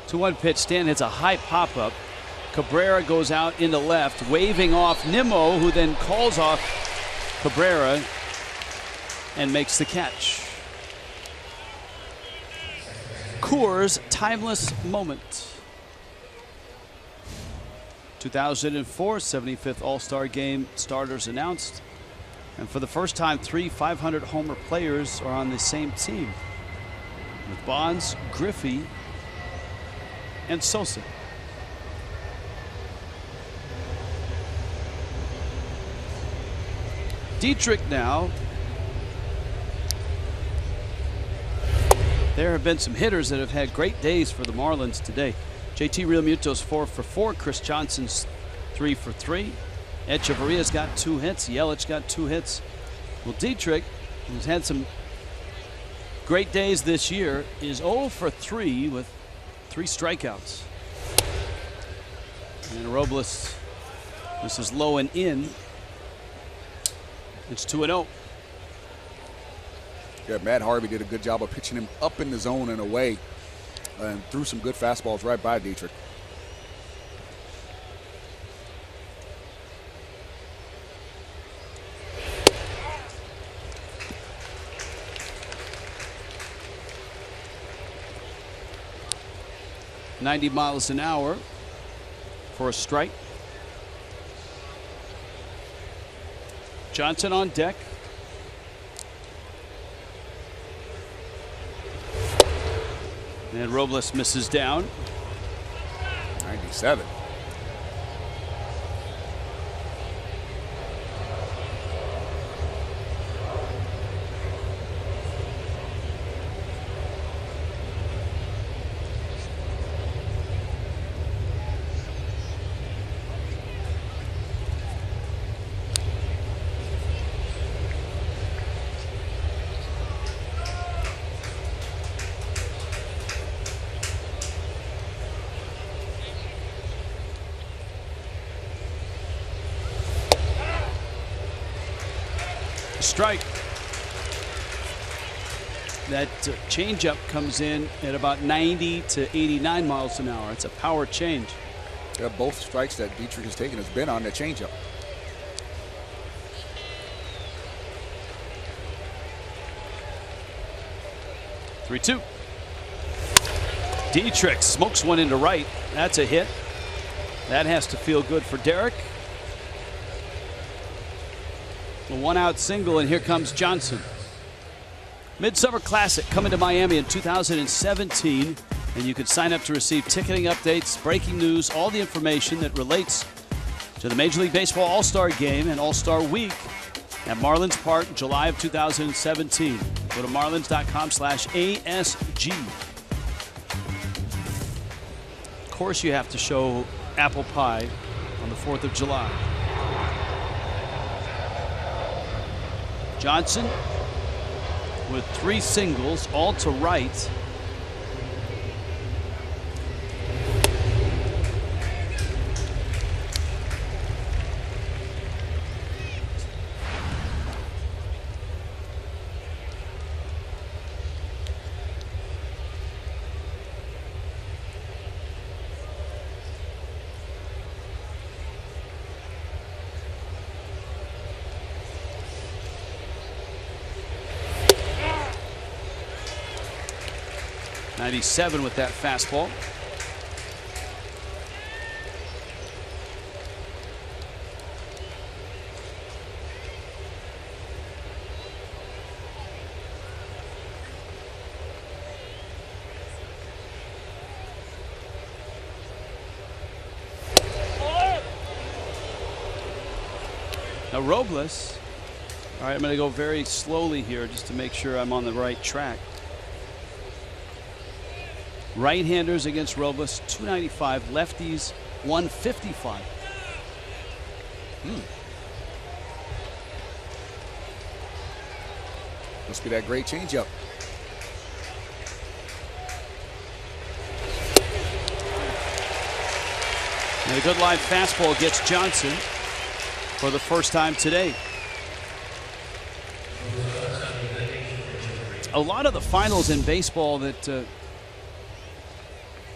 To 1 pitch. Stanton hits a high pop-up. Cabrera goes out into left, waving off Nimmo, who then calls off Cabrera and makes the catch. Coors timeless moment. 2004 75th All-Star Game starters announced, and for the first time 3 500 homer players are on the same team with Bonds, Griffey, and Sosa. Dietrich now. There have been some hitters that have had great days for the Marlins today. JT Realmuto's 4 for 4. Chris Johnson's 3 for 3. Echeverria's got 2 hits. Yelich got 2 hits. Well, Dietrich, who's had some great days this year, is 0 for 3 with 3 strikeouts. And Robles, this is low and in. It's 2-0. Yeah, Matt Harvey did a good job of pitching him up in the zone and away, and threw some good fastballs right by Dietrich. .90 miles an hour for a strike. Johnson on deck. And Robles misses down. 97. Strike. That changeup comes in at about 90 to 89 miles an hour. It's a power change. Yeah, both strikes that Dietrich has taken has been on that changeup. Dietrich smokes one into right. That's a hit. That has to feel good for Derek. A 1-out single, and here comes Johnson. Midsummer Classic coming to Miami in 2017, and you can sign up to receive ticketing updates, breaking news, all the information that relates to the Major League Baseball All-Star Game and All-Star Week at Marlins Park, July of 2017. Go to marlins.com/ASG. Of course, you have to show apple pie on the 4th of July. Johnson with 3 singles, all to right. .97 with that fastball. Now Robles. All right, I'm going to go very slowly here just to make sure I'm on the right track. Right-handers against Robles, 295. Lefties, 155. Must be that great changeup. And a good live fastball gets Johnson for the first time today. A lot of the finals in baseball that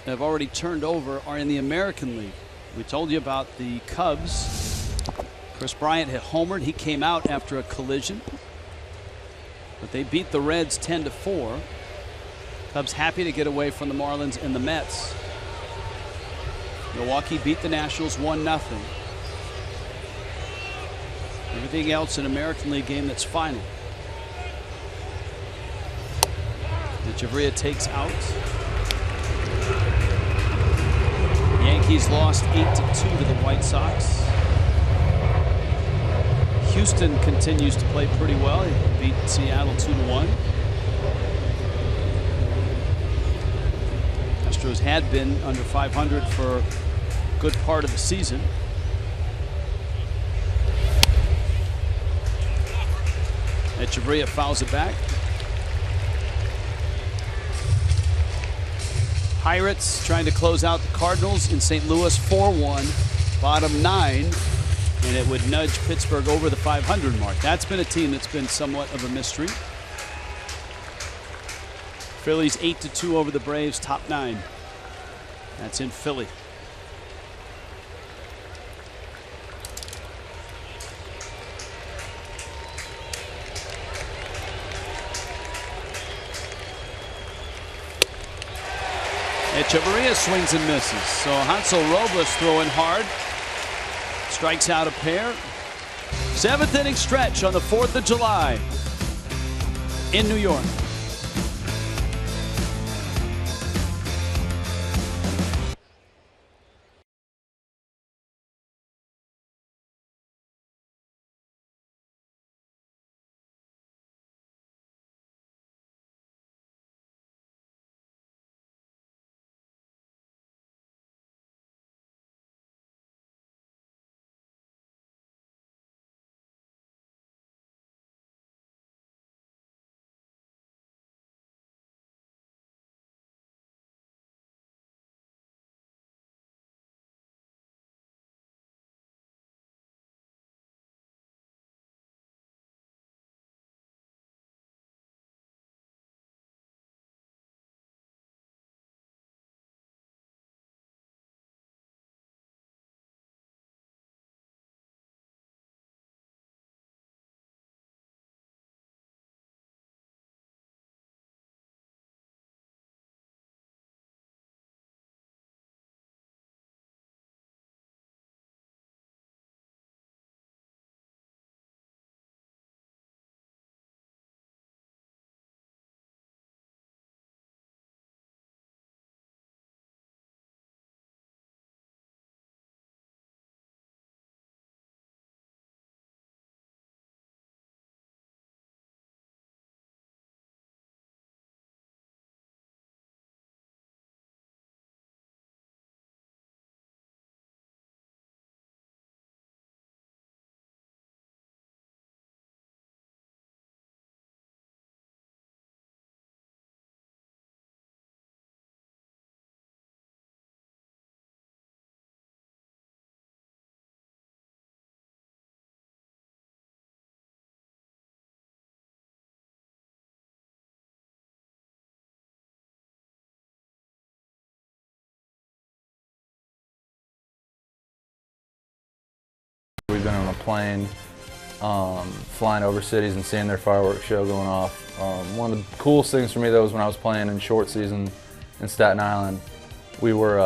have already turned over are in the American League. We told you about the Cubs. Chris Bryant had homered. He came out after a collision, but they beat the Reds 10-4. Cubs happy to get away from the Marlins and the Mets. Milwaukee beat the Nationals 1-0. Everything else an American League game that's final. Echeverria takes out. Yankees lost 8-2 to the White Sox. Houston continues to play pretty well. He beat Seattle 2-1. Astros had been under 500 for a good part of the season. Echeverria fouls it back. Pirates trying to close out the Cardinals in St. Louis 4-1, bottom 9, and it would nudge Pittsburgh over the 500 mark. That's been a team that's been somewhat of a mystery. Phillies 8-2 over the Braves, top 9. That's in Philly. Echeverria swings and misses. So Hansel Robles throwing hard. Strikes out a pair. 7th inning stretch on the 4th of July in New York. We've been on a plane, flying over cities and seeing their fireworks show going off. One of the coolest things for me though was when I was playing in short season in Staten Island. We were,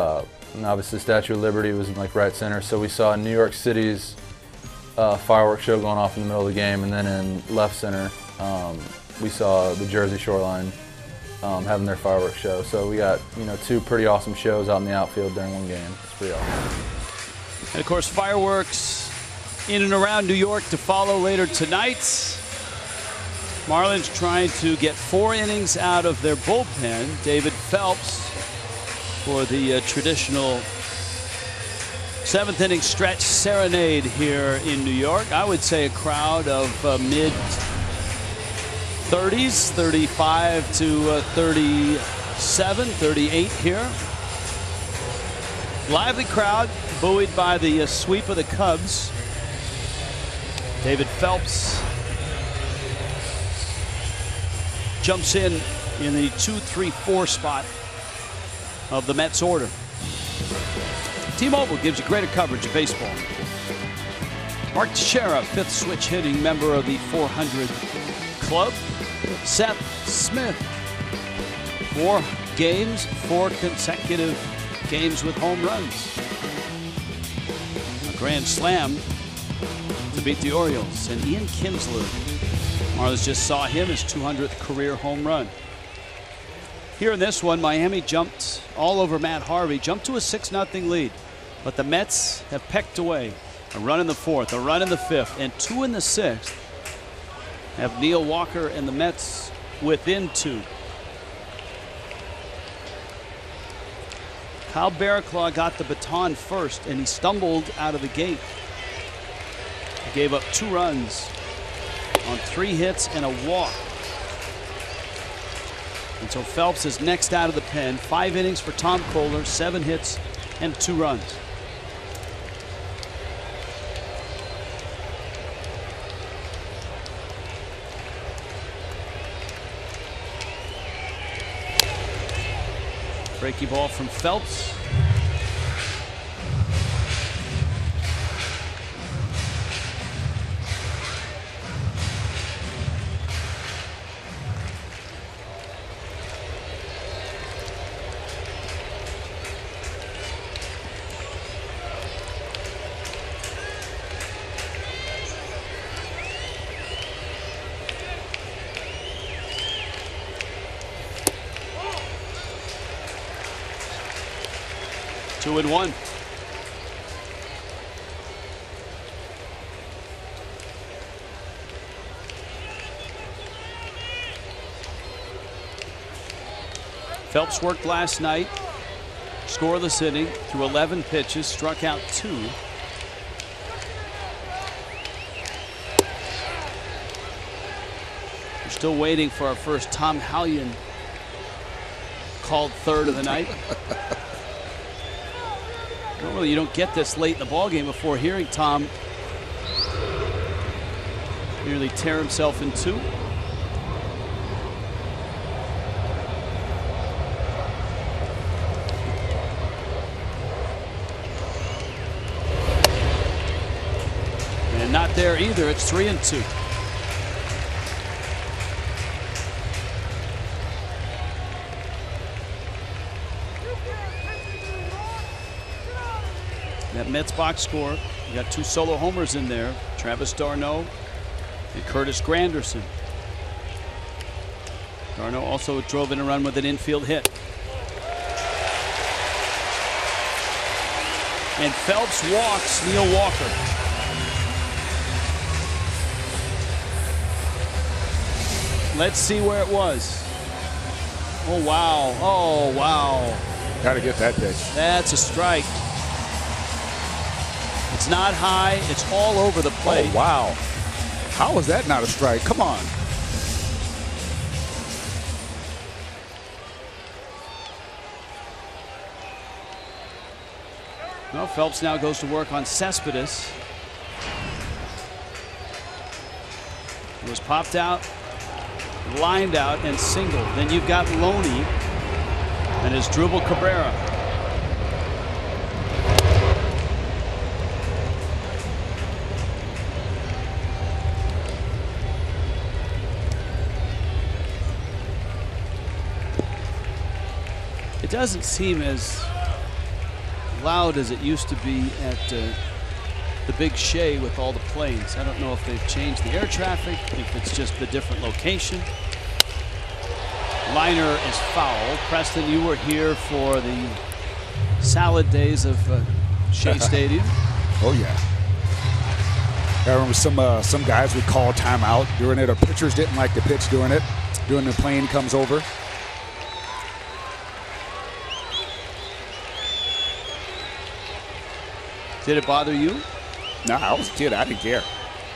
and obviously Statue of Liberty was in like right center, so we saw New York City's fireworks show going off in the middle of the game, and then in left center we saw the Jersey shoreline having their fireworks show. So we got, you know, two pretty awesome shows out in the outfield during one game. It's pretty awesome. And of course, fireworks in and around New York to follow later tonight. Marlins trying to get 4 innings out of their bullpen. David Phelps for the traditional 7th inning stretch serenade here in New York. I would say a crowd of mid 30s, 35 to 37, 38 here. Lively crowd, buoyed by the sweep of the Cubs. David Phelps jumps in the 2-3-4 spot of the Mets order. T-Mobile gives you greater coverage of baseball. Mark Teixeira, 5th switch hitting member of the 400 club. Seth Smith, 4 games, 4 consecutive games with home runs. A grand slam to beat the Orioles. And Ian Kinsler, Marlins just saw him, his 200th career home run. Here in this one, Miami jumped all over Matt Harvey, jumped to a 6-0 lead. But the Mets have pecked away. A run in the 4th, a run in the 5th, and 2 in the 6th. Have Neil Walker and the Mets within 2. Kyle Barraclough got the baton first, and he stumbled out of the gate. He gave up 2 runs on 3 hits and a walk. And so Phelps is next out of the pen. 5 innings for Tom Kohler, 7 hits and 2 runs. Breaky ball from Phelps. Two and one. Phelps worked last night, scoreless inning through 11 pitches, struck out 2. We're still waiting for our first Tom Hallion called third of the night. Normally you don't get this late in the ballgame before hearing Tom nearly tear himself in 2. And not there either. It's 3-2. That Mets box score, you got 2 solo homers in there. Travis d'Arnaud and Curtis Granderson. d'Arnaud also drove in a run with an infield hit. And Phelps walks Neil Walker. Let's see where it was. Oh, wow. Oh, wow. Got to get that pitch. That's a strike. It's not high. It's all over the plate. Oh, wow. How is that not a strike? Come on. Well, Phelps now goes to work on Cespedes. He was popped out, lined out, and singled. Then you've got Loney and his Drupal Cabrera. It doesn't seem as loud as it used to be at the Big Shea with all the planes. I don't know if they've changed the air traffic, if it's just the different location. Liner is foul. Preston, you were here for the salad days of Shea Stadium. Oh yeah. I remember some guys would call timeout during it, or pitchers didn't like the pitch during it. During the plane comes over. Did it bother you? No, I was a kid. I didn't care.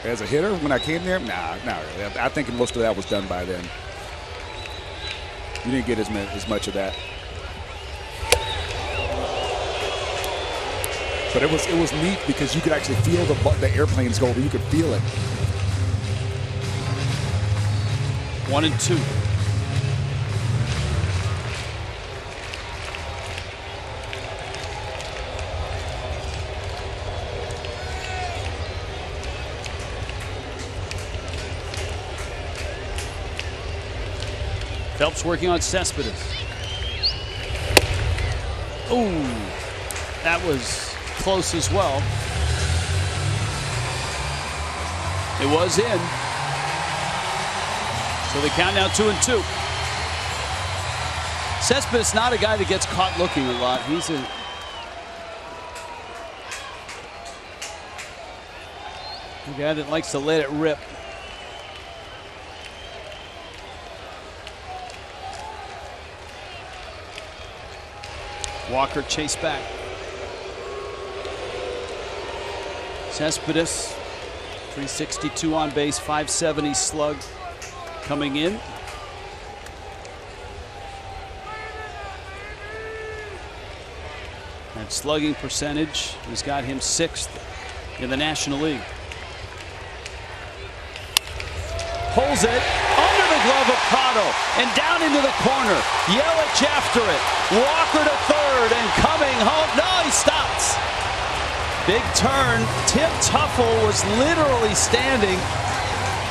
As a hitter, when I came there, nah, not really. I think most of that was done by then. You didn't get as much of that. But it was neat because you could actually feel the airplanes go over. You could feel it. 1-2. Phelps working on Cespedes. Ooh, that was close as well. It was in. So they count now 2-2. Cespedes not a guy that gets caught looking a lot. He's a guy that likes to let it rip. Walker chased back. Cespedes, 362 on base, 570 slug coming in. That slugging percentage has got him 6th in the National League. Pulls it under the glove of Prado and down into the corner. Yelich after it. Walker to third and coming home. No, he stops. Big turn. Tim Tuffle was literally standing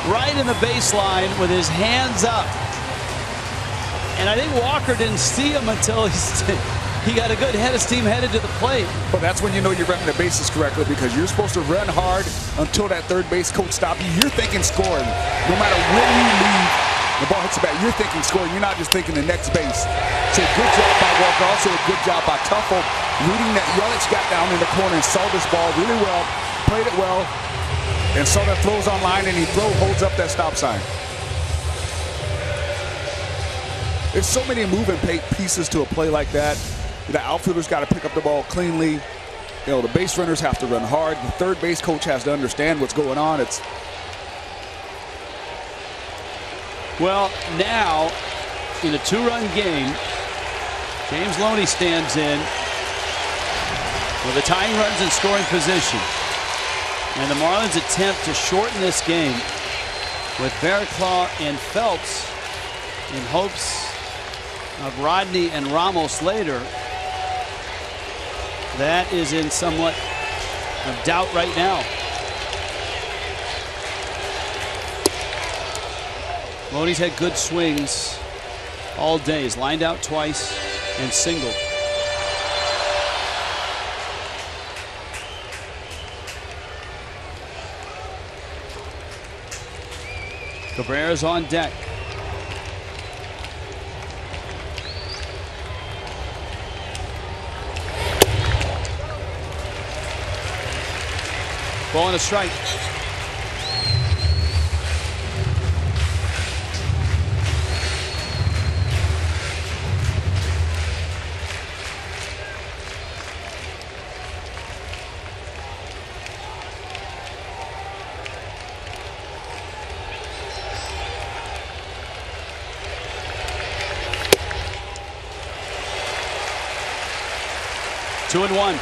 right in the baseline with his hands up. And I think Walker didn't see him until he got a good head of steam headed to the plate. But that's when you know you're running the bases correctly, because you're supposed to run hard until that third base coach stops you. You're thinking scoring. No matter when you leave, the ball hits the bat, you're thinking scoring. You're not just thinking the next base. So good job by Walker. Also a good job by Tuffle, reading that Yelich got down in the corner and saw this ball really well, played it well, and saw that throws on line, and he holds up that stop sign. There's so many moving pieces to a play like that. The outfielder's got to pick up the ball cleanly. You know, the base runners have to run hard. The third base coach has to understand what's going on. Well, now in a 2-run game, James Loney stands in with the tying runs in scoring position. And the Marlins attempt to shorten this game with Barraclough and Phelps in hopes of Rodney and Ramos later. That is in somewhat of doubt right now. Loney's had good swings all day. He's lined out twice and singled. Cabrera's on deck. Ball and a strike. Two and one.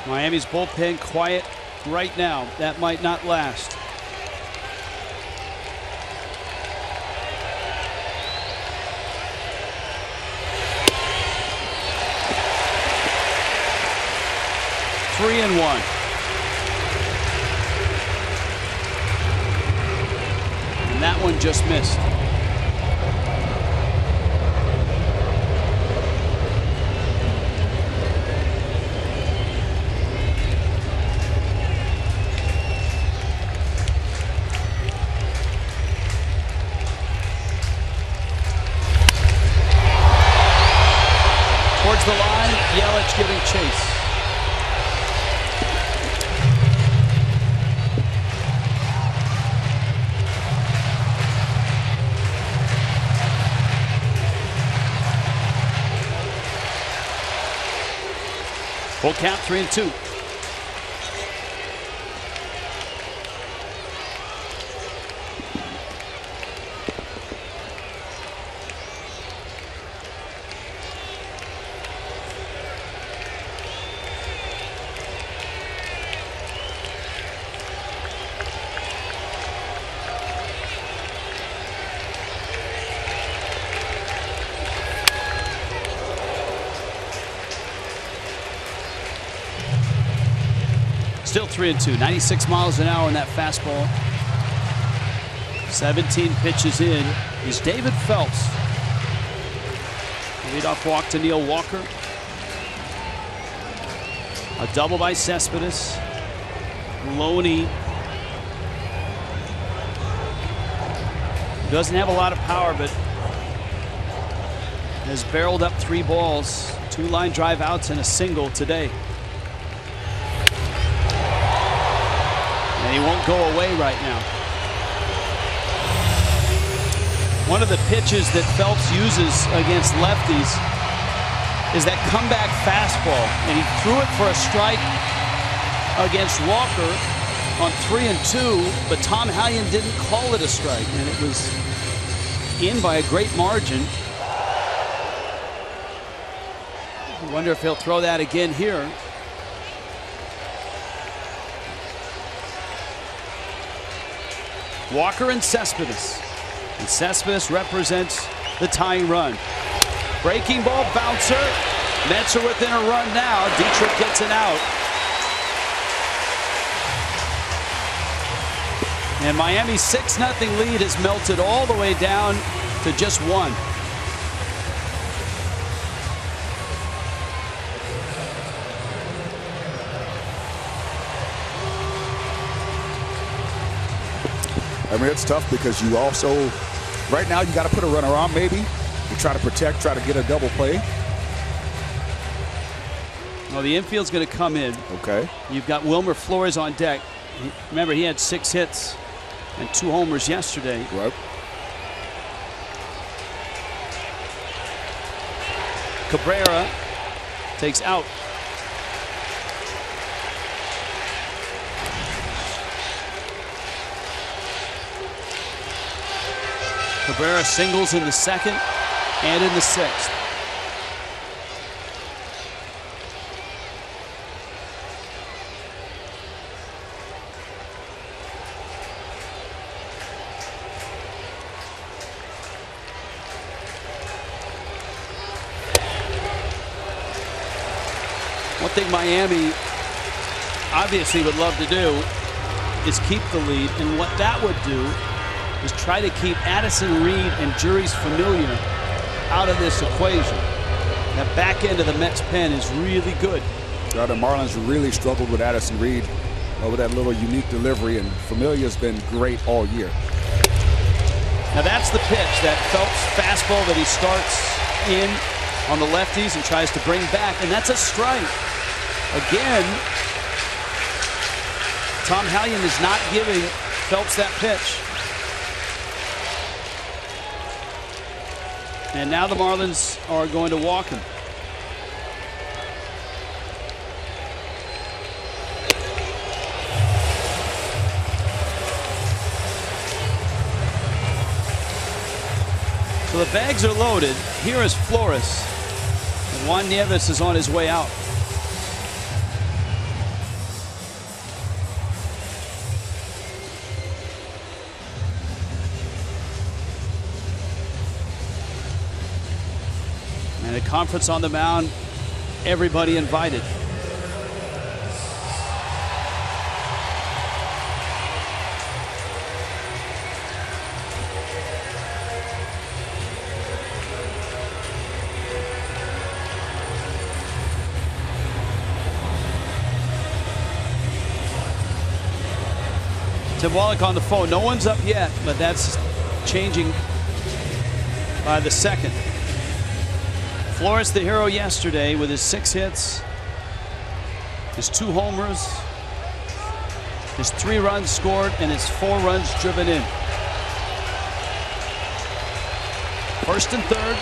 Miami's bullpen quiet right now. That might not last. 3-1. And that one just missed. Towards the line, Yelich giving chase. Full count, 3-2. Still 3-2, 96 miles an hour in that fastball. 17 pitches in is David Phelps. Leadoff walk to Neil Walker. A double by Cespedes. Loney doesn't have a lot of power, but has barreled up 3 balls, 2 line drive outs and a single today. And he won't go away right now. One of the pitches that Phelps uses against lefties is that comeback fastball, and he threw it for a strike against Walker on 3-2, but Tom Hallion didn't call it a strike, and it was in by a great margin. I wonder if he'll throw that again here. Walker and Cespedes. And Cespedes represents the tying run. Breaking ball bouncer. Mets are within a run now. Dietrich gets it out. And Miami's 6-0 lead has melted all the way down to just 1. I mean, it's tough because you also, right now, you got to put a runner on maybe. You try to protect, try to get a double play. Well, the infield's going to come in. Okay. You've got Wilmer Flores on deck. Remember, he had 6 hits and 2 homers yesterday. Right. Cabrera takes out. Cabrera singles in the 2nd and in the 6th. One thing Miami obviously would love to do is keep the lead, and what that would do is try to keep Addison Reed and Juris Familia out of this equation. That back end of the Mets pen is really good. The Marlins really struggled with Addison Reed with that little unique delivery, and Familia's been great all year. Now that's the pitch, that Phelps fastball that he starts in on the lefties and tries to bring back, and that's a strike. Again, Tom Hallion is not giving Phelps that pitch. And now the Marlins are going to walk him. So the bags are loaded. Here is Flores. And Juan Nieves is on his way out. And a conference on the mound, everybody invited. Tim Wallach on the phone. No one's up yet, but that's changing by the second. Flores, the hero yesterday, with his 6 hits, his 2 homers, his 3 runs scored, and his 4 runs driven in. First and third.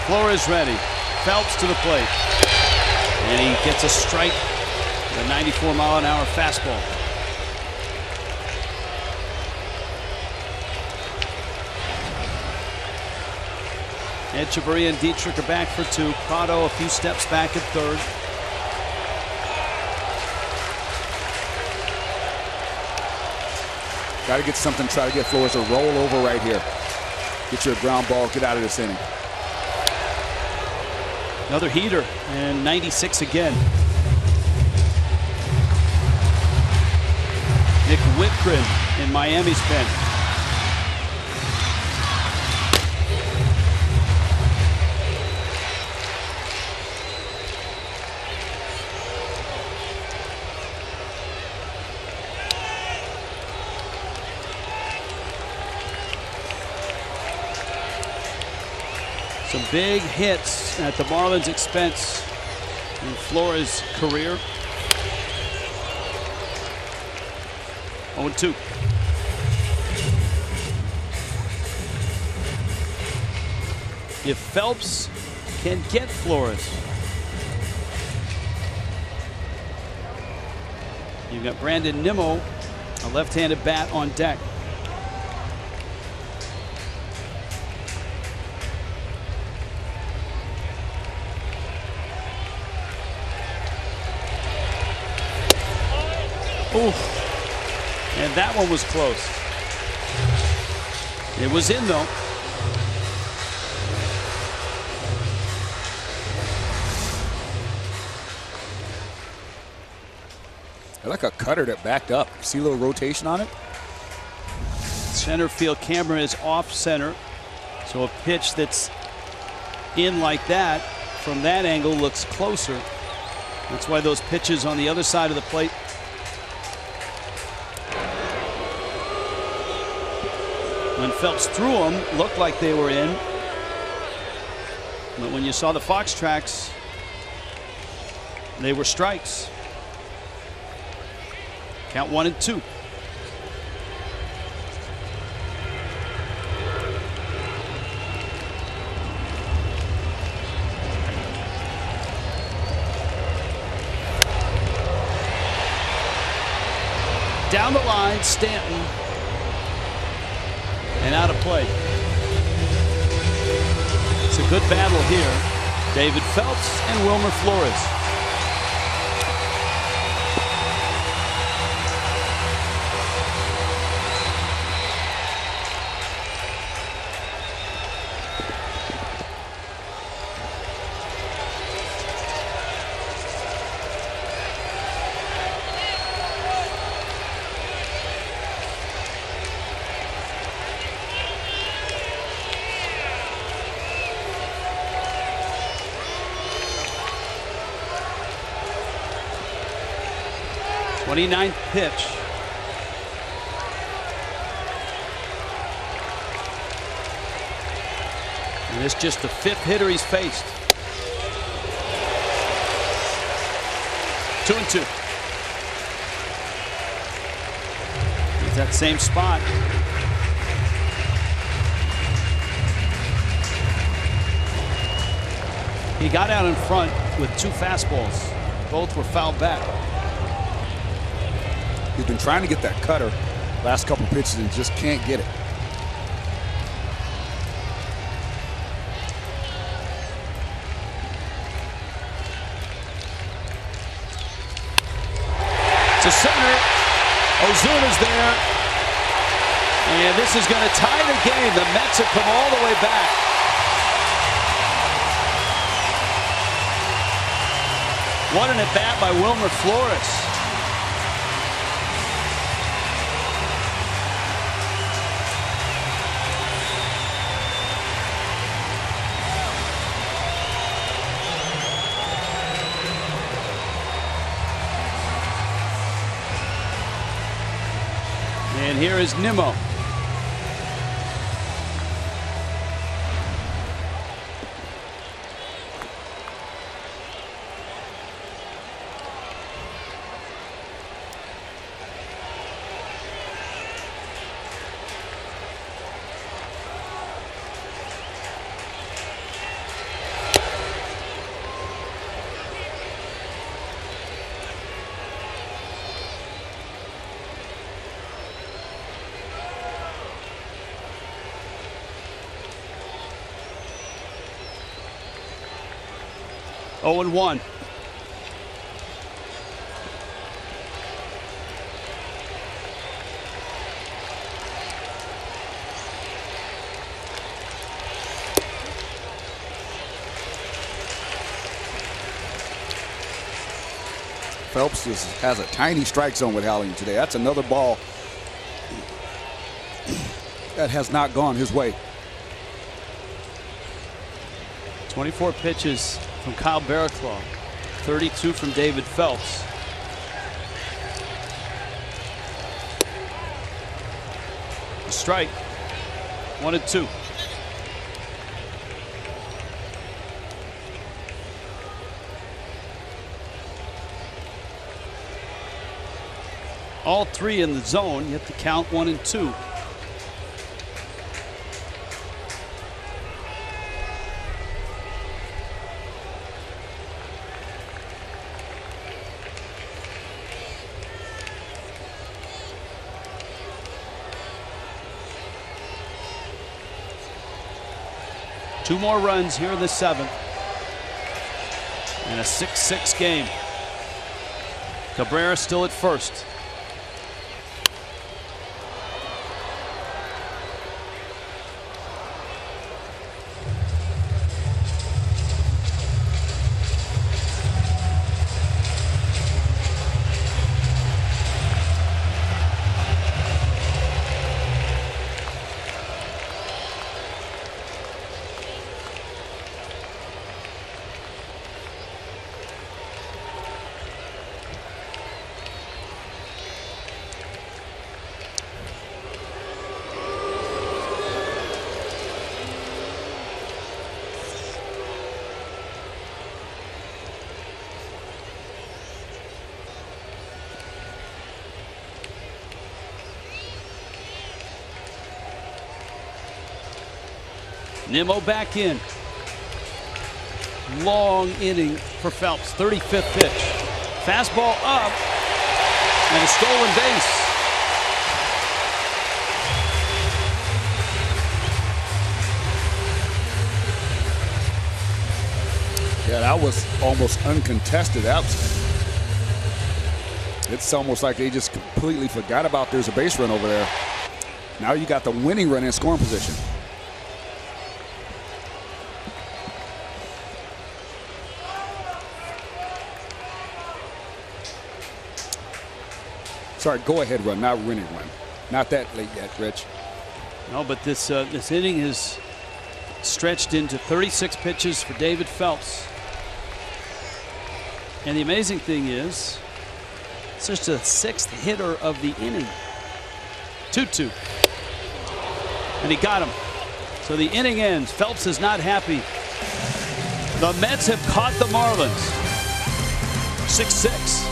Flores ready. Phelps to the plate. And he gets a strike with a 94-mile-an-hour fastball. Echeverria and Dietrich are back for 2. Prado a few steps back at third. Got to get something, try to get Flores a roll over right here. Get your ground ball, get out of this inning. Another heater, and 96 again. Nick Whitgren in Miami's pen. Some big hits at the Marlins' expense in Flores' career. 0-2. If Phelps can get Flores, you've got Brandon Nimmo, a left-handed bat, on deck. Oof. And that one was close. It was in, though. I like a cutter that backed up. See a little rotation on it? Center field camera is off center. So a pitch that's in like that from that angle looks closer. That's why those pitches on the other side of the plate when Phelps threw them looked like they were in. But when you saw the Fox tracks, they were strikes. Count 1-2. Down the line, Stanton. And out of play. It's a good battle here. David Phelps and Wilmer Flores. Ninth pitch. And it's just the 5th hitter he's faced. 2-2. He's that same spot. He got out in front with 2 fastballs. Both were fouled back. He's been trying to get that cutter last couple pitches and just can't get it. To center. Ozuna's there. And this is going to tie the game. The Mets have come all the way back. What an at-bat by Wilmer Flores. And here is Nimmo. Oh and 1. Phelps just has a tiny strike zone with Halligan today. That's another ball that has not gone his way. 24 pitches from Kyle Barraclough, 32 from David Phelps. A strike, 1-2. All three in the zone, yet the count 1-2. Two more runs here in the 7th. And a 6-6 game. Cabrera still at first. Nimmo back in. Long inning for Phelps. 35th pitch. Fastball up. And a stolen base. Yeah, that was almost uncontested. It's almost like they just completely forgot about there's a base run over there. Now you got the winning run in scoring position. Sorry, go ahead run, not winning run. Not that late yet, Rich. No, but this inning is stretched into 36 pitches for David Phelps. And the amazing thing is, it's just a 6th hitter of the inning. 2-2. And he got him. So the inning ends. Phelps is not happy. The Mets have caught the Marlins. 6-6.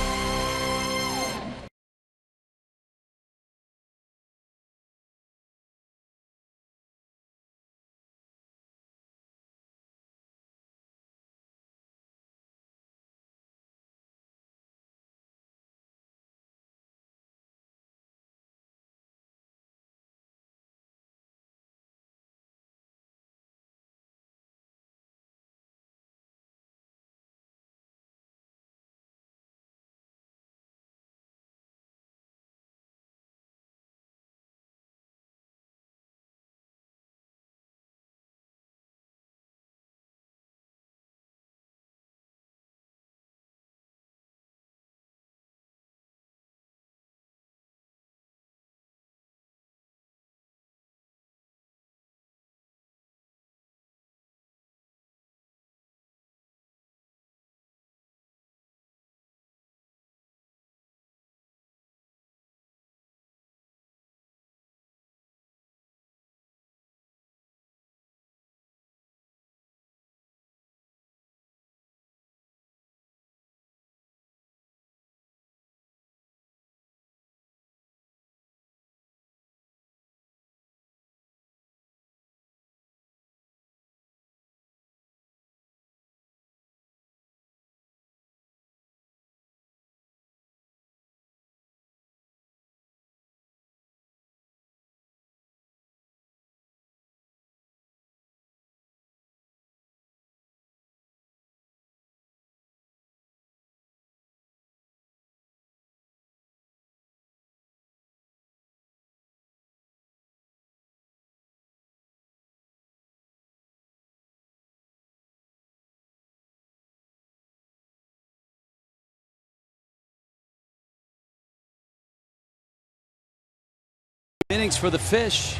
Innings for the Fish.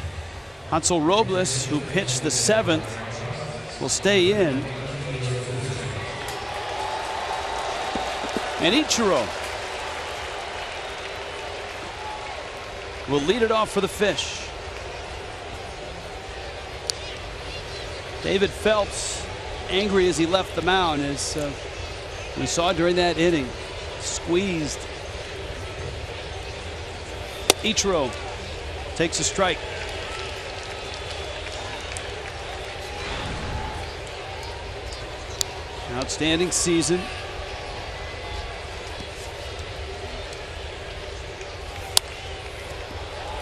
Hansel Robles, who pitched the 7th, will stay in. And Ichiro will lead it off for the Fish. David Phelps, angry as he left the mound, as we saw during that inning, squeezed. Ichiro takes a strike. Outstanding season.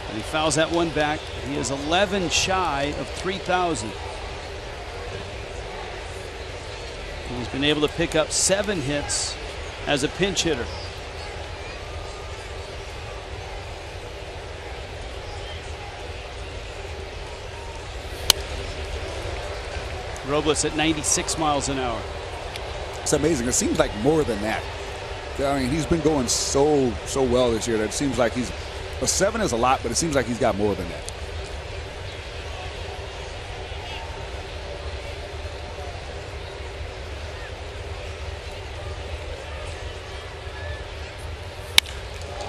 And he fouls that one back. He is 11 shy of 3,000. He's been able to pick up 7 hits as a pinch hitter. Robles at 96 miles an hour. It's amazing. It seems like more than that. I mean, he's been going so well this year that it seems like he's a 7 is a lot, but it seems like he's got more than that.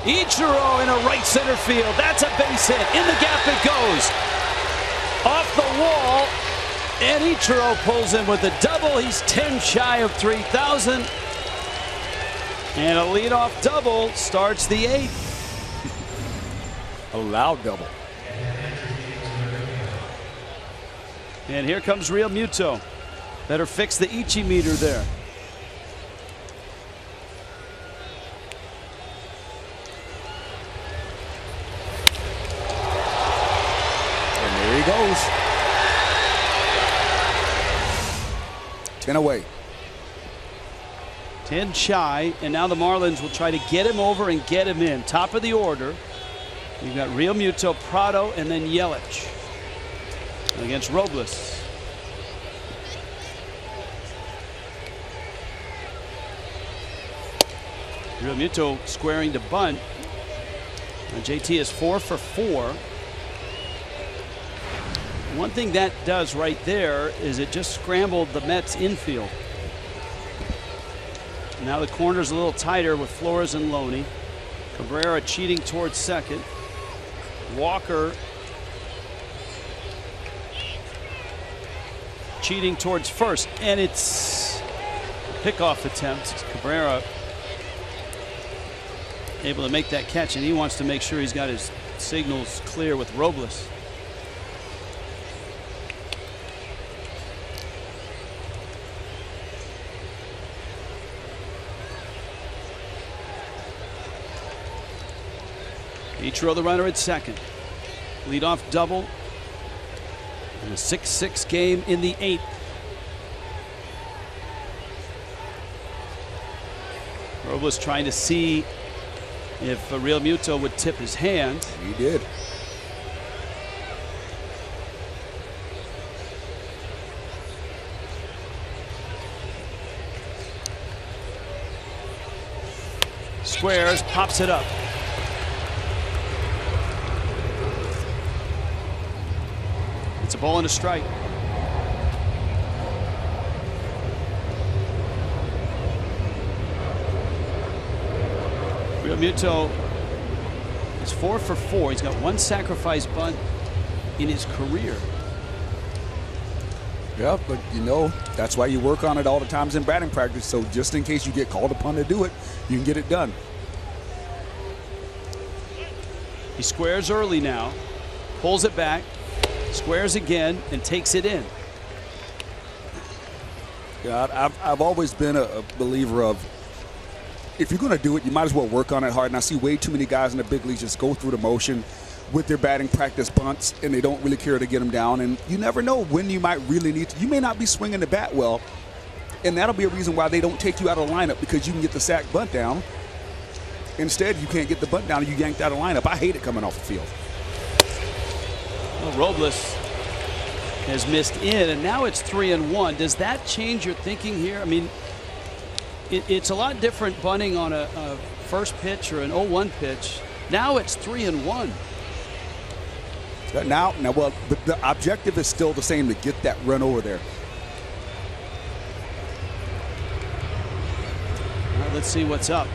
Ichiro in a right center field. That's a base hit. In the gap it goes. Off the wall. And Ichiro pulls in with a double. He's 10 shy of 3,000. And a leadoff double starts the 8th. A loud double. And here comes Real Muto. Better fix the Ichi meter there. And there he goes. 10 away. 10 shy, and now the Marlins will try to get him over and get him in. Top of the order. You've got Real Muto, Prado, and then Yelich against Robles. Real Muto squaring to bunt. And JT is 4 for 4. One thing that does right there is it just scrambled the Mets infield. Now the corner's a little tighter with Flores and Loney. Cabrera cheating towards second. Walker cheating towards first, and it's a pickoff attempt. Cabrera able to make that catch, and he wants to make sure he's got his signals clear with Robles. Ichiro the runner at second. Leadoff double. And a 6-6 game in the 8th. Robles trying to see if Real Muto would tip his hand. He did. Squares, pops it up. It's a ball and a strike. Real Muto is 4 for 4. He's got 1 sacrifice bunt in his career. Yeah, but you know, that's why you work on it all the times in batting practice. So just in case you get called upon to do it, you can get it done. He squares early now, pulls it back, squares again, and takes it in. Yeah, I've always been a believer of, if you're going to do it, you might as well work on it hard. And I see way too many guys in the big leagues just go through the motion with their batting practice bunts, and they don't really care to get them down. And you never know when you might really need to. You may not be swinging the bat well, and that'll be a reason why they don't take you out of the lineup, because you can get the sack bunt down. Instead, you can't get the bunt down and you yanked out of the lineup. I hate it coming off the field. Well, Robles has missed in, and now it's 3-1. Does that change your thinking here? I mean, it's a lot different bunting on a first pitch or an 0-1 pitch. Now it's 3-1. Well, the objective is still the same, to get that run over there. Well, let's see what's up.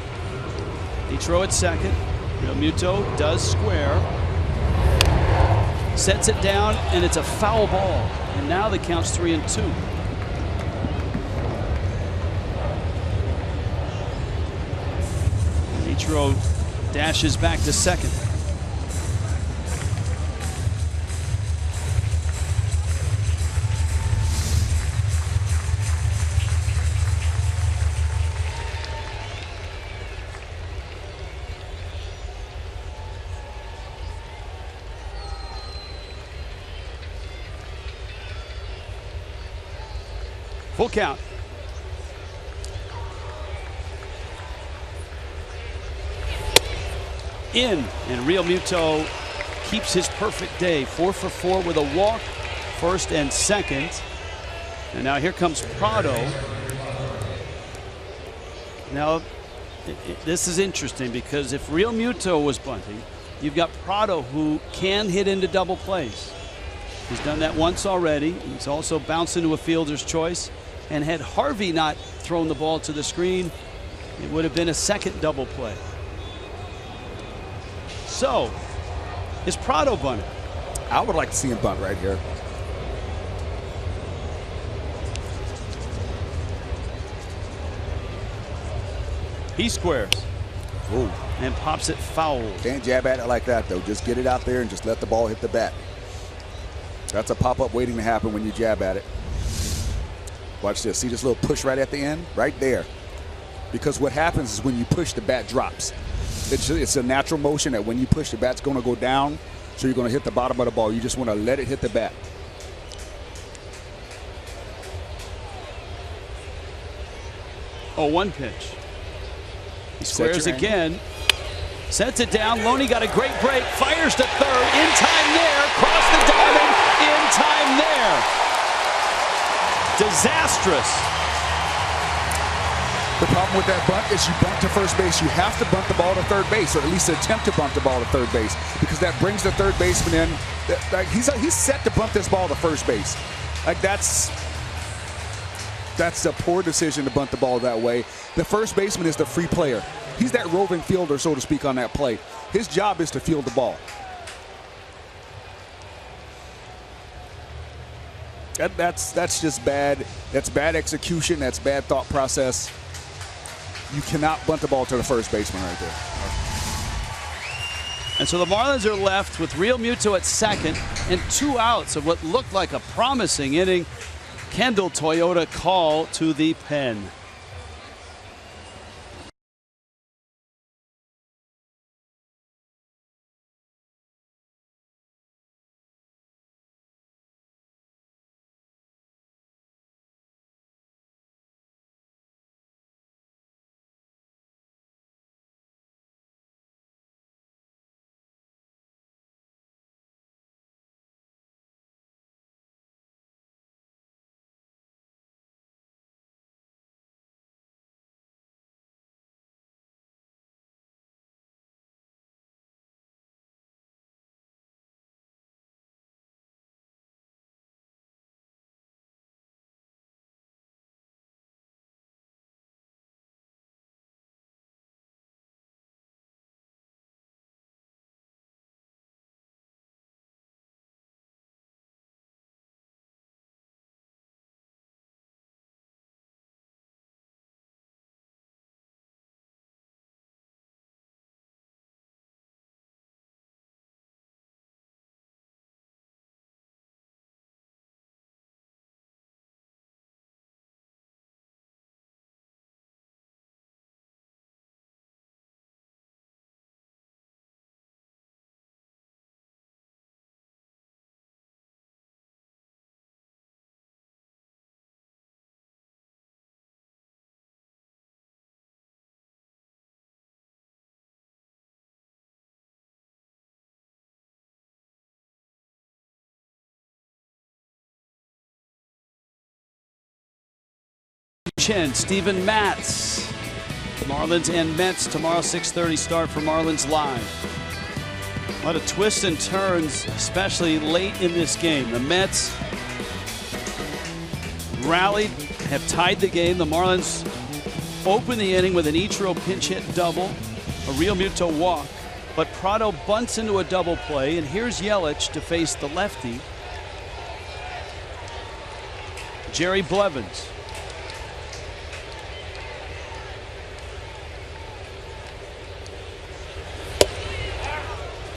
Petro at second. Realmuto does square. Sets it down, and it's a foul ball. And now the count's 3-2. Petro dashes back to second. Full count. In, and Realmuto keeps his perfect day. 4 for 4 with a walk, first and second. And now here comes Prado. Now, this is interesting because if Realmuto was bunting, you've got Prado who can hit into double plays. He's done that once already. He's also bounced into a fielder's choice. And had Harvey not thrown the ball to the screen, it would have been a second double play. So, is Prado bunting? I would like to see him bunt right here. He squares. Ooh. And pops it foul. Can't jab at it like that, though. Just get it out there and just let the ball hit the bat. That's a pop-up waiting to happen when you jab at it. Watch this. See this little push right at the end? Right there. Because what happens is when you push, the bat drops. It's a natural motion that when you push, the bat's going to go down, so you're going to hit the bottom of the ball. You just want to let it hit the bat. Oh, one pitch. He squares again. Sets it down. Loney got a great break. Fires to third. In time there. Cross the diamond. In time there. Disastrous. The problem with that bunt is you bunt to first base. You have to bunt the ball to third base, or at least attempt to bunt the ball to third base, because that brings the third baseman in. Like he's set to bunt this ball to first base. Like that's a poor decision to bunt the ball that way. The first baseman is the free player. He's that roving fielder, so to speak, on that play. His job is to field the ball. That's just bad. That's bad execution. That's bad thought process. You cannot bunt the ball to the first baseman right there. And so the Marlins are left with Realmuto at second and 2 outs of what looked like a promising inning. Kendall Toyota call to the pen. Stephen Matz. Marlins and Mets tomorrow, 6:30 start for Marlins Live. A lot of twists and turns, especially late in this game. The Mets rallied, have tied the game. The Marlins open the inning with an Ichiro pinch hit double, a Real Muto walk, but Prado bunts into a double play, and here's Yelich to face the lefty, Jerry Blevins.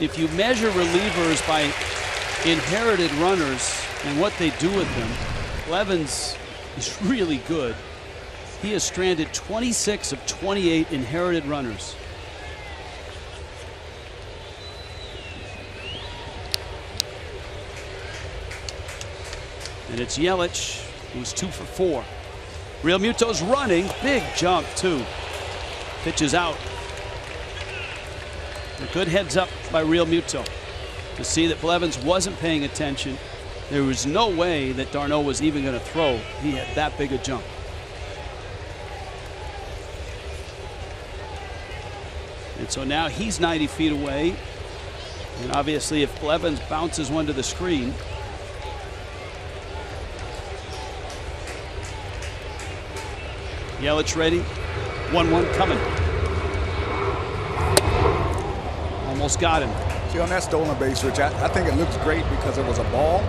If you measure relievers by inherited runners and what they do with them, Blevins is really good. He has stranded 26 of 28 inherited runners. And it's Yelich, who's 2 for 4. Real Muto's running, big jump too. Pitches out. A good heads up by Real Muto to see that Blevins wasn't paying attention. There was no way that d'Arnaud was even going to throw. He had that big a jump. And so now he's 90 feet away. And obviously if Blevins bounces one to the screen, Yelich ready. 1-1 coming. Almost got him. See, on that stolen base, Rich, I think it looks great because it was a ball.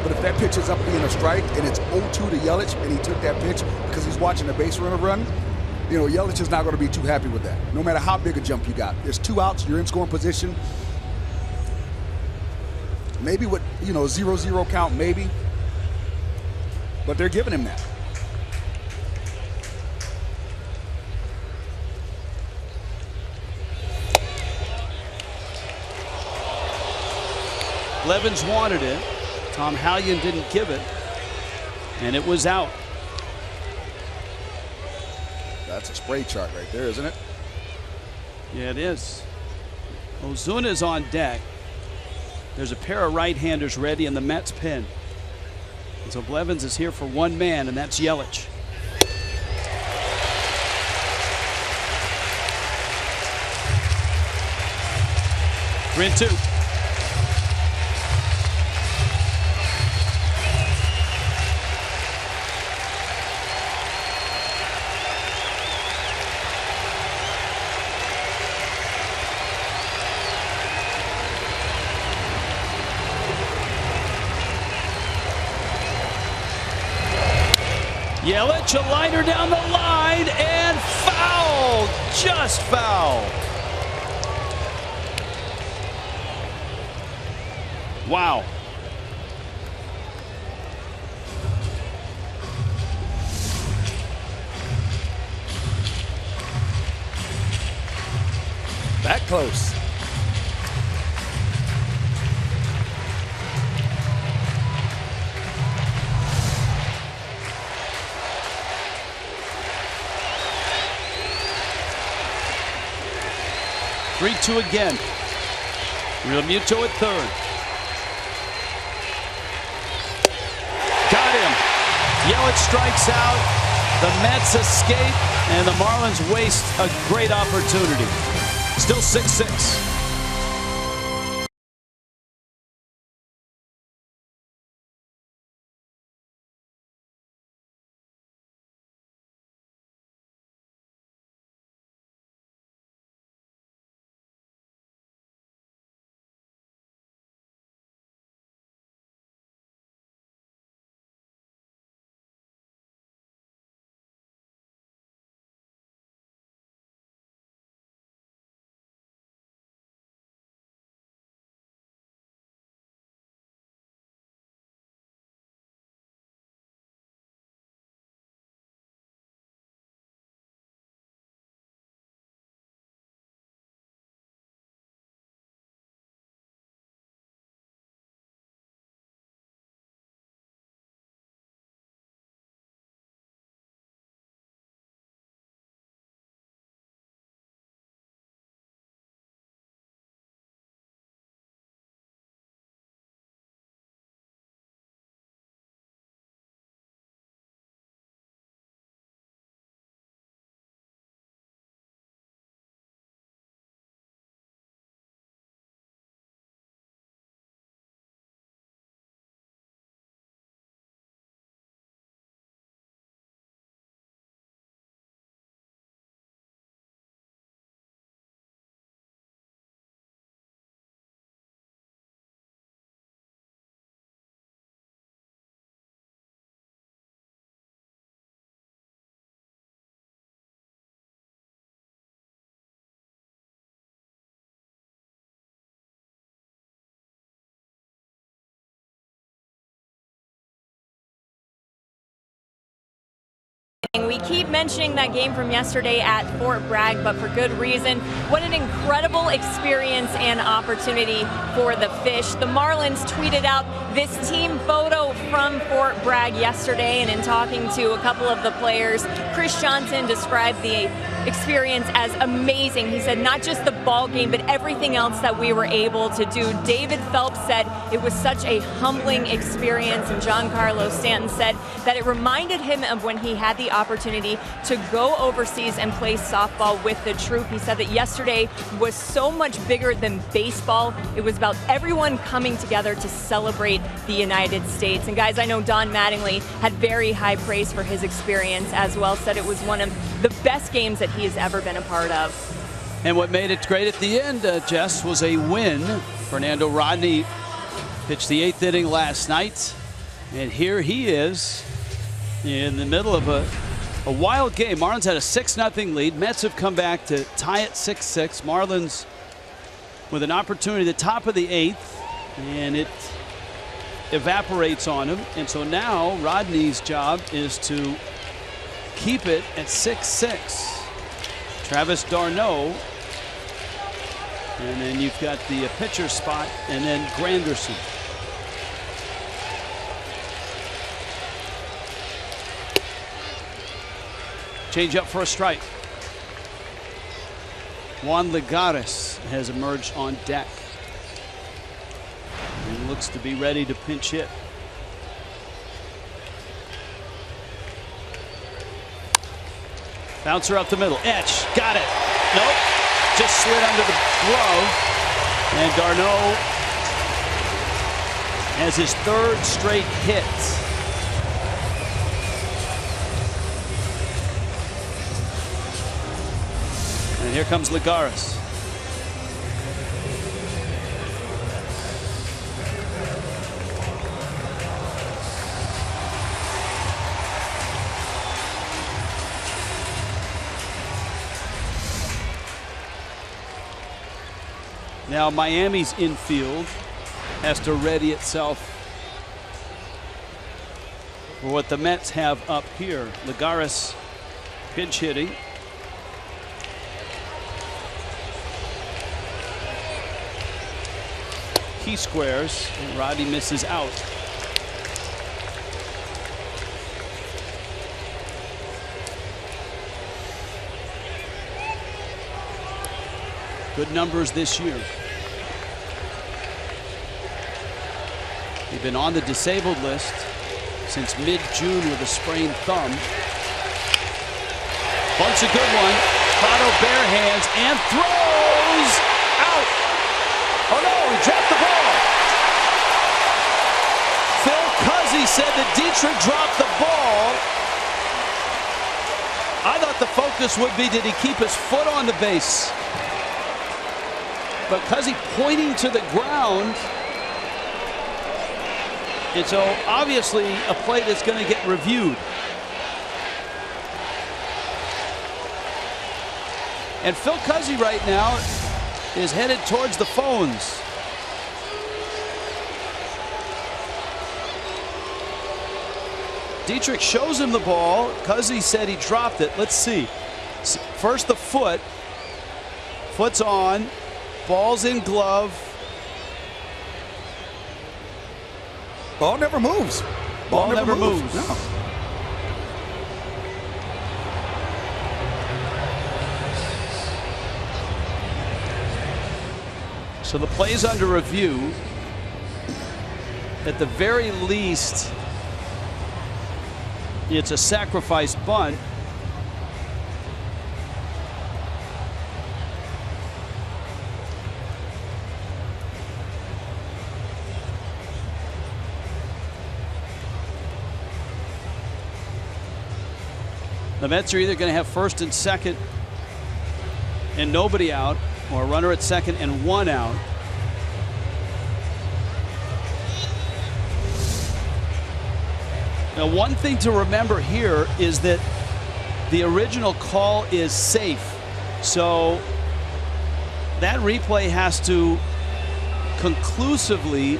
But if that pitch is up being a strike and it's 0-2 to Yelich and he took that pitch because he's watching the base runner run, you know, Yelich is not going to be too happy with that. No matter how big a jump you got. There's 2 outs, you're in scoring position. Maybe with, 0-0 count, maybe. But they're giving him that. Blevins wanted it. Tom Hallion didn't give it. And it was out. That's a spray chart right there, isn't it? Yeah, it is. Ozuna's on deck. There's a pair of right-handers ready in the Mets pen. And so Blevins is here for one man, and that's Yelich. Three and 2. Yelich, a liner down the line, and foul, just foul. Wow. That close. Three-two again. Real Muto at third. Got him. Yelich strikes out. The Mets escape, and the Marlins waste a great opportunity. Still 6-6. We keep mentioning that game from yesterday at Fort Bragg, but for good reason. What an incredible experience and opportunity for the Fish. The Marlins tweeted out this team photo from Fort Bragg yesterday, and in talking to a couple of the players, Chris Johnson described the experience as amazing. He said not just the ball game, but everything else that we were able to do. David Phelps said it was such a humbling experience, and Giancarlo Stanton said that it reminded him of when he had the opportunity to go overseas and play softball with the troop. He said that yesterday was so much bigger than baseball. It was about everyone coming together to celebrate the United States. And guys, I know Don Mattingly had very high praise for his experience as well, said it was one of the best games that he has ever been a part of. And what made it great at the end, Jess, was a win. Fernando Rodney pitched the 8th inning last night, and here he is in the middle of a wild game. Marlins had a 6-0 lead. Mets have come back to tie it 6-6. Marlins with an opportunity at the top of the 8th, and it evaporates on him. And so now Rodney's job is to keep it at 6-6. Travis d'Arnaud, and then you've got the pitcher spot, and then Granderson. Change up for a strike. Juan Ligares has emerged on deck and looks to be ready to pinch hit. Bouncer up the middle. Etch. Got it. Nope. Just slid under the glove. And d'Arnaud has his 3rd straight hit. And here comes Ligares. Now Miami's infield has to ready itself for what the Mets have up here. Ligares pinch hitting. He squares, and Rodney misses out. Good numbers this year. He's been on the disabled list since mid-June with a sprained thumb. Bunts a good one. Prado bare hands and throws out. Oh no, he dropped the ball. Phil Cuzzi said that Dietrich dropped the ball. I thought the focus would be, did he keep his foot on the base? But Cuzzi pointing to the ground. And so obviously a play that's going to get reviewed. And Phil Cuzzi right now is headed towards the phones. Dietrich shows him the ball. Cuzzi said he dropped it. Let's see. First the foot. Foot's on. Ball's in glove. Ball never moves. Ball never moves. No. So the play's under review. At the very least, it's a sacrifice bunt. The Mets are either going to have first and second and nobody out, or a runner at second and one out. Now, one thing to remember here is that the original call is safe. So that replay has to conclusively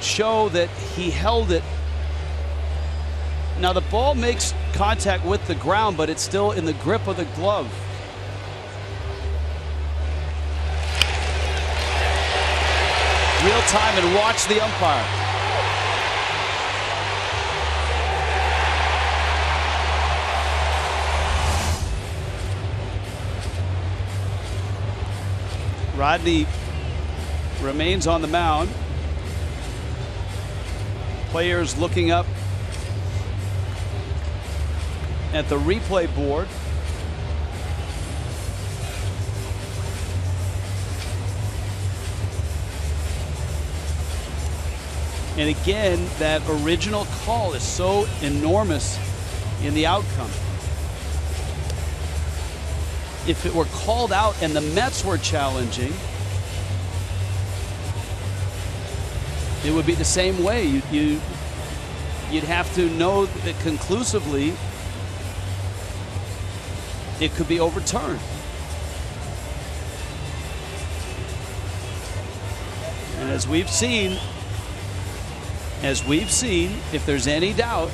show that he held it Now the ball makes contact with the ground, but it's still in the grip of the glove. Real time and watch the umpire. Rodney remains on the mound. Players looking up at the replay board. And again, that original call is so enormous in the outcome. If it were called out and the Mets were challenging, it would be the same way. You'd have to know that conclusively it could be overturned. And as we've seen, if there's any doubt,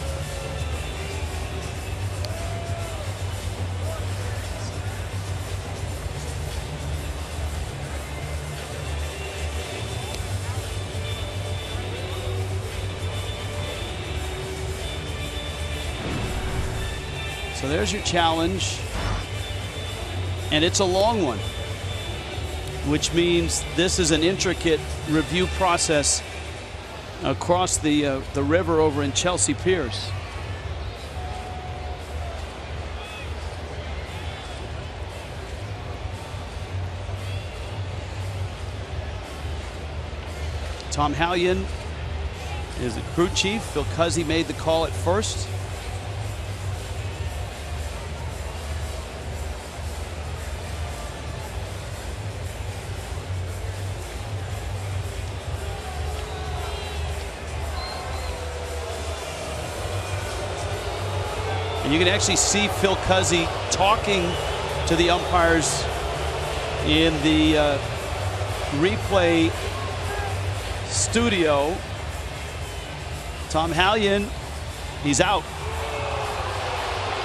so there's your challenge, and it's a long one, which means this is an intricate review process across the river over in Chelsea Piers. Tom Hallion is the crew chief. Phil Cuzzi made the call at first. And you can actually see Phil Cuzzi talking to the umpires in the replay studio. Tom Hallion, he's out.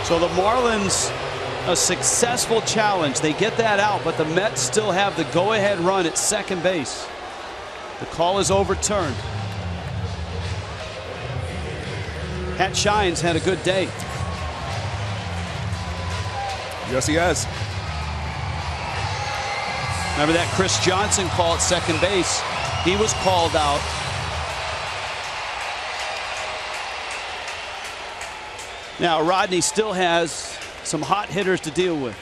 So the Marlins, a successful challenge. They get that out, but the Mets still have the go-ahead run at second base. The call is overturned. Pat Shines had a good day. Yes, he has. Remember that Chris Johnson call at second base? He was called out. Now Rodney still has some hot hitters to deal with.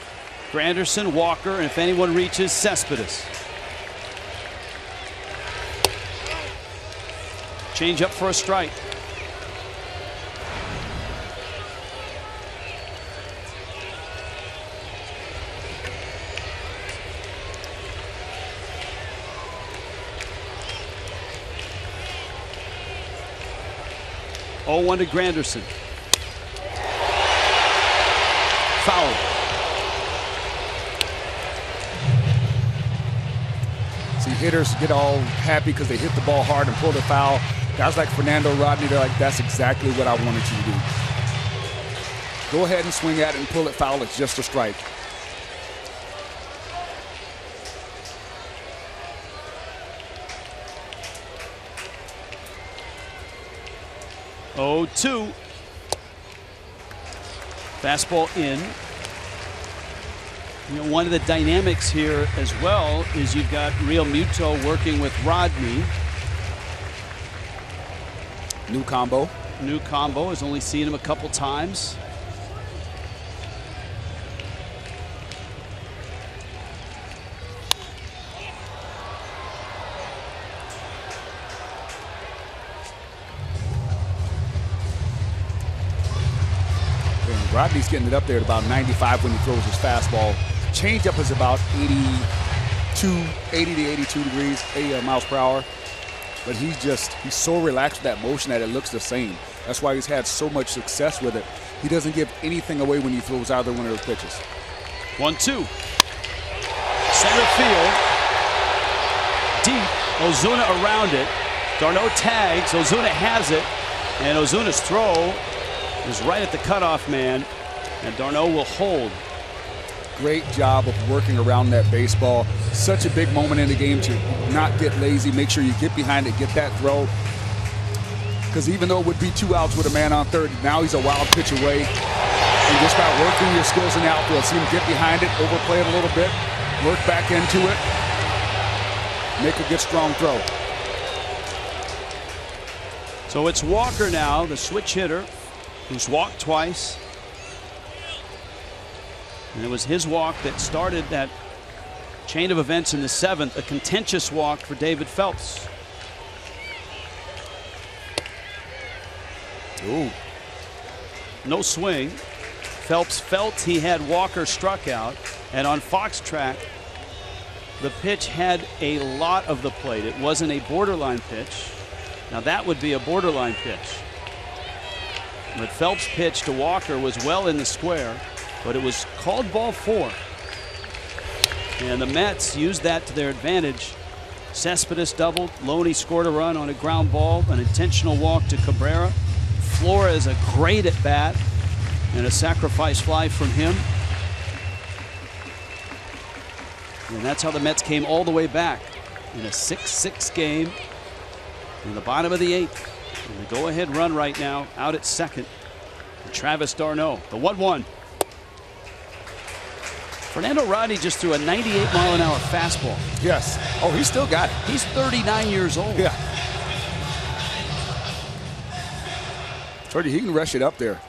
Granderson, Walker, and if anyone reaches, Cespedes. Change up for a strike. Oh, 1 to Granderson. Foul. See, hitters get all happy because they hit the ball hard and pull the foul. Guys like Fernando Rodney, they're like, that's exactly what I wanted you to do. Go ahead and swing at it and pull it foul. It's just a strike. Oh, 2. Fastball in. You know, one of the dynamics here as well is you've got Real Muto working with Rodney. New combo. New combo. Has only seen him a couple times. Rodney's getting it up there at about 95 when he throws his fastball. Changeup is about 80 to 82 degrees, miles per hour. But he's so relaxed with that motion that it looks the same. That's why he's had so much success with it. He doesn't give anything away when he throws either one of those pitches. 1-2. Center field. Deep. Ozuna around it. D'Arnaud tags. Ozuna has it. And Ozuna's throw is right at the cutoff man, and d'Arnaud will hold. Great job of working around that baseball. Such a big moment in the game to not get lazy. Make sure you get behind it, get that throw. Because even though it would be 2 outs with a man on third, now he's a wild pitch away. And just by working your skills in the outfield, see him get behind it, overplay it a little bit, work back into it, make a good strong throw. So it's Walker now, the switch hitter, who's walked twice. And it was his walk that started that chain of events in the 7th, a contentious walk for David Phelps. Ooh. No swing. Phelps felt he had Walker struck out, and on Fox track, the pitch had a lot of the plate. It wasn't a borderline pitch. Now that would be a borderline pitch. But Phelps' pitch to Walker was well in the square, but it was called ball 4. And the Mets used that to their advantage. Cespedes doubled. Loney scored a run on a ground ball, an intentional walk to Cabrera. Flores a great at bat, and a sacrifice fly from him. And that's how the Mets came all the way back in a 6-6 game in the bottom of the 8th. And the go-ahead run right now out at second. And Travis d'Arnaud, the 1-1. Fernando Rodney just threw a 98-mile-an-hour fastball. Yes. Oh, he still got it. He's 39 years old. Yeah. Told you he can rush it up there.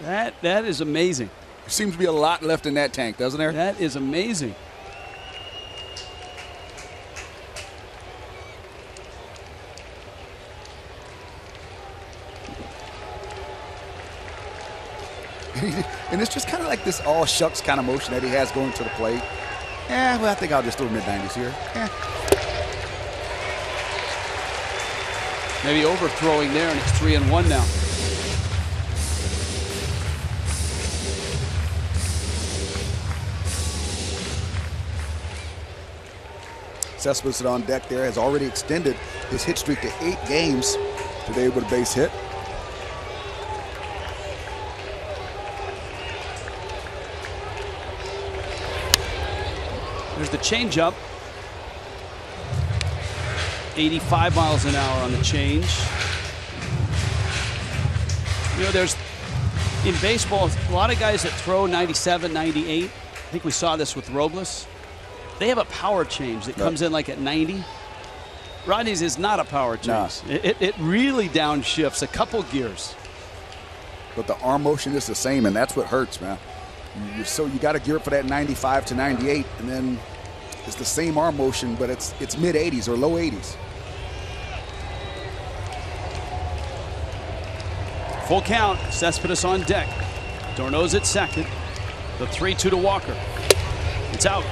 That is amazing. There seems to be a lot left in that tank, doesn't there? That is amazing. And it's just kind of like this all shucks kind of motion that he has going to the plate. Well, I think I'll just throw mid-90s here. Maybe overthrowing there, and it's 3-1 now. Cespedes on deck there has already extended his hit streak to 8 games today with a base hit. There's the changeup. 85 miles an hour on the change. You know, there's in baseball a lot of guys that throw 97, 98. I think we saw this with Robles. They have a power change that comes in like at 90. Rodney's is not a power change. No. It really downshifts a couple gears. But the arm motion is the same, and that's what hurts, man. So you got to gear up for that 95 to 98, and then it's the same arm motion, but it's mid-80s or low 80s. Full count. Cespedes on deck. d'Arnaud's at second. The 3-2 to Walker. It's out.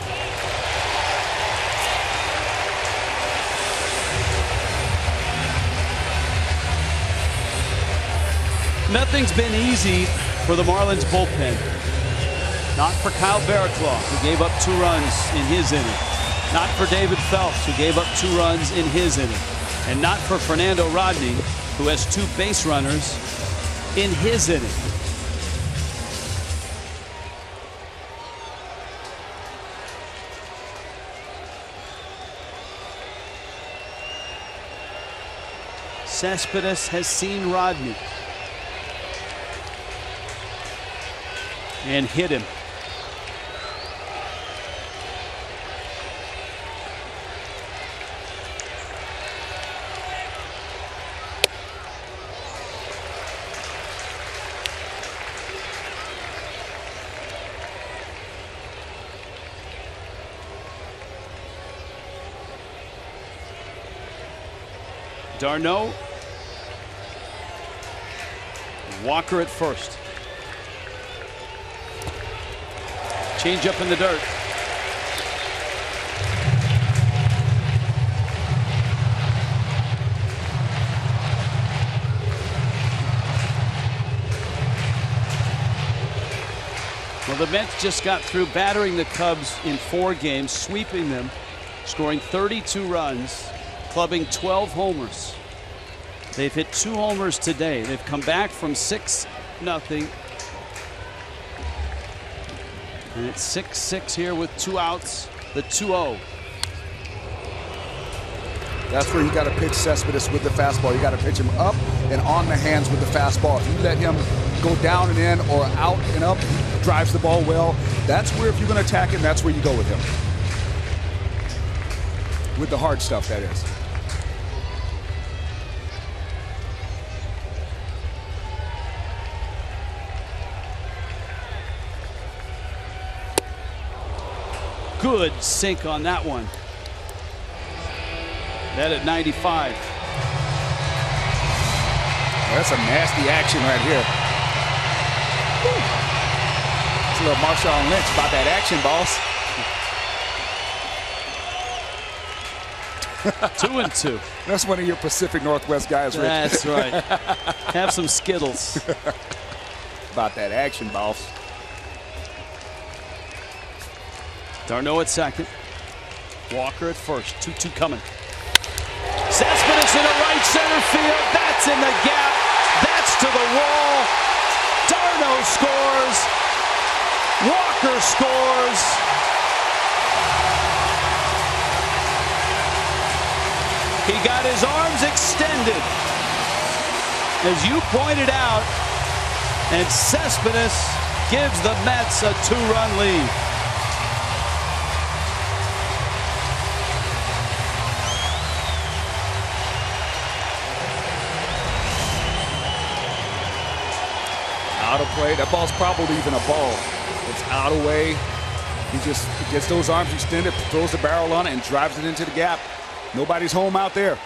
Nothing's been easy for the Marlins bullpen. Not for Kyle Barraclough, who gave up 2 runs in his inning. Not for David Phelps, who gave up 2 runs in his inning. And not for Fernando Rodney, who has 2 base runners in his inning. Cespedes has seen Rodney and hit him. d'Arnaud. Walker at first. Change up in the dirt. Well, the Mets just got through battering the Cubs in 4 games, sweeping them, scoring 32 runs, clubbing 12 homers. They've hit 2 homers today. They've come back from 6-0. And it's 6-6 here with 2 outs. The 2-0. That's where you got to pitch Cespedes with the fastball. You got to pitch him up and on the hands with the fastball. If you let him go down and in or out and up, he drives the ball well. That's where, if you're going to attack him, that's where you go with him. With the hard stuff, that is. Good sink on that one. That at 95. That's some nasty action right here. It's a little Marshawn Lynch about that action, boss. 2-2. That's one of your Pacific Northwest guys, Rich. That's right. Have some Skittles. About that action, boss. Darno at second. Walker at first. 2-2 coming. Cespedes in the right center field. That's in the gap. That's to the wall. Darno scores. Walker scores. He got his arms extended, as you pointed out, and Cespedes gives the Mets a 2-run lead. Out of play. That ball's probably even a ball. It's out of way. He just gets those arms extended, throws the barrel on it, and drives it into the gap. Nobody's home out there. 2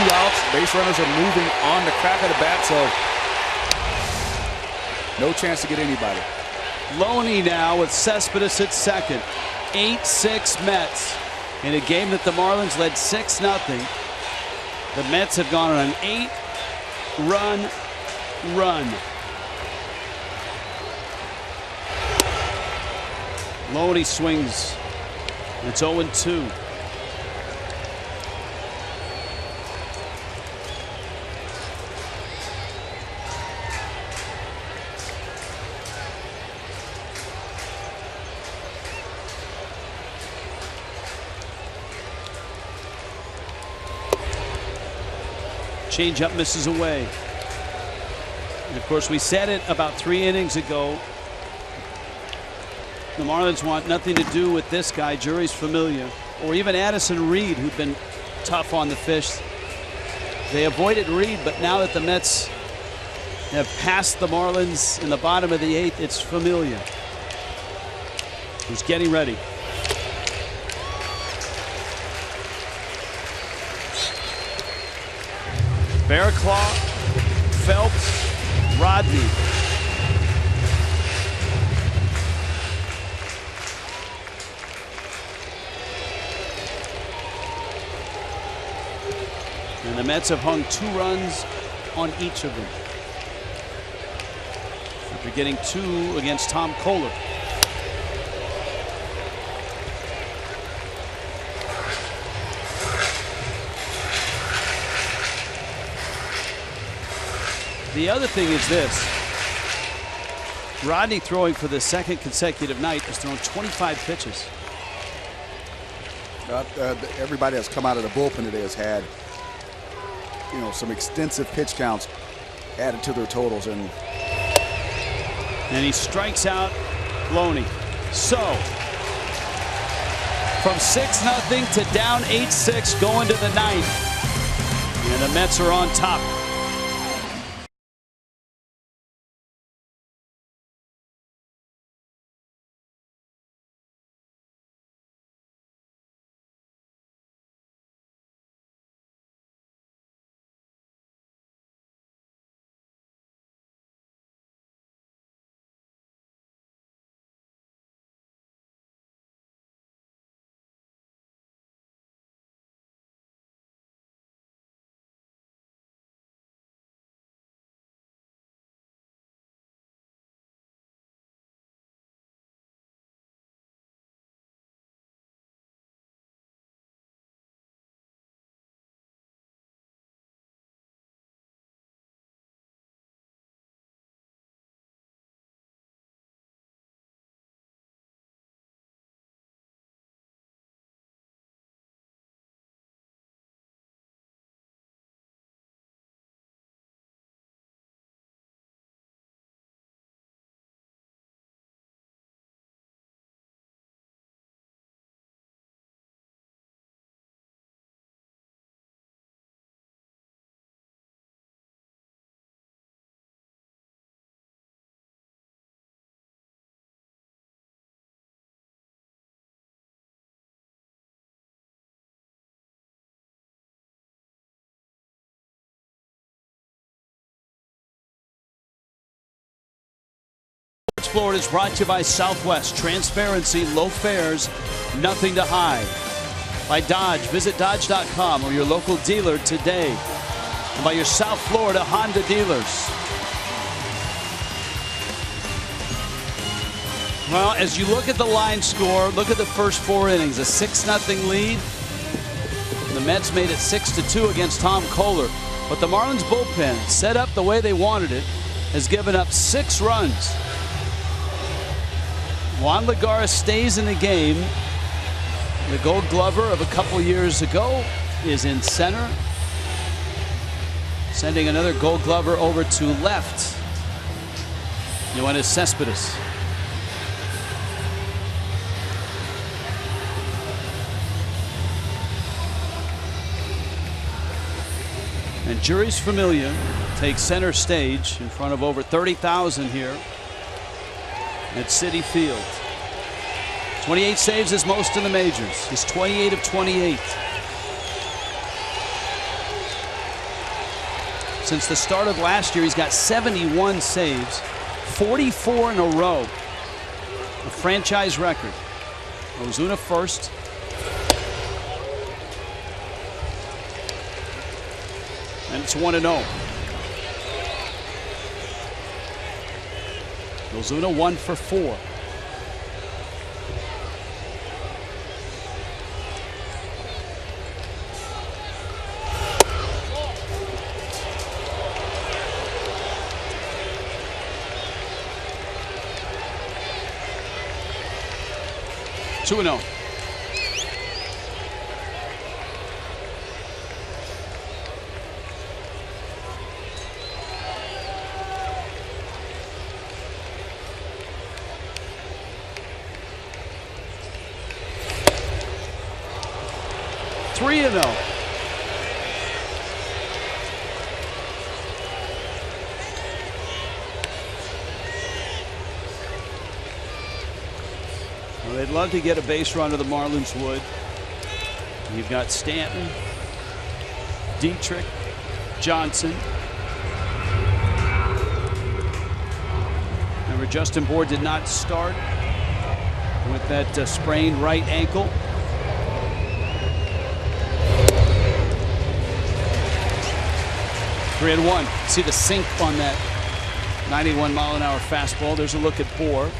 outs. Base runners are moving on the crack of the bat, so no chance to get anybody. Loney now with Cespedes at second. 8-6 Mets in a game that the Marlins led 6-0. The Mets have gone on an 8-run run. Loney swings. It's 0-2. Changeup misses away. And of course, we said it about 3 innings ago. The Marlins want nothing to do with this guy, Jeurys Familia, or even Addison Reed, who'd been tough on the fish. They avoided Reed, but now that the Mets have passed the Marlins in the bottom of the 8th, it's Familia who's getting ready. Bearclaw, Phelps, Rodney. And the Mets have hung 2 runs on each of them after getting 2 against Tom Kohler. The other thing is this. Rodney, throwing for the 2nd consecutive night, has thrown 25 pitches. Everybody that's come out of the bullpen today has had, some extensive pitch counts added to their totals, and he strikes out Loney. So from 6-0 to down 8-6 going to the 9th, and the Mets are on top. Florida is brought to you by Southwest. Transparency, low fares, nothing to hide. By Dodge, visit Dodge.com or your local dealer today. And by your South Florida Honda dealers. Well, as you look at the line score, look at the first 4 innings. A 6-0 lead. The Mets made it 6-2 against Tom Kohler. But the Marlins bullpen, set up the way they wanted it, has given up 6 runs. Juan Lagares stays in the game. The Gold Glover of a couple years ago is in center. Sending another Gold Glover over to left. Yoenis Cespedes. And Juris Familia takes center stage in front of over 30,000 here at Citi Field. 28 saves is most in the majors. He's 28 of 28. Since the start of last year, he's got 71 saves, 44 in a row. A franchise record. Ozuna first. And it's 1-0. Ozuna 1 for 4. Two and 0. Three and 0. Well, they'd love to get a base runner, the Marlins would. You've got Stanton, Dietrich, Johnson. Remember, Justin Bour did not start with that sprained right ankle. 3-1. See the sink on that 91-mile-an-hour fastball. There's a look at Bour.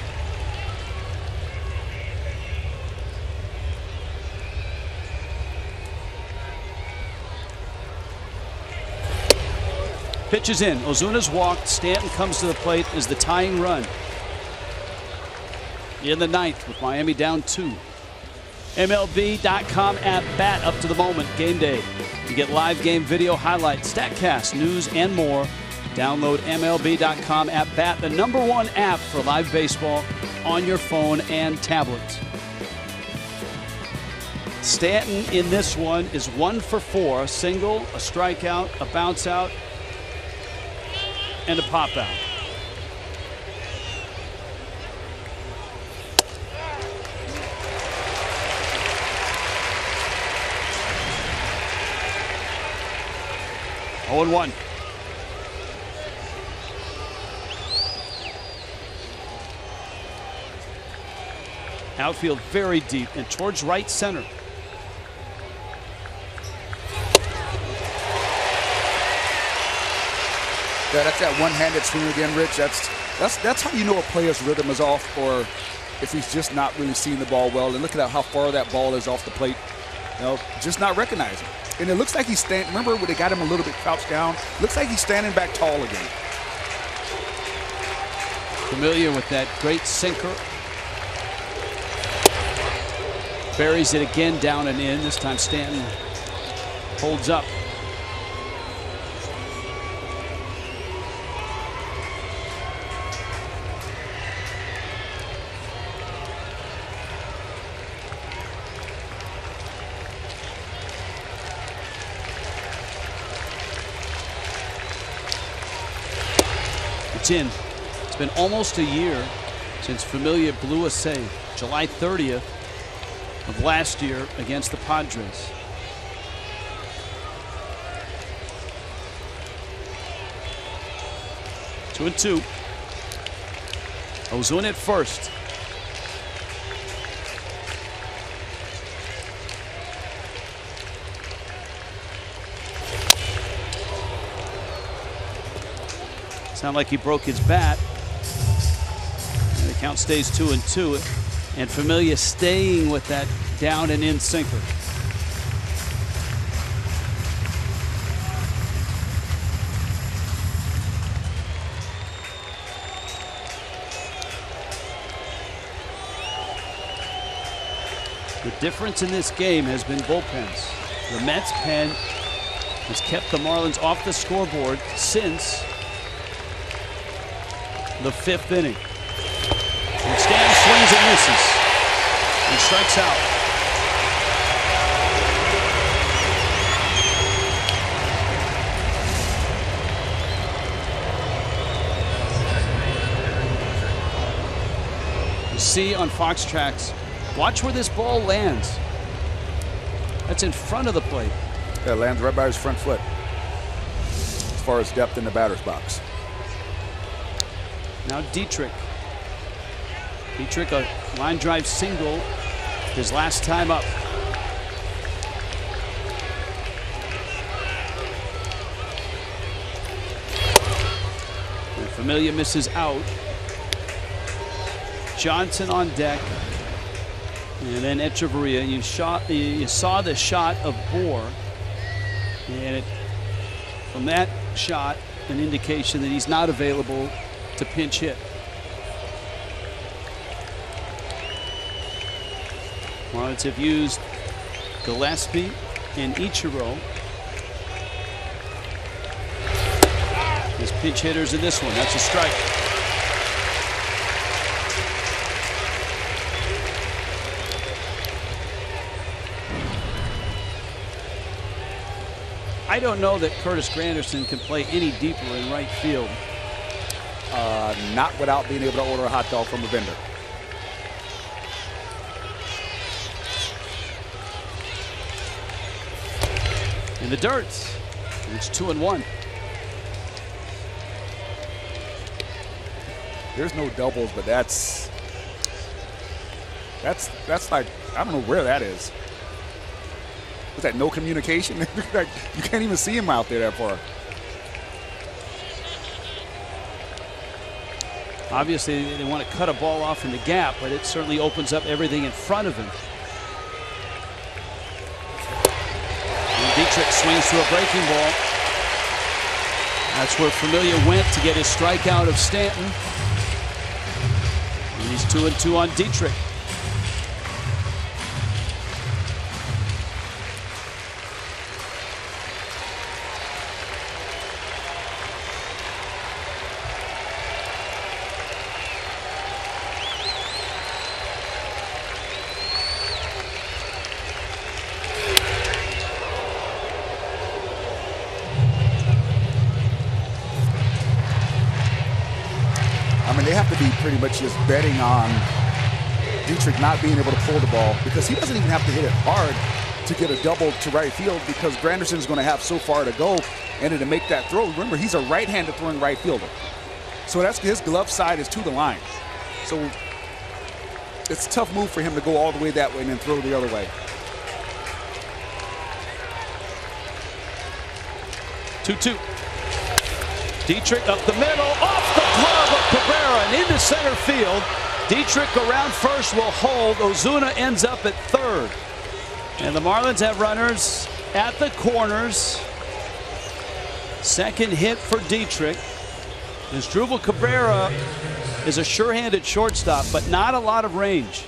Pitch is in. Ozuna's walked. Stanton comes to the plate as the tying run in the 9th with Miami down 2. MLB.com at bat up to the moment. Game day. You get live game video highlights, StatCast, news, and more. Download MLB.com at bat, the #1 app for live baseball on your phone and tablet. Stanton in this one is 1 for 4. A single, a strikeout, a bounce out, and a pop out. Oh, and 1. Outfield very deep and towards right center. Yeah, that's that one-handed swing again, Rich. That's how you know a player's rhythm is off, or if he's just not really seeing the ball well. And look at how far that ball is off the plate. You know, just not recognizing. And it looks like he's standing. Remember when they got him a little bit crouched down? Looks like he's standing back tall again. Familiar with that great sinker. Buries it again down and in. This time Stanton holds up. It's in. It's been almost a year since Familia blew a save. July 30th of last year against the Padres. Two and 2. Ozuna at first. Sound like he broke his bat. And the count stays 2-2. And Familia staying with that down and in sinker. The difference in this game has been bullpens. The Mets pen has kept the Marlins off the scoreboard since the 5th inning. And Stanton swings and misses and strikes out. You see on Fox Tracks, watch where this ball lands. That's in front of the plate. Yeah, it lands right by his front foot as far as depth in the batter's box. Now Dietrich. Dietrich, a line drive single his last time up. And Familia misses out. Johnson on deck. And then Echeverria. You saw the shot of Bohr. And from that shot, an indication that he's not available to pinch hit. Marlins have used Gillespie and Ichiro as pinch hitters in this one. That's a strike. I don't know that Curtis Granderson can play any deeper in right field. Not without being able to order a hot dog from a vendor. In the dirt. It's 2-1. There's no doubles, but that's like, I don't know where that is. Was that no communication? Like, you can't even see him out there that far. Obviously, they want to cut a ball off in the gap, but it certainly opens up everything in front of him. And Dietrich swings to a breaking ball. That's where Familia went to get his strikeout of Stanton. And he's 2-2 on Dietrich. They have to be pretty much just betting on Dietrich not being able to pull the ball, because he doesn't even have to hit it hard to get a double to right field, because Granderson is going to have so far to go, and then to make that throw, remember, he's a right-handed throwing right fielder. So that's his glove side is to the line. So it's a tough move for him to go all the way that way and then throw the other way. 2-2. Dietrich up the middle, off the glove of Cabrera and into center field. Dietrich around first will hold. Ozuna ends up at third. And the Marlins have runners at the corners. Second hit for Dietrich. Asdrubal Cabrera is a sure-handed shortstop, but not a lot of range.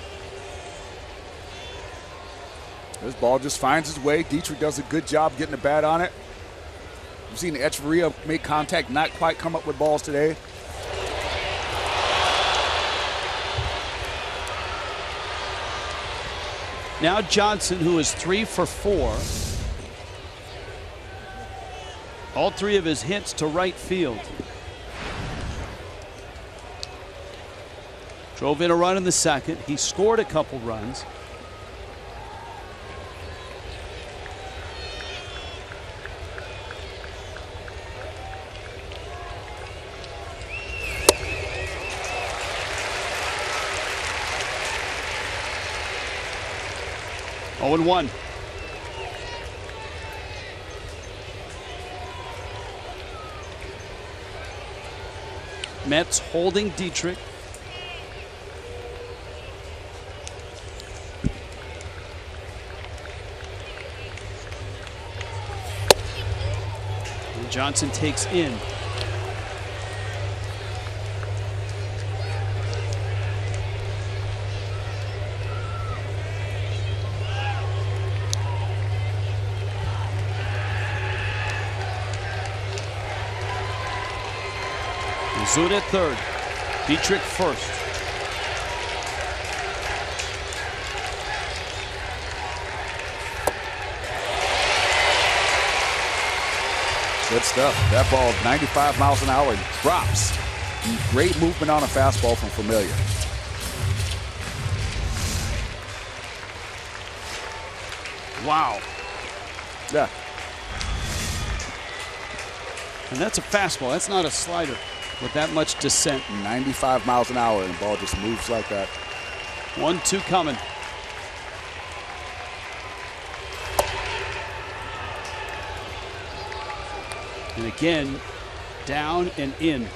This ball just finds its way. Dietrich does a good job getting the bat on it. We've seen Echeverria make contact, not quite come up with balls today. Now Johnson, who is 3 for 4. All 3 of his hits to right field. Drove in a run in the second. He scored a couple runs. 0-1. Mets holding Dietrich. And Johnson takes in. Zut at third. Dietrich first. Good stuff. That ball, 95 miles an hour, drops. Great movement on a fastball from Familia. Wow. Yeah. And that's a fastball. That's not a slider with that much descent. 95 miles an hour, and the ball just moves like that. 1-2 coming. And again, down and in.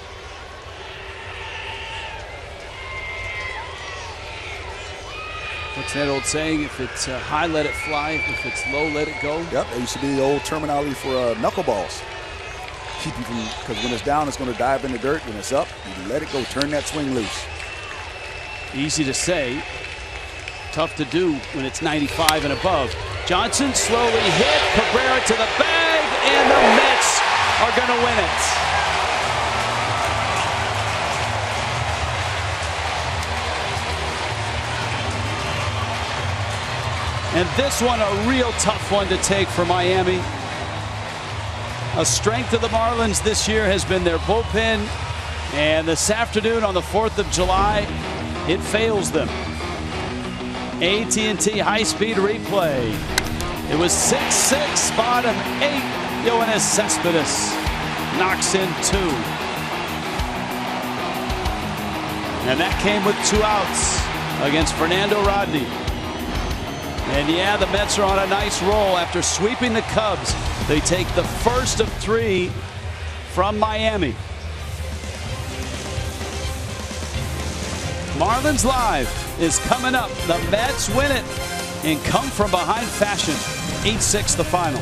What's that old saying? If it's high, let it fly. If it's low, let it go. Yep, that used to be the old terminology for knuckleballs. Because when it's down, it's going to dive in the dirt. When it's up, you let it go. Turn that swing loose. Easy to say, tough to do when it's 95 and above. Johnson slowly hit Cabrera to the bag, and the Mets are going to win it. And this one, a real tough one to take for Miami. A strength of the Marlins this year has been their bullpen, and this afternoon on the 4th of July, it fails them. AT&T high-speed replay. It was 6-6, bottom 8. Yoenis Cespedes knocks in 2. And that came with 2 outs against Fernando Rodney. And yeah, the Mets are on a nice roll after sweeping the Cubs. They take the first of 3 from Miami. Marlins Live is coming up. The Mets win it in come from behind fashion. 8-6 the final.